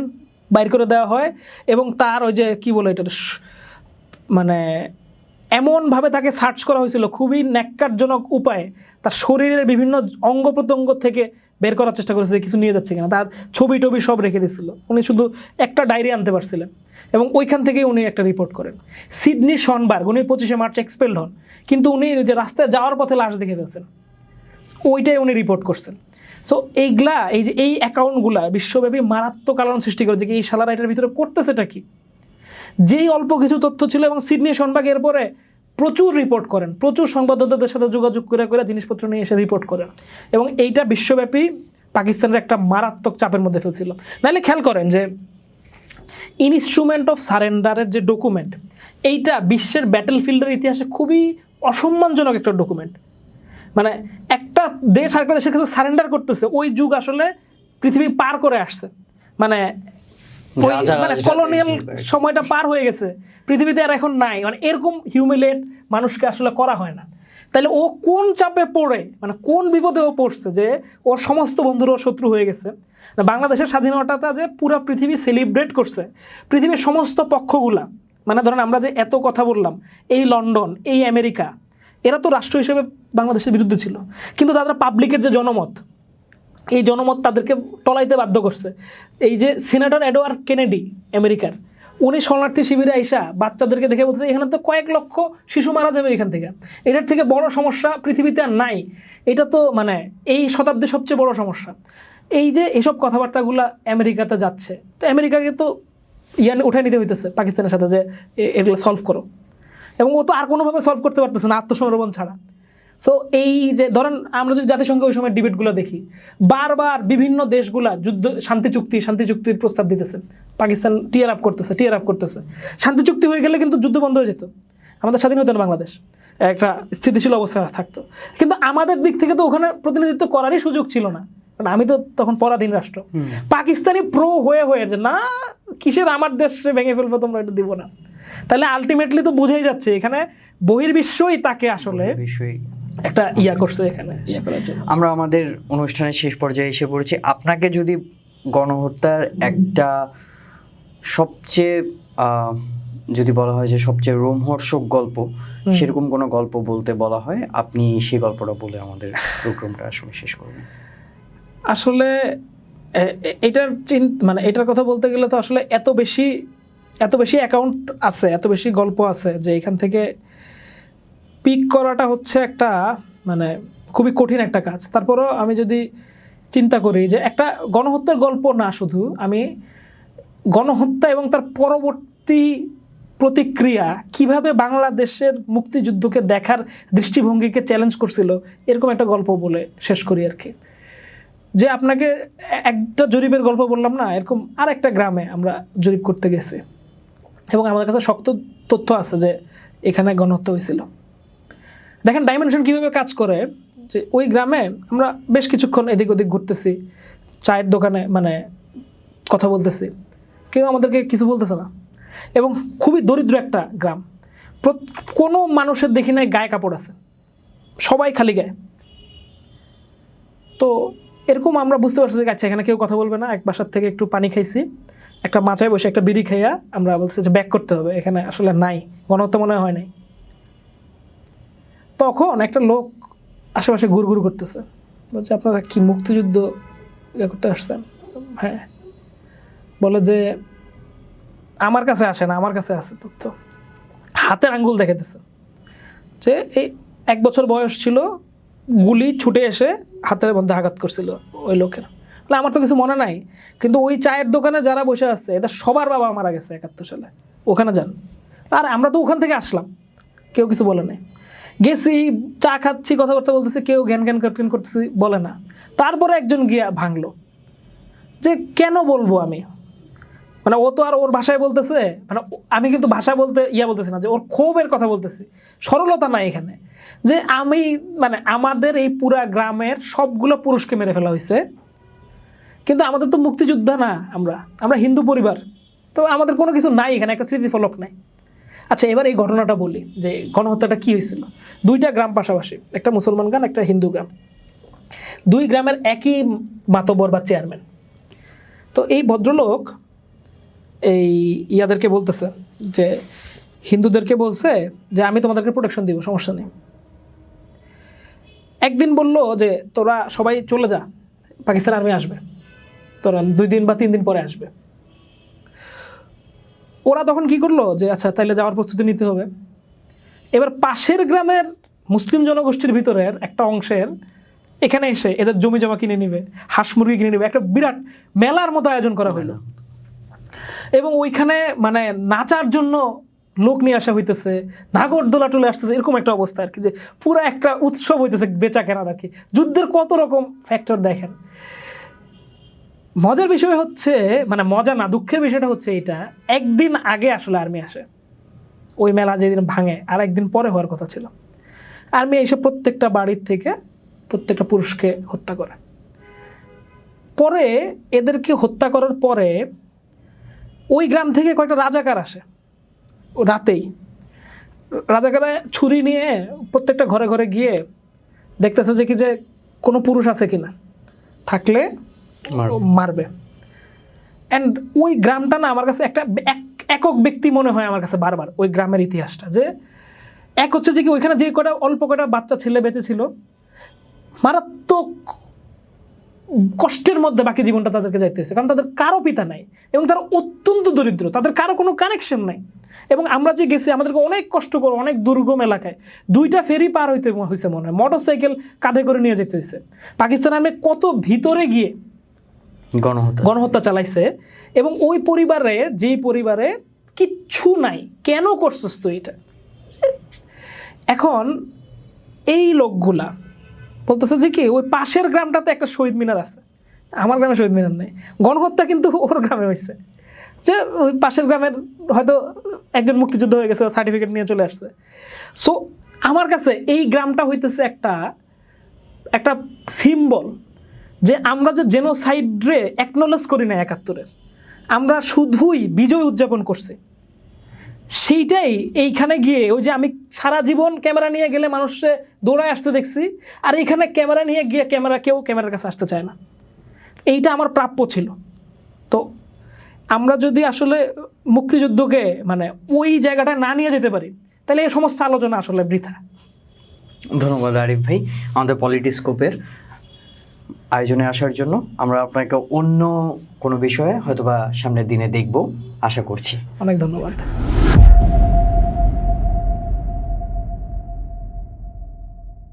বাইর করে দেওয়া হয়, এবং তার ওই যে কী বলে এটা, মানে এমনভাবে তাকে সার্চ করা হয়েছিল খুবই ন্যাক্কারজনক উপায়ে, তার শরীরের বিভিন্ন অঙ্গ প্রত্যঙ্গ থেকে বের করার চেষ্টা করেছে কিছু নিয়ে যাচ্ছে কিনা, তার ছবি টবি সব রেখে দিয়েছিল। উনি শুধু একটা ডায়েরি আনতে পারছিলেন, এবং ওইখান থেকেই উনি একটা রিপোর্ট করেন। সিডনি শনবার্গ, উনি 25শে মার্চ এক্সপেলড হন, কিন্তু উনি যে রাস্তায় যাওয়ার পথে লাশ দেখে ফেলছেন, ওইটাই উনি রিপোর্ট করছেন। সো এইগুলা, এই যে এই অ্যাকাউন্টগুলা বিশ্বব্যাপী মারাত্মক আলোড়ন সৃষ্টি করেছে কি এই শালারা এটার ভিতরে করতেছেটা কি। যেই অল্প কিছু তথ্য ছিল, এবং সিডনি শনবার্গ এরপরে প্রচুর রিপোর্ট করেন, প্রচুর সংবাদদাতাদের সাথে যোগাযোগ করে জিনিসপত্র নিয়ে এসে রিপোর্ট করেন, এবং এইটা বিশ্বব্যাপী পাকিস্তানের একটা মারাত্মক চাপের মধ্যে ফেলছিল। নাহলে খেয়াল করেন যে ইনস্ট্রুমেন্ট অফ সারেন্ডারের যে ডকুমেন্ট, এইটা বিশ্বের ব্যাটেলফিল্ডের ইতিহাসে খুবই অসম্মানজনক একটা ডকুমেন্ট। মানে একটা দেশ আরেকটা দেশের কাছে সারেন্ডার করতেছে, ওই যুগ আসলে পৃথিবী পার করে আসছে, মানে ওই মানে কলোনিয়াল সময়টা পার হয়ে গেছে, পৃথিবীতে আর এখন নাই, মানে এরকম হিউমিলেট মানুষকে আসলে করা হয় না। তাহলে ও কোন চাপে পড়ে, মানে কোন বিপদে ও পড়ছে যে ওর সমস্ত বন্ধুরা শত্রু হয়ে গেছে। বাংলাদেশের স্বাধীনতাটা যে পুরো পৃথিবী সেলিব্রেট করছে, পৃথিবীর সমস্ত পক্ষগুলা, মানে ধরেন আমরা যে এত কথা বললাম, এই লন্ডন, এই আমেরিকা, এরা তো রাষ্ট্র হিসেবে বাংলাদেশের বিরুদ্ধে ছিল, কিন্তু তাদের পাবলিকের যে জনমত, এই জনমত তাদেরকে টলাইতে বাধ্য করছে। এই যে সিনেটর এডওয়ার্ড কেনেডি আমেরিকার, উনি শরণার্থী শিবিরে আইসা বাচ্চাদেরকে দেখে বলছে এখানে তো কয়েক লক্ষ শিশু মারা যাবে এখান থেকে, এটার থেকে বড় সমস্যা পৃথিবীতে আর নাই, এটা তো মানে এই শতাব্দীর সবচেয়ে বড় সমস্যা। এই যে এইসব কথাবার্তাগুলো আমেরিকাতে যাচ্ছে, তো আমেরিকাকে তো উঠে নিতে হইতেছে পাকিস্তানের সাথে যে এগুলো সলভ করো, এবং ও তো আর কোনোভাবে সলভ করতে পারতেছে না আত্মসমর্পণ ছাড়া। সো এই যে ধরেন আমরা যদি জাতিসংঘে ওই সময় ডিবেটগুলো দেখি, বারবার বিভিন্ন দেশগুলা শান্তি চুক্তির প্রস্তাব দিতেছে, পাকিস্তান টিয়ার আপ করতেছে। শান্তি চুক্তি হয়ে গেলে কিন্তু যুদ্ধ বন্ধ হয়ে যেত, আমাদের স্বাধীন হতো না, বাংলাদেশ একটা স্থিতিশীল অবস্থা থাকতো, কিন্তু আমাদের দিক থেকে তো ওখানে প্রতিনিধিত্ব করারই সুযোগ ছিল না, কারণ আমি তো তখন পরাধীন রাষ্ট্র। পাকিস্তানি প্রো হয়ে যে না, কিসের আমার দেশ ভেঙে ফেলবো, তোমরা এটা দিব না। তাহলে আলটিমেটলি তো বুঝেই যাচ্ছে এখানে বহির্বিশ্বই তাকে আসলে একটা করছে এখানে করার জন্য। আমরা আমাদের অনুষ্ঠানের শেষ পর্যায়ে এসে পড়েছি। আপনাকে যদি গণহত্যার একটা সবচেয়ে যদি বলা হয় যে সবচেয়ে রোমহর্ষক গল্প, সেরকম কোনো গল্প বলতে বলা হয়, আপনি সেই গল্পটা বলে আমাদের প্রোগ্রামটা আসলে শেষ করবেন। আসলে এটার মানে এটার কথা বলতে গেলে তো আসলে এত বেশি অ্যাকাউন্ট আছে, এত বেশি গল্প আছে যে এখান থেকে পিক করাটা হচ্ছে একটা মানে খুবই কঠিন একটা কাজ। তারপরও আমি যদি চিন্তা করি যে একটা গণহত্যার গল্প না, শুধু আমি গণহত্যা এবং তার পরবর্তী প্রতিক্রিয়া কিভাবে বাংলাদেশের মুক্তিযুদ্ধকে দেখার দৃষ্টিভঙ্গিকে চ্যালেঞ্জ করছিল, এরকম একটা গল্প বলে শেষ করি আর কি। যে আপনাকে একটা জরিপের গল্প বললাম না, এরকম আর একটা গ্রামে আমরা জরিপ করতে গেছি এবং আমাদের কাছে শক্ত তথ্য আছে যে এখানে গণহত্যা হয়েছিল। দেখেন ডাইমেনশন কিভাবে কাজ করে, যে ওই গ্রামে আমরা বেশ কিছুক্ষণ এদিক ওদিক ঘুরতেছি, চায়ের দোকানে মানে কথা বলতেছি, কেউ আমাদেরকে কিছু বলতেছে না, এবং খুবই দরিদ্র একটা গ্রাম, কোনো মানুষের দেখি নাই গায়ে কাপড় আছে, সবাই খালি গায়ে। তো এরকম আমরা বুঝতে পারছি যে আচ্ছা এখানে কেউ কথা বলবে না, এক বাসার থেকে একটু পানি খাইছি, একটা মাচায় বসে একটা বিড়ি খাইয়া আমরা বলছি যে ব্যাক করতে হবে, এখানে আসলে নাই, গণহত্যা মনে হয় নাই। তখন একটা লোক আশেপাশে ঘুরঘুর করতেছে, বলছে আপনারা কি মুক্তিযুদ্ধ করতে আসছেন? হ্যাঁ। বলে যে আমার কাছে আসে না, আমার কাছে আছে তথ্য, হাতের আঙ্গুল দেখাইতেছে যে এই 1 বছর বয়স ছিল, গুলি ছুটে এসে হাতের মধ্যে আঘাত করছিল ওই লোকের। আমার তো কিছু মনে নাই, কিন্তু ওই চায়ের দোকানে যারা বসে আছে এদের সবার বাবা মারা গেছে 71 সালে, ওখানে যান। আর আমরা তো ওখান থেকে আসলাম, কেউ কিছু বলে নাই। গেছি, চা খাচ্ছি, কথাবার্তা বলতেছি, কেউ জ্ঞান করতেছি, বলে না। তারপরে একজন গিয়া ভাঙলো যে কেন বলবো আমি, মানে ও তো আর ওর ভাষায় বলতেছে, মানে আমি কিন্তু ভাষা বলতে বলতেছি না, যে ওর ক্ষোভের কথা বলতেছি, সরলতা নাই এখানে। যে আমি মানে আমাদের এই পুরা গ্রামের সবগুলো পুরুষকে মেরে ফেলা হয়েছে, কিন্তু আমাদের তো মুক্তিযোদ্ধা না, আমরা হিন্দু পরিবার, তো আমাদের কোনো কিছু নাই এখানে, একটা স্মৃতিফলক নাই। আচ্ছা এবার এই ঘটনাটা বলি যে গণহত্যাটা কী হয়েছিল। 2টা গ্রাম পাশাপাশি, একটা মুসলমান গ্রাম, একটা হিন্দু গ্রাম, 2 গ্রামের একই মাতবর বা চেয়ারম্যান। তো এই ভদ্রলোক এই ইয়াদেরকে বলতেছে যে হিন্দুদেরকে বলছে যে আমি তোমাদেরকে প্রোটেকশন দিব, সমস্যা নেই। একদিন বলল যে তোরা সবাই চলে যা, পাকিস্তান আর্মি আসবে, তোরা 2 দিন বা 3 দিন পরে আসবে। ওরা তখন কি করলো যে আচ্ছা তাইলে যাওয়ার প্রস্তুতি নিতে হবে। এবার পাশের গ্রামের মুসলিম জনগোষ্ঠীর ভিতরের একটা অংশের এখানে এসে এদের জমি জমা কিনে নিবে, হাঁস মুরগি কিনে নিবে, একটা বিরাট মেলার মতো আয়োজন করা হইলো। এবং ওইখানে মানে নাচার জন্য লোক নিয়ে আসা হইতেছে, নাগরদোলা টলে আসতেছে, এরকম একটা অবস্থা আর কি, যে পুরো একটা উৎসব হইতেছে বেচা কেনার আর কি। যুদ্ধের কত রকম ফ্যাক্টর দেখেন। মজার বিষয় হচ্ছে, মানে মজা না, দুঃখের বিষয়টা হচ্ছে এটা, একদিন আগে আসলে আর্মি আসে, ওই মেলা যেদিন ভাঙে আর একদিন পরে হওয়ার কথা ছিল। আর্মি এসে প্রত্যেকটা বাড়ির থেকে প্রত্যেকটা পুরুষকে হত্যা করে। পরে এদেরকে হত্যা করার পরে ওই গ্রাম থেকে কয়েকটা রাজাকার আসে, ও রাতেই রাজাকারা ছুরি নিয়ে প্রত্যেকটা ঘরে ঘরে গিয়ে দেখতেছে যে কি যে কোনো পুরুষ আছে কিনা, থাকলে মারবে। অ্যান্ড ওই গ্রামটা না আমার কাছে একটা একক ব্যক্তি মনে হয় আমার কাছে বারবার, ওই গ্রামের ইতিহাসটা, যে এক হচ্ছে যে কি ওইখানে যে কটা অল্প কটা বাচ্চা ছেলে বেঁচে ছিল, মারাত্মক কষ্টের মধ্যে বাকি জীবনটা তাদেরকে যাইতে হয়েছে, কারণ তাদের কারো পিতা নাই এবং তারা অত্যন্ত দরিদ্র, তাদের কারো কোনো কানেকশন নাই। এবং আমরা যে গেছি আমাদেরকে অনেক কষ্ট করে অনেক দুর্গম এলাকায় 2টা ফেরি পার হইতে হয়েছে, মনে হয় মোটর সাইকেল কাঁধে করে নিয়ে যেতে হয়েছে। পাকিস্তান আর্মি কত ভিতরে গিয়ে গণহত্যা চালাইছে, এবং ওই পরিবারে, যেই পরিবারে কিচ্ছু নাই, কেন করছস তুই এটা? এখন এই লোকগুলা বলতেছে যে কি ওই পাশের গ্রামটাতে একটা শহীদ মিনার আছে, আমার গ্রামে শহীদ মিনার নেই। গণহত্যা কিন্তু ওর গ্রামে হয়েছে, যে ওই পাশের গ্রামের হয়তো একজন মুক্তিযুদ্ধ হয়ে গেছে, সার্টিফিকেট নিয়ে চলে আসছে। সো আমার কাছে এই গ্রামটা হইতেছে একটা সিম্বল, যে আমরা যে জেনোসাইডরে অ্যাকনোলেজ করি না 71-এর, আমরা শুধুই বিজয় উদযাপন করছি, সেইটাই এইখানে গিয়ে ওই যে আমি সারা জীবন ক্যামেরা নিয়ে গেলে মানুষে দৌড়ায় আসতে দেখছি, আর এইখানে ক্যামেরা নিয়ে গিয়ে কেউ ক্যামেরার কাছে আসতে চায় না। এইটা আমার প্রাপ্য ছিল। তো আমরা যদি আসলে মুক্তিযুদ্ধকে মানে ওই জায়গাটা না নিয়ে যেতে পারি, তাহলে এই সমস্ত আলোচনা আসলে বৃথা। ধন্যবাদ আরিফ ভাই আমাদের পলিটিস্কোপের আয়োজনে আসার জন্য। আমরা আপনাকে অন্য কোনো বিষয়ে হয়তোবা সামনের দিনে দেখব আশা করছি। অনেক ধন্যবাদ।